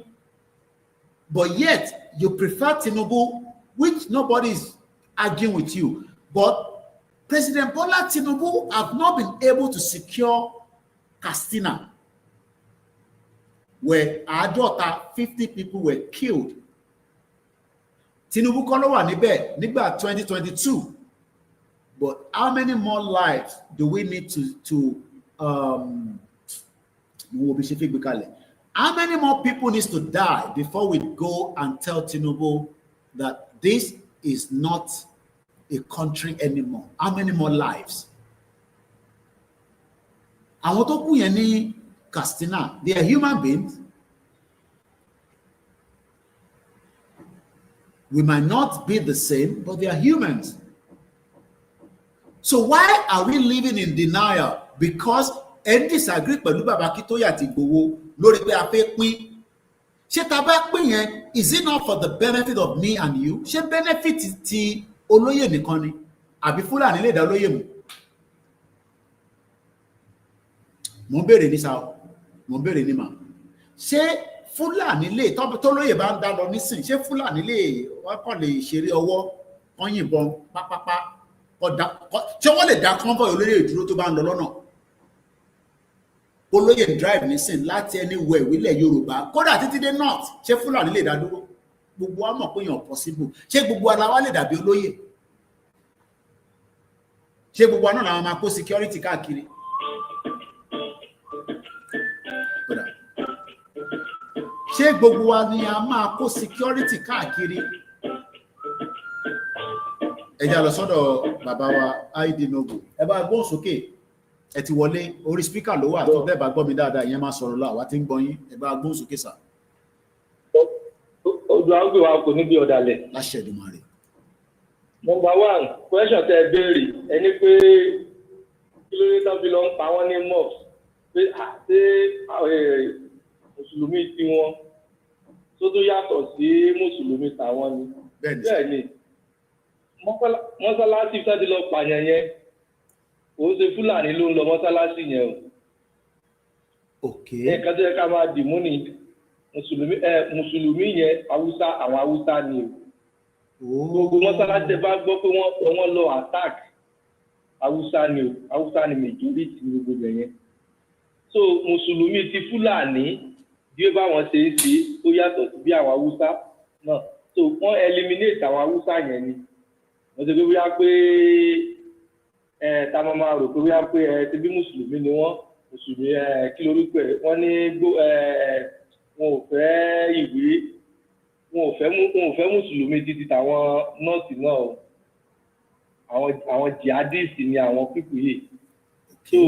B: but yet you prefer Tinubu, which nobody is arguing with you, but President Bola Tinubu have not been able to secure Katsina, where 50 people were killed. Tinubu kọ́ ló wà níbẹ̀ nígbà 2022. But how many more lives do we need to how many more people needs to die before we go and tell Tinubu that this is not a country anymore. How many more lives? Àwọn tó kú yẹn ní Katsina, they are human beings. We might not be the same, but they are humans. So why are we living in denial? Because ẹ disagree pẹ̀lú Baba Akintoye àti Igboho lórí pé a fẹ́ pín. Ṣé tá bá pín yẹn, is it not for the benefit of me and you? Ṣé benefit ti olóyè nìkan ni? Àbí Fúlàní lè dá olóyè mú? Mo ń béèrè ní sáà, mo ń béèrè ní mà. Ṣé Fúlàní lè tólóyè bá ń dá lọ nísìn, ṣé Fúlàní lè wọ́n kàn lè ṣeré ọwọ́ wọ́n yìnbọn pápápá ṣé wọ́n lè dá convoy olóyè ìdúró tó bá ń lọ lọ́nà? Olóyè drive nísìn láti anywhere ìwílẹ̀ Yorùbá kódà títí dé north, ṣé Fúlàní lè dá dúró? Gbogbo wa mọ̀ pé èèyàn possible. Ṣé gbogbo ara wa lè dàbí olóyè? Ṣé gbogbo wa náà làwọn máa kó security káàkiri? Ṣé gbogbo wa ni a máa kó security káàkiri? Ẹ já lọ sọ́dọ̀ bàbá wa ID Noble. Ẹ bá gbóhùn sókè. Ẹ ti wọlé orí speaker ló wà tó bẹ́ẹ̀ bá gbọ́ mi dáadáa ìyẹn máa sọ̀rọ̀ lọ àwa tí ń gbọ́ yín. Ẹ bá gbóhùn sókè sà.
D: Ojú àwọn wa kò ní bí ọ̀dàlẹ̀.
B: Láṣẹ Èdùmàrè.
D: Number one, question tẹ́ béèrè ẹni pé kí ló dé tán fi lọ ń pa wọ́n ní mosque pé àti mùsùlùmí tí wọ́n tó tó yàtọ̀ sí mùsùlùmí tàwọn ni. Bẹ́ẹ̀ ni mọ́sálásí tó ti lọ pààyàn yẹn ó ṣe Fúlàní ló ń lọ mọ́sálásí yẹn o. Ẹ̀ka tó yẹ ká máa dìmú ni mùsùlùmí yẹn Haúsá àwọn Haúsá ni o. Gbogbo mọ́sálásí bá gbọ́ pé wọ́n lọ attack Haúsá ni o. Haúsá ni majority ní gbogbo yẹn. So mùsùlùmí ti Fúlàní bí ó bá wọn ṣe é ṣe ó yàtọ̀ sí bí àwọn Haúsá náà. So wọ́n eliminate àwọn Haúsá yẹn ni. Wọ́n ti gbé bóyá pé ta máa rò pé bóyá pé ti bí mùsùlùmí ni wọ́n mùsùlùmí kí lórúkọ ẹ̀ wọ́n ní wọn ò fẹ́ ìwé wọn ò fẹ́ mùsùlùmí títí tàwọn nọ́ọ̀sì náà o. Àwọn jihadist ni àwọn pípù yìí. So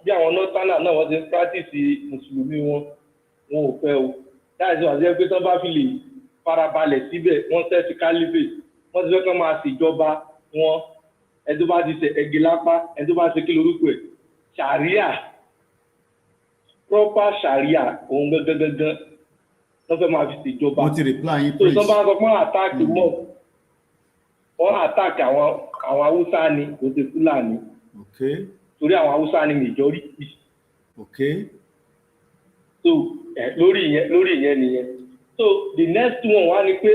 D: bí àwọn nọ́tánà náà wọ́n ti ń practice mùsùlùmí wọn ò fẹ́ o. Láìsí wà sí pé tán bá fi lè farabalẹ̀ síbẹ̀ wọ́n tẹ́sí caliphate wọ́n ti fẹ́ kán máa ṣèjọba wọn ẹni tó bá ti ṣe ẹgbẹ́ lápá ẹni tó bá ṣe kí lórúkọ ẹ̀ ṣàríà proper ṣàríà òun gangan wọ́n fẹ́ máa fi ṣèjọba.
B: Mo ti reply yín
D: please. tó bá sọ pé wọ́n attack mọ́ wọ́n attack àwọn Haúsá ni kò ṣe Fúlàní. Torí àwọn Haúsá ni majority. So lórí ìyẹn nìyẹn. So the next one wá ni pé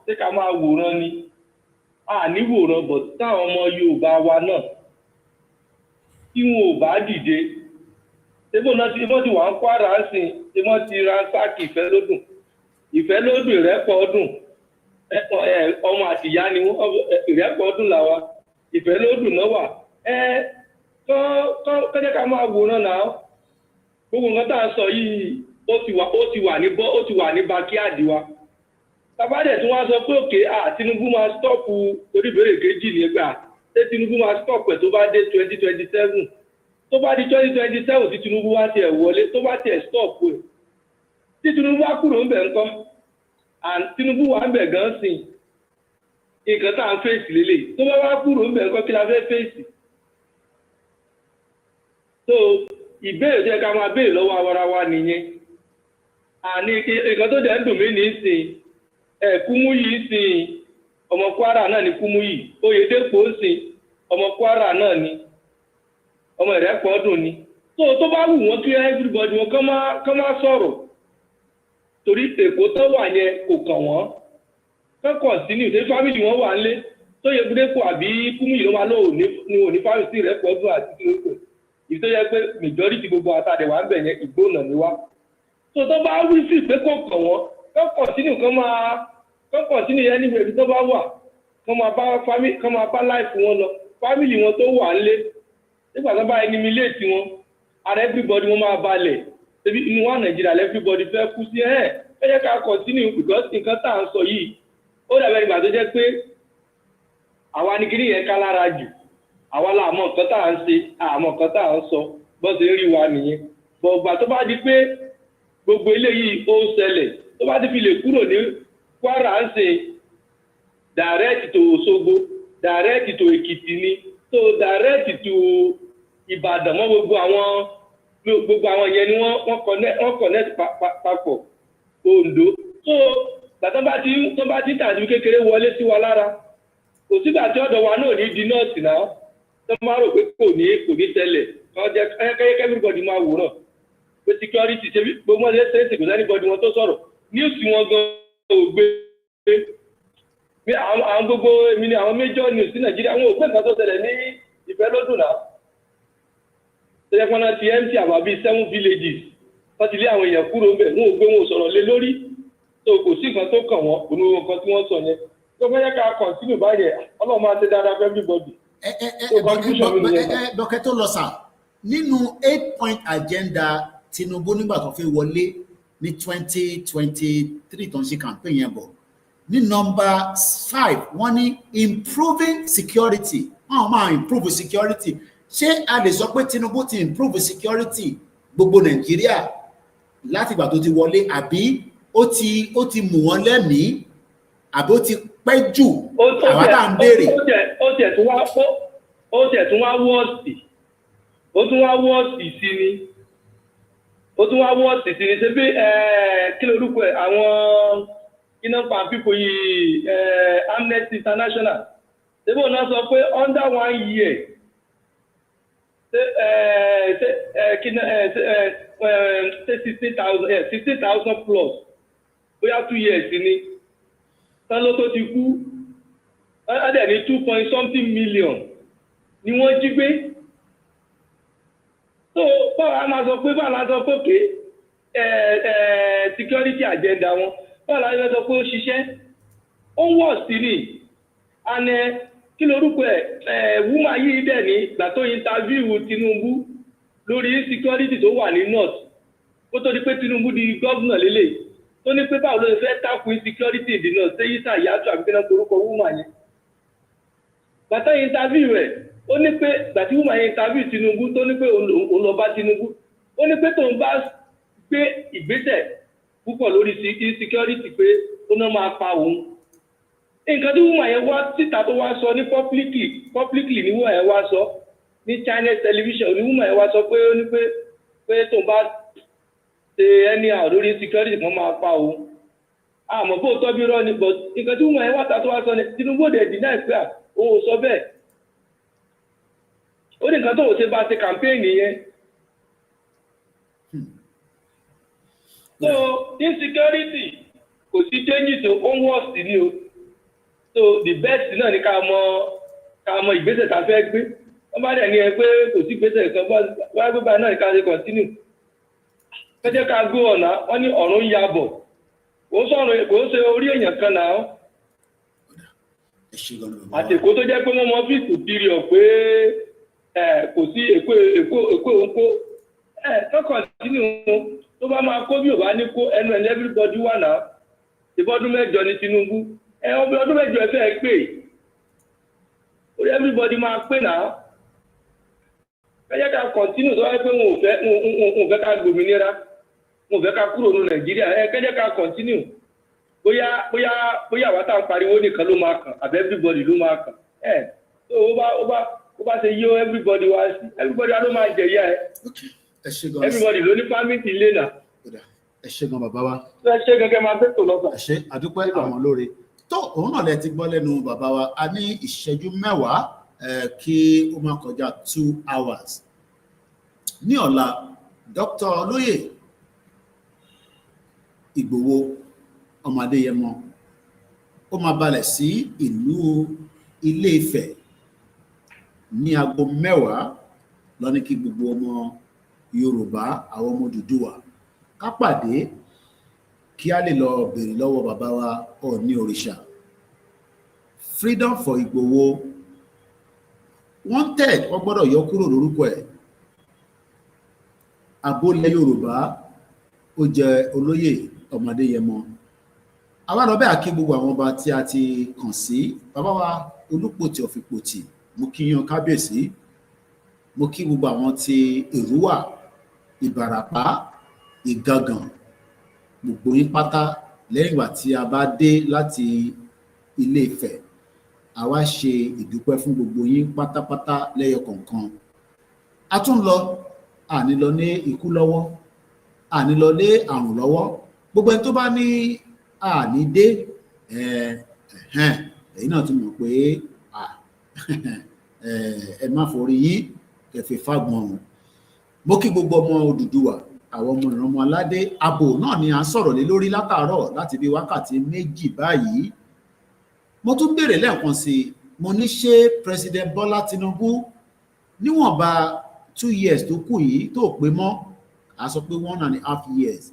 D: ṣé ká máa wòran ni níwòran but táwọn ọmọ Yorùbá wa náà tí wọn ò bá dìde ṣébó náà tí wọ́n ti wà ń Kwara sí tí wọ́n ti ransack Ìfẹ́lódùn ìrẹ́pọ̀ ọdún ọmọ àtìyá ni ìrẹ́pọ̀ ọdún làwa Ìfẹ́lódùn náà wà kọ́jẹ́ ká máa wòran náà gbogbo nǹkan tá a sọ yìí ó ti wà ní backyard wa. Tàbádẹ̀ tí wọ́n sọ pé òkè Tinubu máa stọ́ọ̀pù torí ìbéèrè kejì ní ẹgbà ṣé Tinubu máa stọ́ọ̀pù ẹ̀ tó bá dé 2027 tó bá di 2027 tí Tinubu wá tiẹ̀ wọlé tó bá tiẹ̀ stọ́ọ̀pù ẹ̀ tí Tinubu wá kúrò ń bẹ̀ ńkọ́ Tinubu wà ń bẹ̀ gan sìn nǹkan tá à ń fèsì lélẹ̀ tó bá wá kúrò ń bẹ̀ ńkọ́ kí la fẹ́ fèsì. So ìbéèrè tó yẹ ká máa béèrè lọ́wọ́ ara wa nìyẹn nǹkan tó dẹ̀ ń dùn mí ní sìn Kúmúyì sìn ọmọ Kwara náà ni Kúmúyì Oyèdèpọ̀ sìn ọmọ Kwara náà ni ọmọ Ìrẹ́pọ̀ ọdún ni. tó bá wù wọ́n kí everybody wọn kán má sọ̀rọ̀ torí Èkó tó wà yẹn kò kàn wọ́n kán continue ní fámìlì wọn wà nílé tó yẹ Oyèdèpọ̀ àbí Kúmúyì ló máa lò ní òní fámìlì sí Ìrẹ́pọ̀ ọdún àti kílódé ìdí tó yẹ pé majority gbogbo àtàdé wà ń bẹ̀ yẹn Ìgbónà ni wá. tó bá wí sí pé kò kàn wọ́n kán continue yẹn níbi èdè tó bá wà kán máa bá láìfù wọn lọ fámìlì wọn tó wà nílé nígbà tó bá eliminate wọn ara everybody wọn máa balẹ̀ ṣebí inú wa Nàìjíríà everybody fẹ́ kú sí ẹ jẹ́ ká continue because nǹkan tá à ń sọ yìí ó dàbẹ̀ nígbà tó jẹ́ pé àwa ní kíní yẹn ká lára jù àwa la àmọ́ nǹkan tá à ń ṣe àmọ́ nǹkan tá à ń sọ bó ṣe rí wa nìyẹn bọ̀gbà tó bá di pé gbogbo eléyìí ó ń ṣẹlẹ̀ tó bá ti fi lè kúrò ní Kwara ń ṣe direct to Òṣogbo direct to Èkìtì ni so direct to Ìbàdàn mọ́ gbogbo àwọn yẹn ni wọ́n connect papọ̀ Oǹdó so gbàtọ́ bá ti tàbí kékeré wọlé sí wa lára kò sígbà tí ọ̀dọ̀ wa náà ní di nọ́ọ̀sì náà tó máa rò pé kò ní tẹ́lẹ̀ kan jẹ́ kẹ́kẹ́ everybody máa wòrán pé security ṣe bí gbogbo ọdún ṣe kò sẹ́nibọ́dì wọn tó sọ̀rọ̀ news wọn gan-an ò gbé bí àwọn gbogbo èmi ni àwọn major news ní Nàìjíríà wọn ò gbé nǹkan tó ṣẹlẹ̀ ní Ìfẹ́lódùn náà tẹ́lẹ̀ pọ́nà ti empty àbá bíi 7 villages wọ́n ti lé àwọn èèyàn kúrò ń bẹ̀ wọn ò gbé wọn ò sọ̀rọ̀ lé lórí tó kò sí nǹkan tó kàn wọ́n kò ní nǹkan tí wọ́n sọ yẹn tó fẹ́ yẹ ká continue báyẹn Ọlọ́run máa ṣe dáadáa fún everybody.
B: Dọ́kẹ́ tó lọ sà nínú 8-point agenda Tinubu nígbà tó fi wọlé ní 2023 tó ń ṣe campaign yẹn bọ̀ ní number 5 wọ́n ní improving security wọ́n máa improve security ṣé a lè sọ pé Tinubu ti improve security gbogbo Nàìjíríà láti ìgbà tó ti wọlé àbí ó ti mú wọn lẹ́mìí àbí ó ti pẹ́ jù àwọn tá à ń béèrè.
D: ó tẹ̀ tún wá wọ́ọ̀sì sí ni ṣe bí kí lorúkọ ẹ̀ àwọn iná pa pípò yìí Amnesty International ṣé bó náà sọ pé under 1 year 16,000 plus bóyá 2 years ni tán ló tó ti kú ádẹ̀ ní 2 million ni wọ́n jí gbé so báwa máa sọ pé òkè security agenda wọn báwa la sọ pé ó ṣiṣẹ́ ó wọ̀ sí ni and kí lorúkọ ẹ̀ woman yìí dẹ̀ ní ìgbà tó interview Tinubu lórí insecurity tó wà ní north kó tó di pé Tinubu di gómìnà lélẹ̀ tó ní pé báwo ló fẹ́ tackle insecurity in the north ṣé yíṣà yàtọ̀ àbí kí náà korúkọ woman yẹn gbàtà interview rẹ̀ ó ní pé gbàtí woman yẹn interview Tinubu tó ní pé òun lọ bá Tinubu ó ní pé tóun bá gbé ìgbésẹ̀ púpọ̀ lórí insecurity pé ó náà máa pa òun nǹkan tí woman yẹn wá síta tó wá sọ ní publicly ní woman yẹn wá sọ ní Chinese television ní woman yẹn wá sọ pé ó ní pé tóun bá ṣe anyhow lórí insecurity kan máa pa òun àmọ́ bó tọ́ bí rọ́ ni but nǹkan tí woman yẹn wá ta tó wá sọ ní Tinubu dẹ̀ deny pé òun ò sọ bẹ́ẹ̀ ó ní nǹkan tó ò ṣe bá ṣe campaign yẹn so insecurity kò sí changes tó ó ń worst ní o so the best náà ni ká mọ ìgbésẹ̀ tá a fẹ́ gbé wọ́n bá dẹ̀ ní ẹ pé kò sí ìgbésẹ̀ kan wá gbé báyìí náà ni ká ṣe continue kẹ́jẹ́ ká gbé ọ̀nà wọ́n ní ọ̀run ń yabọ̀ kò ń ṣe orí èèyàn kan náà àtẹ̀kó tó jẹ́ pé wọ́n mọ fíìsì pírọ̀ pé kò sí èkó òǹkó tó continue tó bá máa kó bí ò bá ní kó ẹnu ẹ̀ everybody wà náà ìbọ́dún mẹ́jọ ní Tinubu ọdún mẹ́jọ ẹ fẹ́ pè orí everybody máa pè náà kẹ́jẹ́ ká continue tó wáyé pé wọn ò fẹ́ ká gbòmìnira wọn ò fẹ́ ká kúrò ní Nàìjíríà kẹ́jẹ́ ká continue bóyá àwa tá à ń pariwo nìkan ló máa kàn àbẹ́ everybody ló máa kàn so ó bá ṣe yí everybody wá sí everybody ló máa jẹ̀yà everybody ló ní fámìlì ilé náà.
B: ẹ ṣé gan bàbá wa.
D: ẹ ṣé gẹ́gẹ́ máa fẹ́ tó lọ́sàn.
B: ẹ ṣé àdúpẹ́ àwọn lóore tó òun náà lẹ ti gbọ́ lẹ́nu bàbá wa a ní ìṣẹ́jú 10 kí ó má kọjá 2 hours ní ọ̀la Dr. Olóyè Ìgbòho ọmọ Adéyẹmọ ó máa balẹ̀ sí ìlú Ilé-Ifẹ̀ ní aago 10 lọ ní kí gbogbo ọmọ Yorùbá àwọn ọmọ Odùduwà ká pàdé kí a lè lọ bèrè lọ́wọ́ bàbá wa Ọọ̀ni òrìṣà freedom for Ìgbòho wanted wọ́n gbọ́dọ̀ yọ kúrò lórúkọ ẹ̀ abólẹ̀ Yorùbá ó jẹ́ Olóyè ọmọ Adéyẹmọ àwa lọ bẹ́ẹ̀ kí gbogbo àwọn ọba tí a ti kàn sí bàbá wa Olúpòtì ọ̀fìpòtì mo kí yan kábíyèsí mo kí gbogbo àwọn tí Èrúwà Ìbàràpá Ìgàngàn gbogbo yín pátá lẹ́yìn ìgbà tí a bá dé láti Ilé Ifẹ̀ a wá ṣe ìdúpẹ́ fún gbogbo yín pátápátá lẹ́yọ kọ̀ọ̀kan a tún lọ àní lọ ní ikú lọ́wọ́ àní lọ lé àrùn lọ́wọ́ gbogbo ẹni tó bá ní àní dé ẹ̀yin náà ti mọ̀ pé ẹ má forí yín kẹfì fagbọn ọ̀hún mo kí gbogbo ọmọ Odùduwà àwọn ọmọ ìran ọmọ aládé abo náà ni à ń sọ̀rọ̀ lé lórí látàárọ̀ láti bí wákàtí méjì báyìí mo tún béèrè lẹ́ẹ̀kan sí mo ní ṣé President Bọ́lá Tinubu níwọ̀nba 2 years tó kù yìí tó pé mọ́ a sọ pé 1.5 years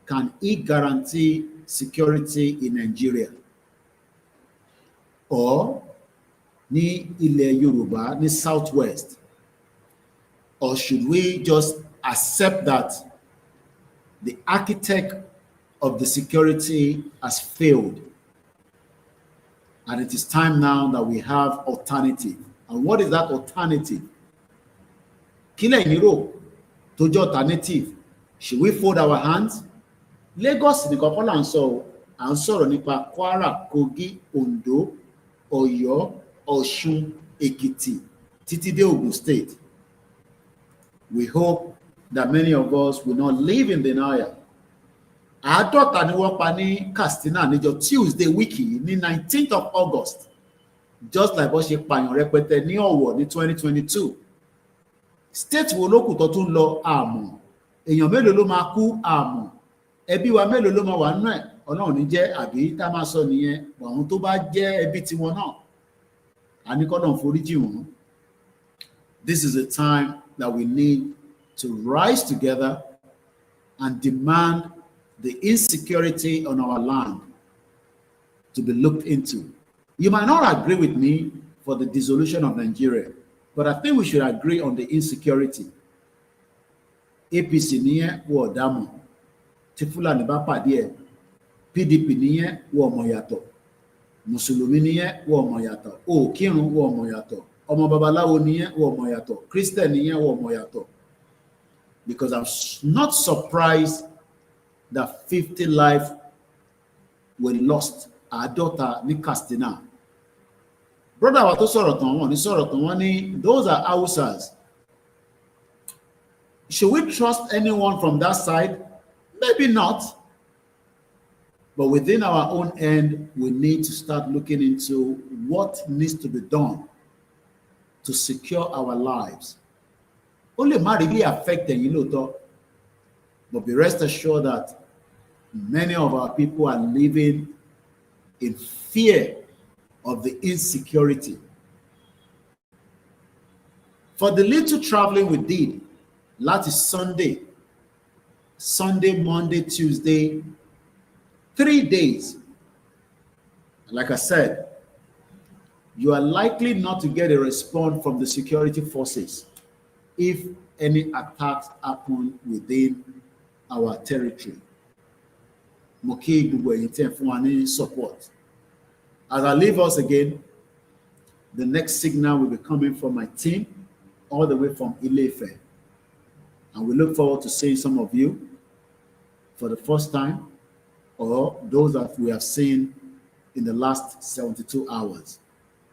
B: can he guarantee security in Nigeria or ní ilẹ̀ Yorùbá ní Southwest, or should we just accept that the architect of the security has failed and it is time now that we have alternative? And what is that alternative? Kí lẹ̀yin rò tó jẹ́ alternative? Should we fold our hands? Lagos nìkan kọ́ là ń sọ o, à ń sọ̀rọ̀ nípa Kwara, Kogi, Ondo, Ọ̀yọ́, Ọ̀ṣun, Èkìtì, títí dé Ogun State. We hope that many of us will not live in denial. Àádọ́ta ni wọ́n pa ní Katsina níjọ́ Tuesday wiki ní 19th of August, just like bó ṣe pààyàn rẹpẹtẹ ní Ọ̀wọ̀ ní 2022. State wo ló kù tó tún lọ àmọ́, èèyàn mélòó ló máa kú àmọ́, ẹbí wa mélòó ló máa wà nínú ẹ̀, Ọlọ́run ní jẹ́ àbí tá máa sọ nìyẹn, àwọn tó bá jẹ́ ẹbí tiwọn náà a ní kọ́nà foríjì wọn. This is a time that we need to rise together and demand the insecurity on our land to be looked into. You might not agree with me for the dissolution of Nigeria, but I think we should agree on the insecurity. APC nìyẹn wọ ọ̀dàmọ̀, tí Fúlàní bá pàdé ẹ̀, PDP nìyẹn wọ ọmọ yàtọ̀, Mùsùlùmí nìyẹn wọ ọmọ yàtọ̀, òkírun wọ ọmọ yàtọ̀, ọmọ babaláwo nìyẹn wọ ọmọ yàtọ̀, Christian nìyẹn wọ ọmọ yàtọ̀. Because I'm not surprised that 50 lives were lost àádọ́ta ní Katsina. Brother wa tó sọ̀rọ̀ tán wọ́n ní sọ̀rọ̀ tán wọ́n ní those are Hausas. Should we trust anyone from that side? Maybe not. But within our own end, we need to start looking into what needs to be done to secure our lives. Only might really affect them, you know, but be rest assured that many of our people are living in fear of the insecurity. For the little traveling we did, last Sunday, Monday, Tuesday, 3 days. Like I said, you are likely not to get a response from the security forces if any attacks happen within our territory. Support. As I leave us again, the next signal will be coming from my team all the way from Ile-Ife. And we look forward to seeing some of you for the first time, or those that we have seen in the last 72 hours.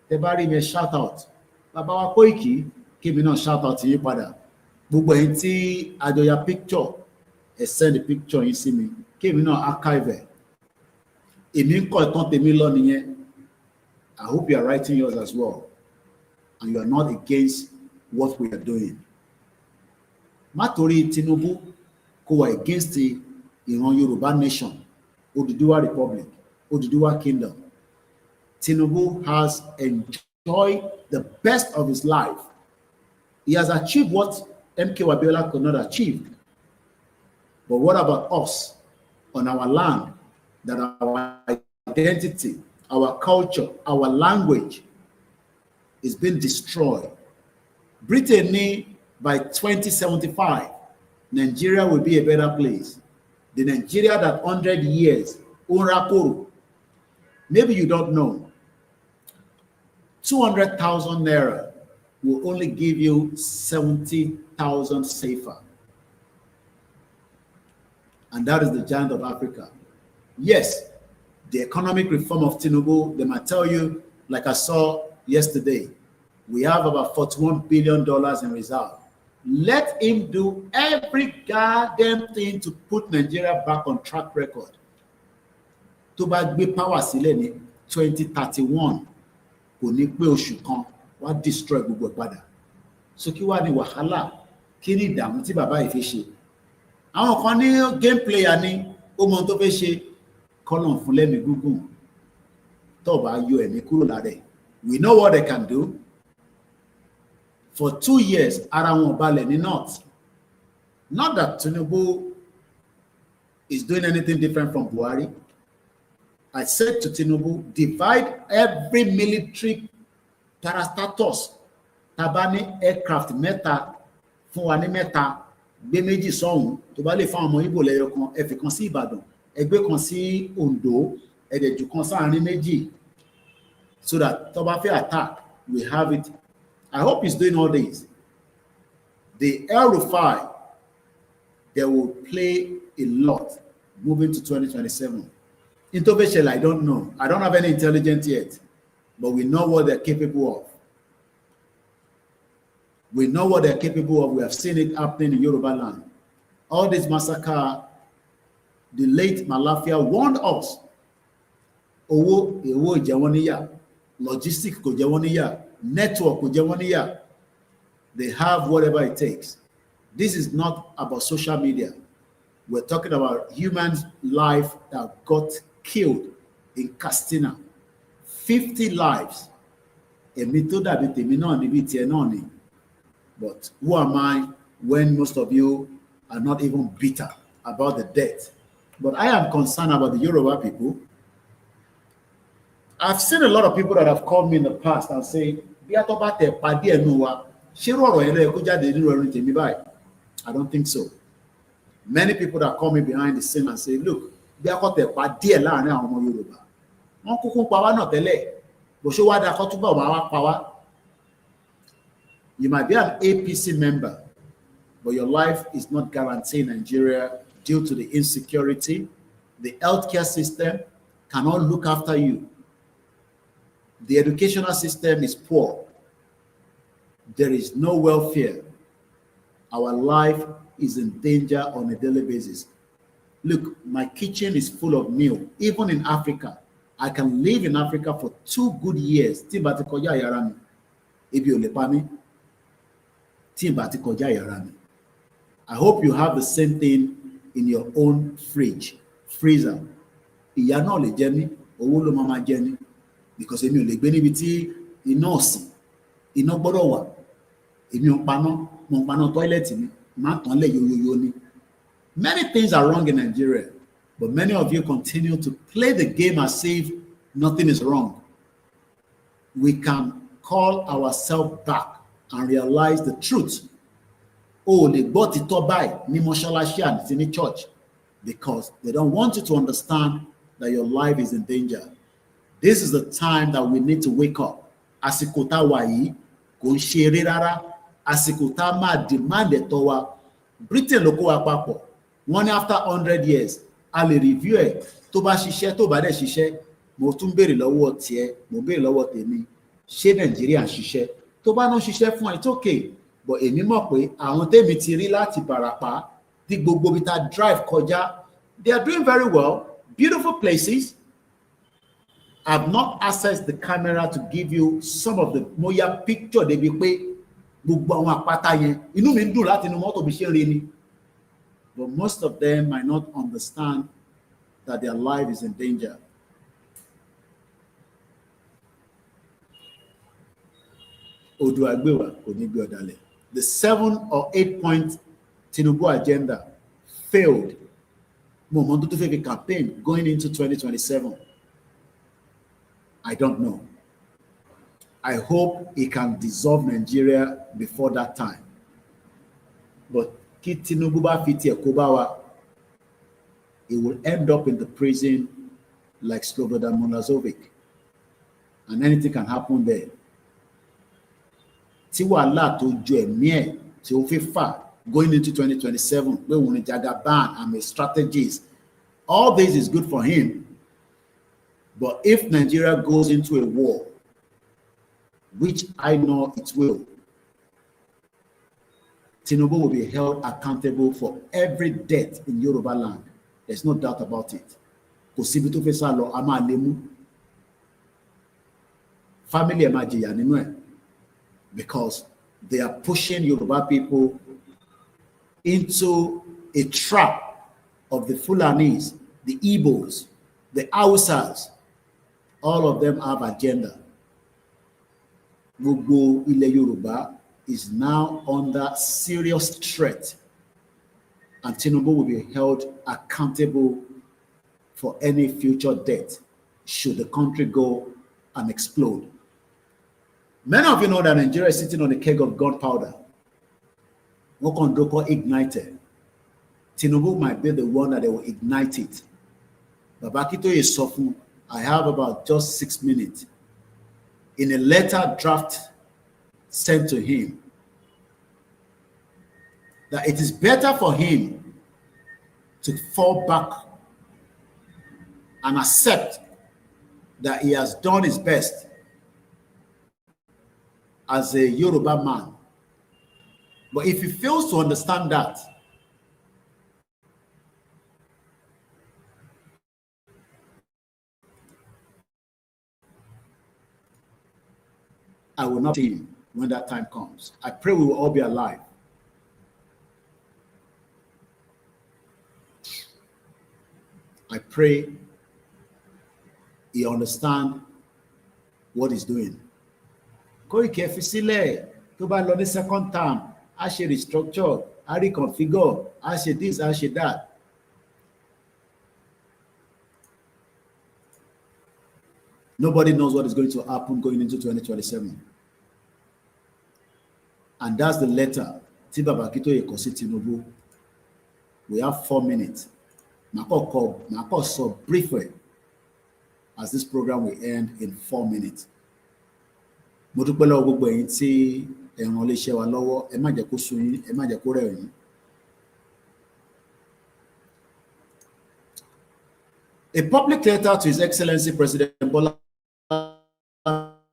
B: Everybody may shout out. Baba wa Koiki, kí mi náà shout out yín padà. Gbogbo ẹ̀yin tí a jọ ya picture, send the picture yín sí mi. Kí mi náà archive ẹ̀. Èmi ń kọ́ ìtàn tèmi lọ nìyẹn. I hope you are writing yours as well. And you are not against what we are doing. Má torí Tinubu kó wà against the ìran Yorùbá nation, Odùduwà Republic, Odùduwà Kingdom. Tinubu has enjoyed the best of his life. He has achieved what MK Abiola could not achieve. But what about us on our land, that our identity, our culture, our language is being destroyed? Britain, by 2075, Nigeria will be a better place. The Nigeria that 100 years Maybe you don't know. 200,000 naira will only give you 70,000 safer. And that is the giant of Africa. Yes, the economic reform of Tinubu, they might tell you, like I saw yesterday, we have about $41 billion in reserve. Let him do every goddamn thing to put Nigeria back on track record. To bá gbé power sílẹ̀ ní 2031, kò ní pé oṣù kan, wá destroy gbogbo padà. So kí wá ní wàhálà, kí ni ìdààmú tí bàbá yìí fi ṣe? Àwọn kan ní game player ni ó mọ tó fẹ́ ṣe kọ́nà fún lẹ́mìí gúngùn tó bá yọ ẹ̀mí kúrò lára ẹ̀. We know what they can do. For 2 years, ara wọn balẹ̀ ní north. Not that Tinubu is doing anything different from Buhari. I said to Tinubu, divide every military parastatus. Tabani aircraft mẹ́ta fún wa ní mẹ́ta, gbé méjì sọ́hùn tó bá lè fún àwọn ọmọ Ìgbò lẹ́yọ kan, ẹ fi kan sí Ìbàdàn, ẹgbẹ́ kan sí Oǹdó, ẹ̀dẹ̀jù kan sáàrin méjì, so that tó bá fẹ́ attack, we have it. I hope he's doing all this. The El-Rufai, they will play a lot moving to 2027. Intervention, I don't know. I don't have any intelligence yet, but we know what they're capable of. We know what they're capable of. We have seen it happening in Yoruba land. All this massacre, the late Malafia warned us. Owó ìjẹwọ́níyà, logistics kò jẹwọ́níyà, network kò jẹwọ́níyà. They have whatever it takes. This is not about social media. We're talking about human life that got killed in Katsina. 50 lives. But who am I when most of you are not even bitter about the death? But I am concerned about the Yoruba people. I've seen a lot of people that have called me in the past and say, I don't think so. Many people that call me behind the scene and say, look, you might be an APC member, but your life is not guaranteed in Nigeria due to the insecurity. The healthcare system cannot look after you. The educational system is poor. There is no welfare. Our life is in danger on a daily basis. Look, my kitchen is full of meal. Even in Africa, I can live in Africa for 2 good years. I hope you have the same thing in your own freezer. Because if you live in many things are wrong in Nigeria, but many of you continue to play the game as if nothing is wrong. We can call ourselves back and realize the truth. Oh, they bought it up by it's in the church, because they don't want you to understand that your life is in danger. This is the time that we need to wake up. Asikota wayi kò ń ṣeré rárá. Asikota máa demand ẹ̀tọ́ wa. Britain ló kó wa papọ̀. Wọ́n ní after 100 years, a lè review ẹ̀. Tó bá ṣiṣẹ́, tó bá dẹ̀ ṣiṣẹ́, mo tún béèrè lọ́wọ́ tiẹ̀, mo béèrè lọ́wọ́ tèmi. Ṣé Nàìjíríà ń ṣiṣẹ́? Tó bá náà ṣiṣẹ́ fún ẹ, it's okay. But èmi mọ̀ pé àwọn tèmi ti rí láti Ìbàràpá tí gbogbo bí ta drive kọjá, they are doing very well. Beautiful places. I've not accessed the camera to give you some of the Moya picture they be pé gbogbo àwọn àpáta yẹn. Inú mi dùn láti inú mọ́tò bí ṣe ń rí ni. But most of them might not understand that their life is in danger. The 7 or 8 point Tinubu agenda failed. Momentum to a campaign going into 2027. I don't know. I hope he can dissolve Nigeria before that time. But Tinubu ba fiti ekobawa, he will end up in the prison like Slobodan Milosevic, and anything can happen there. Tí wàhálà tó ju ẹ̀mí ẹ̀ tí ó fi fà going into 2027, pé òun ni Jagaban, I'm a strategist. All this is good for him. But if Nigeria goes into a war, which I know it will, Tinubu will be held accountable for every death in Yoruba land. There's no doubt about it. Kò síbi tó fẹ́ sá lọ, a máa lé mú. Family ẹ̀ máa jìyà nínú ẹ̀, because they are pushing Yoruba people into a trap of the Fulanis, the Igbos, the Hausas. All of them have agenda. Gbogbo ilẹ̀ Yoruba is now under serious threat, and Tinubu will be held accountable for any future death should the country go and explode. Many of you know that Nigeria is sitting on a keg of gunpowder. Wokondoko ignited. Tinubu might be the one that they will ignite it. Babakito is suffering. I have about just 6 minutes. In a letter draft sent to him, that it is better for him to fall back and accept that he has done his best as a Yoruba man. But if he fails to understand that, I will not see him when that time comes. I pray we will all be alive. I pray he understand what he's doing. Koiki fi sílẹ̀ tó bá lọ ní second term, a ṣe restructure, a reconfigure, a ṣe this, a ṣe that. Nobody knows what is going to happen going into 2027. And that's the letter tí Babakito kọ sí Tinubu. We have 4 minutes. Mako so briefly, as this program will end in 4 minutes. Mo dúpẹ́ lọ́wọ́ gbogbo ẹ̀yin tí ẹ ràn iléeṣẹ́ wa lọ́wọ́, ẹ má jẹ́ kó sú yín, ẹ má jẹ́ kó rẹ̀ yín. A public letter to His Excellency President Bola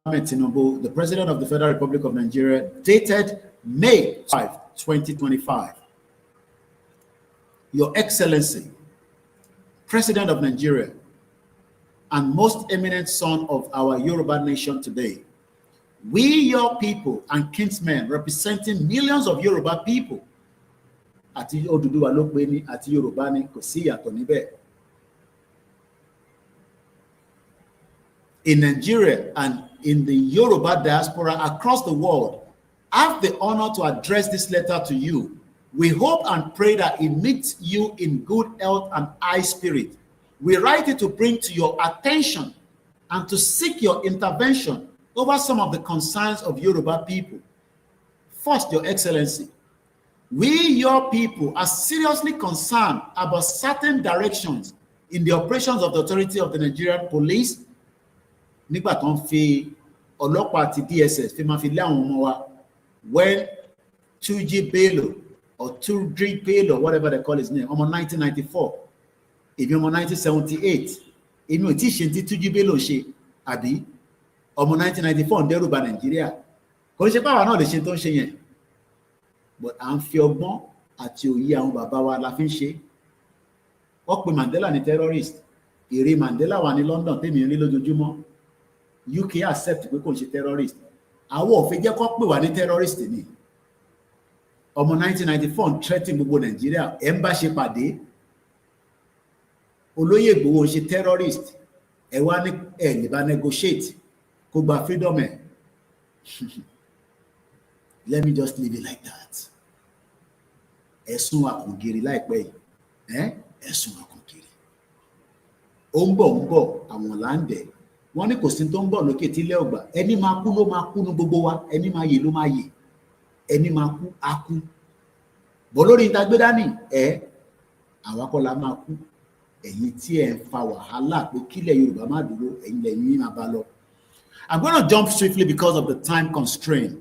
B: Tinubu, the President of the Federal Republic of Nigeria, dated May 5, 2025. Your Excellency, President of Nigeria, and most eminent son of our Yoruba nation today, we, your people and kinsmen, representing millions of Yoruba people, àti Odùduwà ló pè ní àti Yorùbá ni, kò sí ìyàtọ̀ níbẹ̀, in Nigeria and in the Yoruba diaspora across the world, have the honor to address this letter to you. We hope and pray that it meets you in good health and high spirit. We write it to bring to your attention and to seek your intervention over some of the concerns of Yoruba people. First, Your Excellency, we, your people, are seriously concerned about certain directions in the operations of the authority of the Nigerian police. Nígbà tó ń fi ọlọ́pàá àti DSS fi máa fi lé àwọn ọmọ wa, when 2G Bello or 2G Bello, whatever they call his name, ọmọ 1994, èmi ọmọ 1978, èmi ò tí ṣe tí 2G Bello ṣe, àbí ọmọ 1994 ń dẹ́rù ba Nàìjíríà. Kò ṣe báwa náà lè ṣe tó ń ṣe yẹn, but à ń fi ọgbọ́n àti òye àwọn bàbá wa la fi ń ṣe. Wọ́n pe Mandela ní terrorist, èrè Mandela wà ní London tèmi rí lójoojúmọ́. UK accept pé kò ń ṣe terrorist. Àwọn òfin jẹ́ kó pè wá ní terrorist ni. Ọmọ 1994 ń threaten gbogbo Nàìjíríà, ẹ̀ ń bá ṣe pàdé. Olóyè Ìgbòho ń ṣe terrorist, ẹ̀ wá ní ẹ̀ lè bá negotiate kó gba freedom ẹ̀. Let me just leave it like that. Ẹ̀sùn àkùngiri láìpẹ́ yìí, ẹ̀sùn àkùngiri. Ó ń bọ̀ àwọn láǹdẹ̀. Wọ́n ní kò sí tó ń bọ̀ lókè tí ilé ọgbà. Ẹni máa kú ló máa kú ní gbogbo wa. Ẹni máa yè ló máa yè. Ẹni máa kú á kú. Bọ̀ lórí ìta gbé dání, àwa kọ́ la máa kú. ẹ̀yin tí ẹ ń fa wàhálà pé kílẹ̀ Yorùbá má dúró, ẹ̀yin lẹ́yìn máa bá lọ. I'm going to jump swiftly because of the time constraint.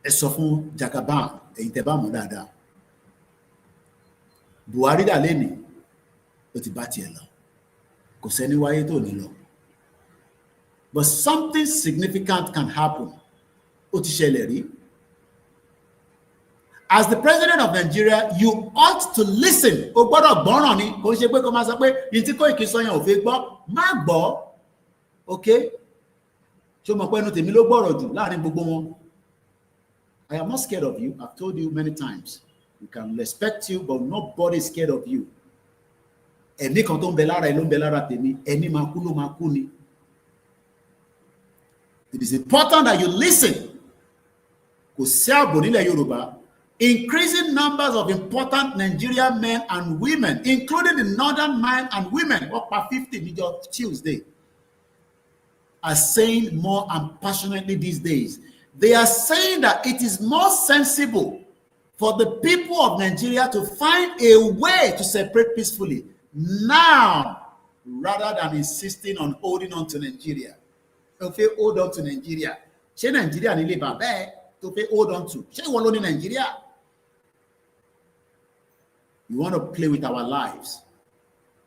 B: Ẹ sọ fún Jagaban, ẹ̀yin tẹ́ bá mọ̀ dáadáa. Buhari dà lẹ́nìí, ó ti bá tiẹ̀ lọ. Kò sẹ́ni wáyé tó ní lọ. But something significant can happen. Ó ti ṣẹlẹ̀ rí. As the president of Nigeria, you ought to listen. O gbọ́dọ̀ gbọ́ràn ni. Kò ṣe pé kó máa sọ pé ní tí Koiki sọ yẹn ò fẹ́ gbọ́. Má gbọ́. Okay? Ṣé o mọ̀ pé ẹnu tèmi ló gbọ́rọ̀ jù láàrin gbogbo wọn? I am not scared of you. I've told you many times. We can respect you, but nobody is scared of you. Ẹ̀mí kan tó ń bẹ lára ẹ ló ń bẹ lára tèmi. Ẹni máa kú ló máa kú ni. It is important that you listen. Kò sí ààbò nílẹ̀ Yorùbá. Increasing numbers of important Nigerian men and women, including the northern men and women, up by 50 major Tuesday, are saying more and passionately these days. They are saying that it is more sensible for the people of Nigeria to find a way to separate peacefully now, rather than insisting on holding on to Nigeria. Okay, hold on to Nigeria. Ṣé Nigeria ní ilé bàbá ẹ tó fẹ́ hold on to? Ṣé ìwọ ló ní Nigeria? You want to play with our lives.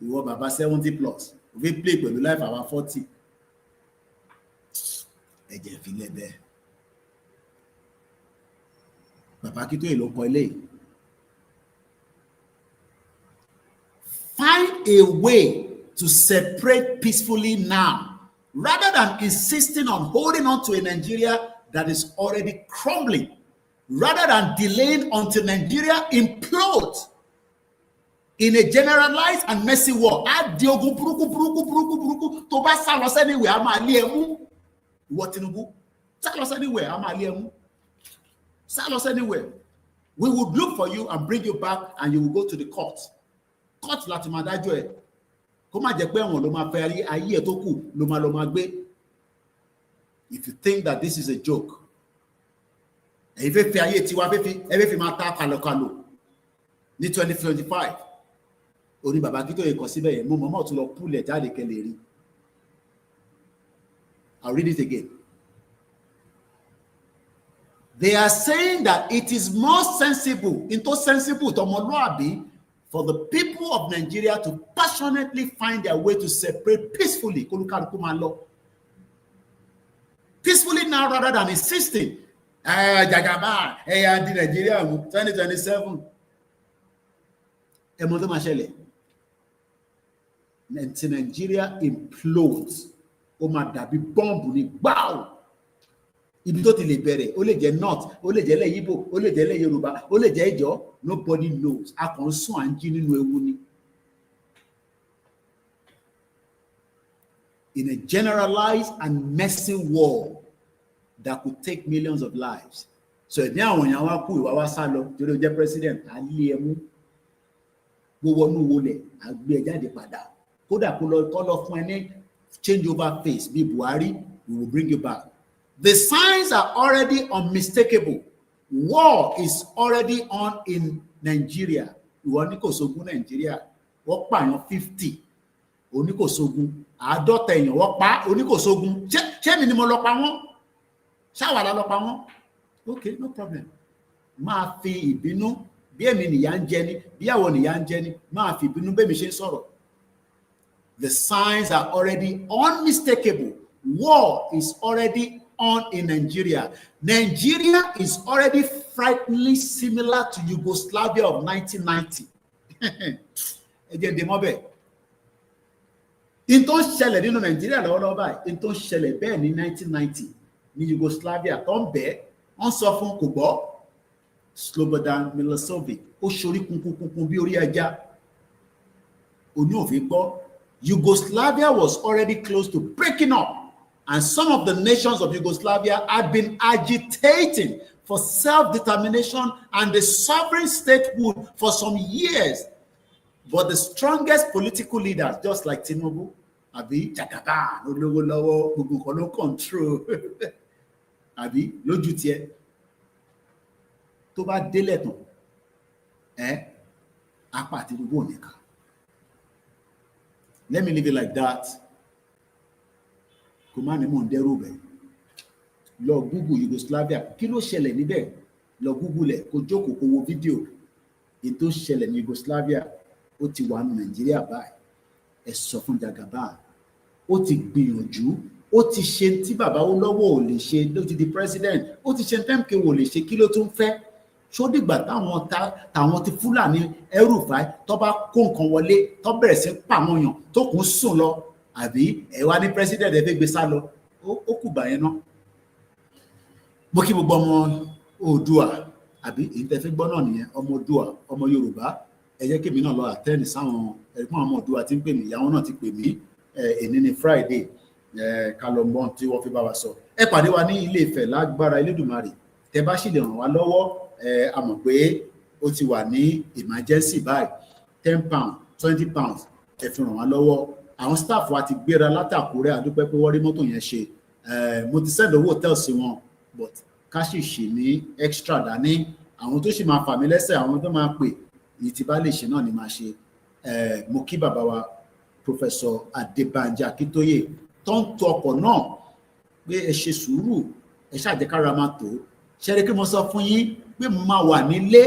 B: You want bàbá 70 plus. We play pẹ̀lú life our 40. Ẹ jẹ́ ìfilẹ̀ bẹ́ẹ̀. Bàbá kí tó èlò kọ ilé. Find a way to separate peacefully now, rather than insisting on holding on to a Nigeria that is already crumbling, rather than delaying until Nigeria implodes in a generalized and messy war. Adiogun buruku tó bá sá lọ anywhere a máa lé ẹ mú. Ìwọ Tinubu sá lọ anywhere a máa lé ẹ mú. Sá lọ anywhere. We would look for you and bring you back, and you will go to the court. Court láti máa dájọ́ ẹ. Kó má jẹ́ pé ẹ̀wọ̀n ló máa fẹ́ ayé ẹ tó kù ló máa gbé. If you think that this is a joke, ẹ fẹ́ fi ayé tiwa ẹ fẹ́ fi máa ta kàlọ̀kàlọ̀ ní 2025. Orí bàbá kí tó yẹ kọ síbẹ̀ yẹn, mo mọ̀ tún lọ púlẹ̀ jáde kẹlẹ̀ rí. I'll read it again. They are saying that it is more sensible, tọmọlúàbí, for the people of Nigeria to passionately find their way to separate peacefully. Peacefully now, rather than insisting. Jagaba, di Nigeria 2027. Emoto mashele. Nigeria implodes. O ma dàbí bomb ni bow. Ibi tó ti lè bẹ̀rẹ̀, ó lè jẹ́ north, ó lè jẹ́ ilẹ̀ Igbo, ó lè jẹ́ ilẹ̀ Yorùbá, ó lè jẹ́ Ìjọ. Nobody knows. A kàn sún à ń jí nínú ewu ni. In a generalized and messy war that could take millions of lives. So ẹ̀dín àwọn èèyàn wá kú ìwà wá sá lọ torí ó jẹ́ president, à lé ẹ mú. Gbogbo ọnú wọlé, à gbé ẹ jáde padà. Kódà kó lọ fún ẹ ní change over face bí Buhari, we will bring you back. The signs are already unmistakable. War is already on in Nigeria. Ìwọ ní kò sógun Nigeria. Wọ́n pààyàn 50. Oní kò sógun. 50 èèyàn wọ́n pa oní kò sógun. Ṣé mi ni mo lọ pa wọ́n? Ṣáwàlá lọ pa wọ́n? Okay, no problem. Máa fi ìbínú bí èmi nìyà ń jẹ ni, bí àwọn nìyà ń jẹ ni, máa fi ìbínú bẹ́ẹ̀ mi ṣe ń sọ̀rọ̀. The signs are already unmistakable. War is already on in Nigeria. Nigeria is already frighteningly similar to Yugoslavia of 1990. Again, the mobe. In tó ṣẹlẹ̀ nínú Nigeria lọ́wọ́lọ́wọ́ báyìí, in tó ṣẹlẹ̀ bẹ́ẹ̀ ní 1990 ní Yugoslavia tó ń bẹ́ẹ̀, wọ́n sọ fún kò gbọ́. Slobodan Milosevic, ó ṣorí kunkun bí orí ẹja. Oní òfin gbọ́. Yugoslavia was already close to breaking up. And some of the nations of Yugoslavia had been agitating for self-determination and the sovereign statehood for some years. But the strongest political leaders, just like Tinubu, Abi, Jagaba, no control, Abi, lójú tiẹ̀, tó bá délẹ̀ tán, apá Tinubu nìkan. let me leave it like that. Kò má ní mò ń dẹ́rù bẹ̀. Lọ Google Yugoslavia, kí ló ṣẹlẹ̀ níbẹ̀? Lọ Google ẹ̀, kó jókòó kó wo fídíò. Ètò ṣẹlẹ̀ ní Yugoslavia, ó ti wà ní Nàìjíríà báyìí. Ẹ sọ fún Jagaban, ó ti gbìyànjú, ó ti ṣe tí bàbá Awólọ́wọ̀ ò lè ṣe, ló ti di president, ó ti ṣe tẹ́ǹkì wò lè ṣe, kí ló tún fẹ́? Ṣó dìgbà táwọn ti Fúlàní El-Rufai tó bá kó nǹkan wọlé, tó bẹ̀rẹ̀ sí pa àwọn èèyàn tó kún sùn lọ, àbí ẹ wá ní president ẹ fẹ́ gbé sá lọ? Ó kù bá yẹn náà. Mo kí gbogbo ọmọ Oòduà, àbí èyí tẹ́ fẹ́ gbọ́ náà nìyẹn, ọmọ Oòduà, ọmọ Yorùbá, ẹ jẹ́ kémi náà lọ àtẹ́ẹ̀nì sáwọn ẹ̀gbọ́n ọmọ Oòduà tí ń pè mí, ìyàwó náà ti pè mí, èní ni Friday, kalọ̀mọ́ tí wọ́n fi bá wa sọ. Ẹ pàdé wa ní Ilé Ifẹ̀ lágbára Elédùmarè. Tẹ́ bá sì lè ràn wá lọ́wọ́, a mọ̀ pé ó ti wà ní emergency báyìí, £10, £20, ẹ fi ràn wá lọ́wọ́. Àwọn staff wa ti gbéra látàkúrẹ́, àdúpẹ́ pé wọ́n rí mọ́tò yẹn ṣe. Mo ti send owó hotel sí wọn, but ká sì ṣe ní extra dání. Àwọn tó sì máa fà mí lẹ́sẹ̀, àwọn tó máa pè, èyí tí bá lè ṣe náà ni máa ṣe. Mo kí bàbá wa Professor Adébánjí Akíntóyè tó ń to ọkọ̀ náà pé ẹ ṣe sùúrù, ẹ ṣàjẹkára máa tó. Ṣẹ́rí kí mo sọ fún yín pé mo máa wà nílé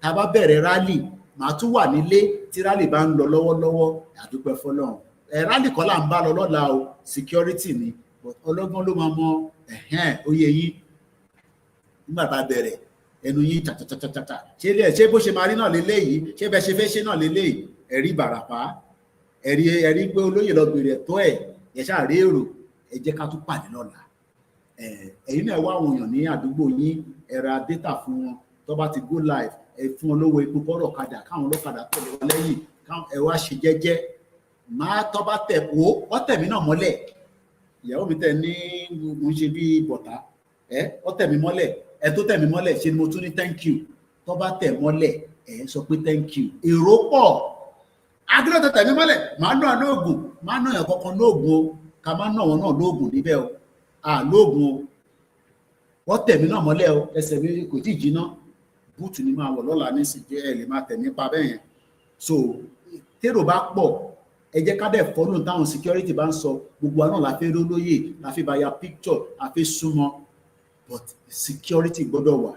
B: tá a bá bẹ̀rẹ̀ rally, màá tún wà nílé tí rally bá ń lọ lọ́wọ́lọ́wọ́, àdúpẹ́ fọlọ́run. Rally kọ́ là ń bá lọ lọ́la o, security ni, but ọlọ́gbọ́n ló máa mọ oyè yín. Nígbà tá a bẹ̀rẹ̀, ẹnu yín tàtàtàtàtà, ṣé bó ṣe máa rí náà lélẹ́yìí, ṣé bẹ́ẹ̀ ṣe fẹ́ ṣe náà lélẹ́yìí, ẹ̀rí Ìbàràpá, ẹ̀rí pé olóyè lọ bèrè ẹ̀tọ́ ẹ̀, ẹ̀ ṣáà rí èrò, ẹ jẹ́ ká tún pàdé lọ́la. Ẹ̀yin náà wá àwọn èèyàn ní àdúgbò yín, ẹ ra data fún wọn, tó bá ti go live, ẹ fún wọn lówó epo kọ́rọ̀ kadà, káwọn ọlọ́kadà tẹ̀lé wọn lẹ́yìn, ẹ wá ṣe jẹ́jẹ́. Máa tọ́ bá tẹ̀ wọ́n tẹ̀ mí náà mọ́lẹ̀. Ìyàwó mi tẹ̀ ní mo ń ṣe bí bọ̀tá, wọ́n tẹ̀ mí mọ́lẹ̀, ẹ tó tẹ̀ mí mọ́lẹ̀ ṣe ni mo tún ní thank you. Tó bá tẹ̀ mọ́lẹ̀, ẹ sọ pé thank you. Èrò pọ̀. Akílọ̀ tẹ̀ mí mọ́lẹ̀, màá náà lóògùn, màá náà yàn kankan lóògùn o, ká má náà wọn náà lóògùn níbẹ̀ o. Lóògùn o. Wọ́n tẹ̀ mí náà mọ́lẹ̀ o, ẹsẹ̀ mi kò tí ì jiná. Búùtù ni máa wọ̀ lọ́la nísìnyí, ẹ lè máa tẹ̀ mí pa bẹ́ẹ̀ yẹn. So tèrò bá pọ̀, ẹ jẹ́ ká dẹ̀ fọ́nù táwọn security bá ń sọ, gbogbo àná la fẹ́ lólóyè, la fẹ́ bá ya picture, la fẹ́ súnmọ́, but security gbọ́dọ̀ wà.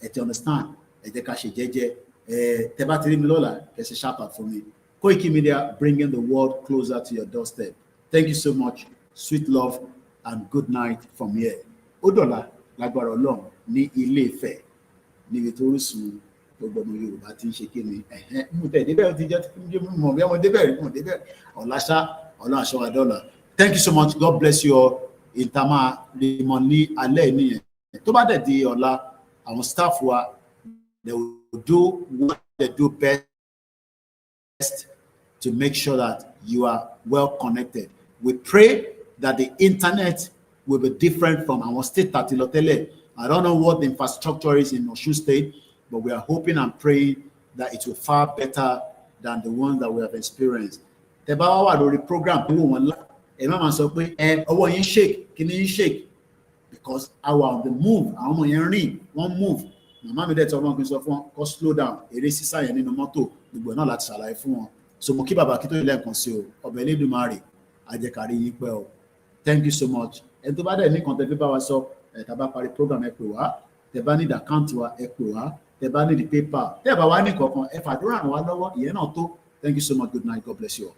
B: Ẹ ti understand? Ẹ jẹ́ ká ṣe jẹ́jẹ́. Tẹ́ bá ti rí mi lọ́la, ẹ ṣe shout out for me. Koiki Media, bringing the world closer to your doorstep. Thank you so much. Sweet love and good night from here. Ó dọ̀la lágbára Ọlọ́run ní Ilé Ifẹ̀, níbi tó rúsùn gbogbo ọmọ Yorùbá tí ń ṣe kí ni. Mo tẹ̀ débẹ̀ ó ti jẹ́ mọ̀ bí ọmọ débẹ̀ rí, mo débẹ̀ ọ̀làṣà Ọlọ́run aṣọ àdọ́là. Thank you so much. God bless you all. Ìtàmà lè mọ̀ ní alẹ́ nìyẹn. Tó bá dẹ̀ di ọ̀la, àwọn staff wa, they will do what they do best to make sure that you are well connected. We pray that the internet will be different from our state Tatilotele. I don't know what the infrastructure is in Osun State, but we are hoping and praying that it will far better than the ones that we have experienced. Tẹ́ bá wà lórí program tó wọ́n lá, ẹ má máa sọ pé ọwọ́ yín shake, kí ni yín shake, because our on the move, àwọn ọmọ yẹn rìn, wọ́n move. Màmá mi dẹ̀ tí ọmọ kì í sọ fún wọn kó slow down, eré sísá yẹn nínú mọ́tò, gbogbo náà láti ṣàlàyé fún wọn. So mo kí bàbá kí tó yẹ lẹ́ẹ̀kan sí o, ọbẹ̀ Elédùmarè, àjẹkárí yín pẹ́ o. Thank you so much. Ẹ tó bá dẹ̀ ní kan tẹ́ fi bá wa sọ, tá bá parí program ẹ pè wá, tẹ́ bá ní account wa ẹ pè wá, tẹ́ bá ní PayPal, tẹ́ bá wá ní kankan ẹ fàdúrà ràn wá lọ́wọ́, ìyẹn náà tó. Thank you so much. Good night. God bless you all.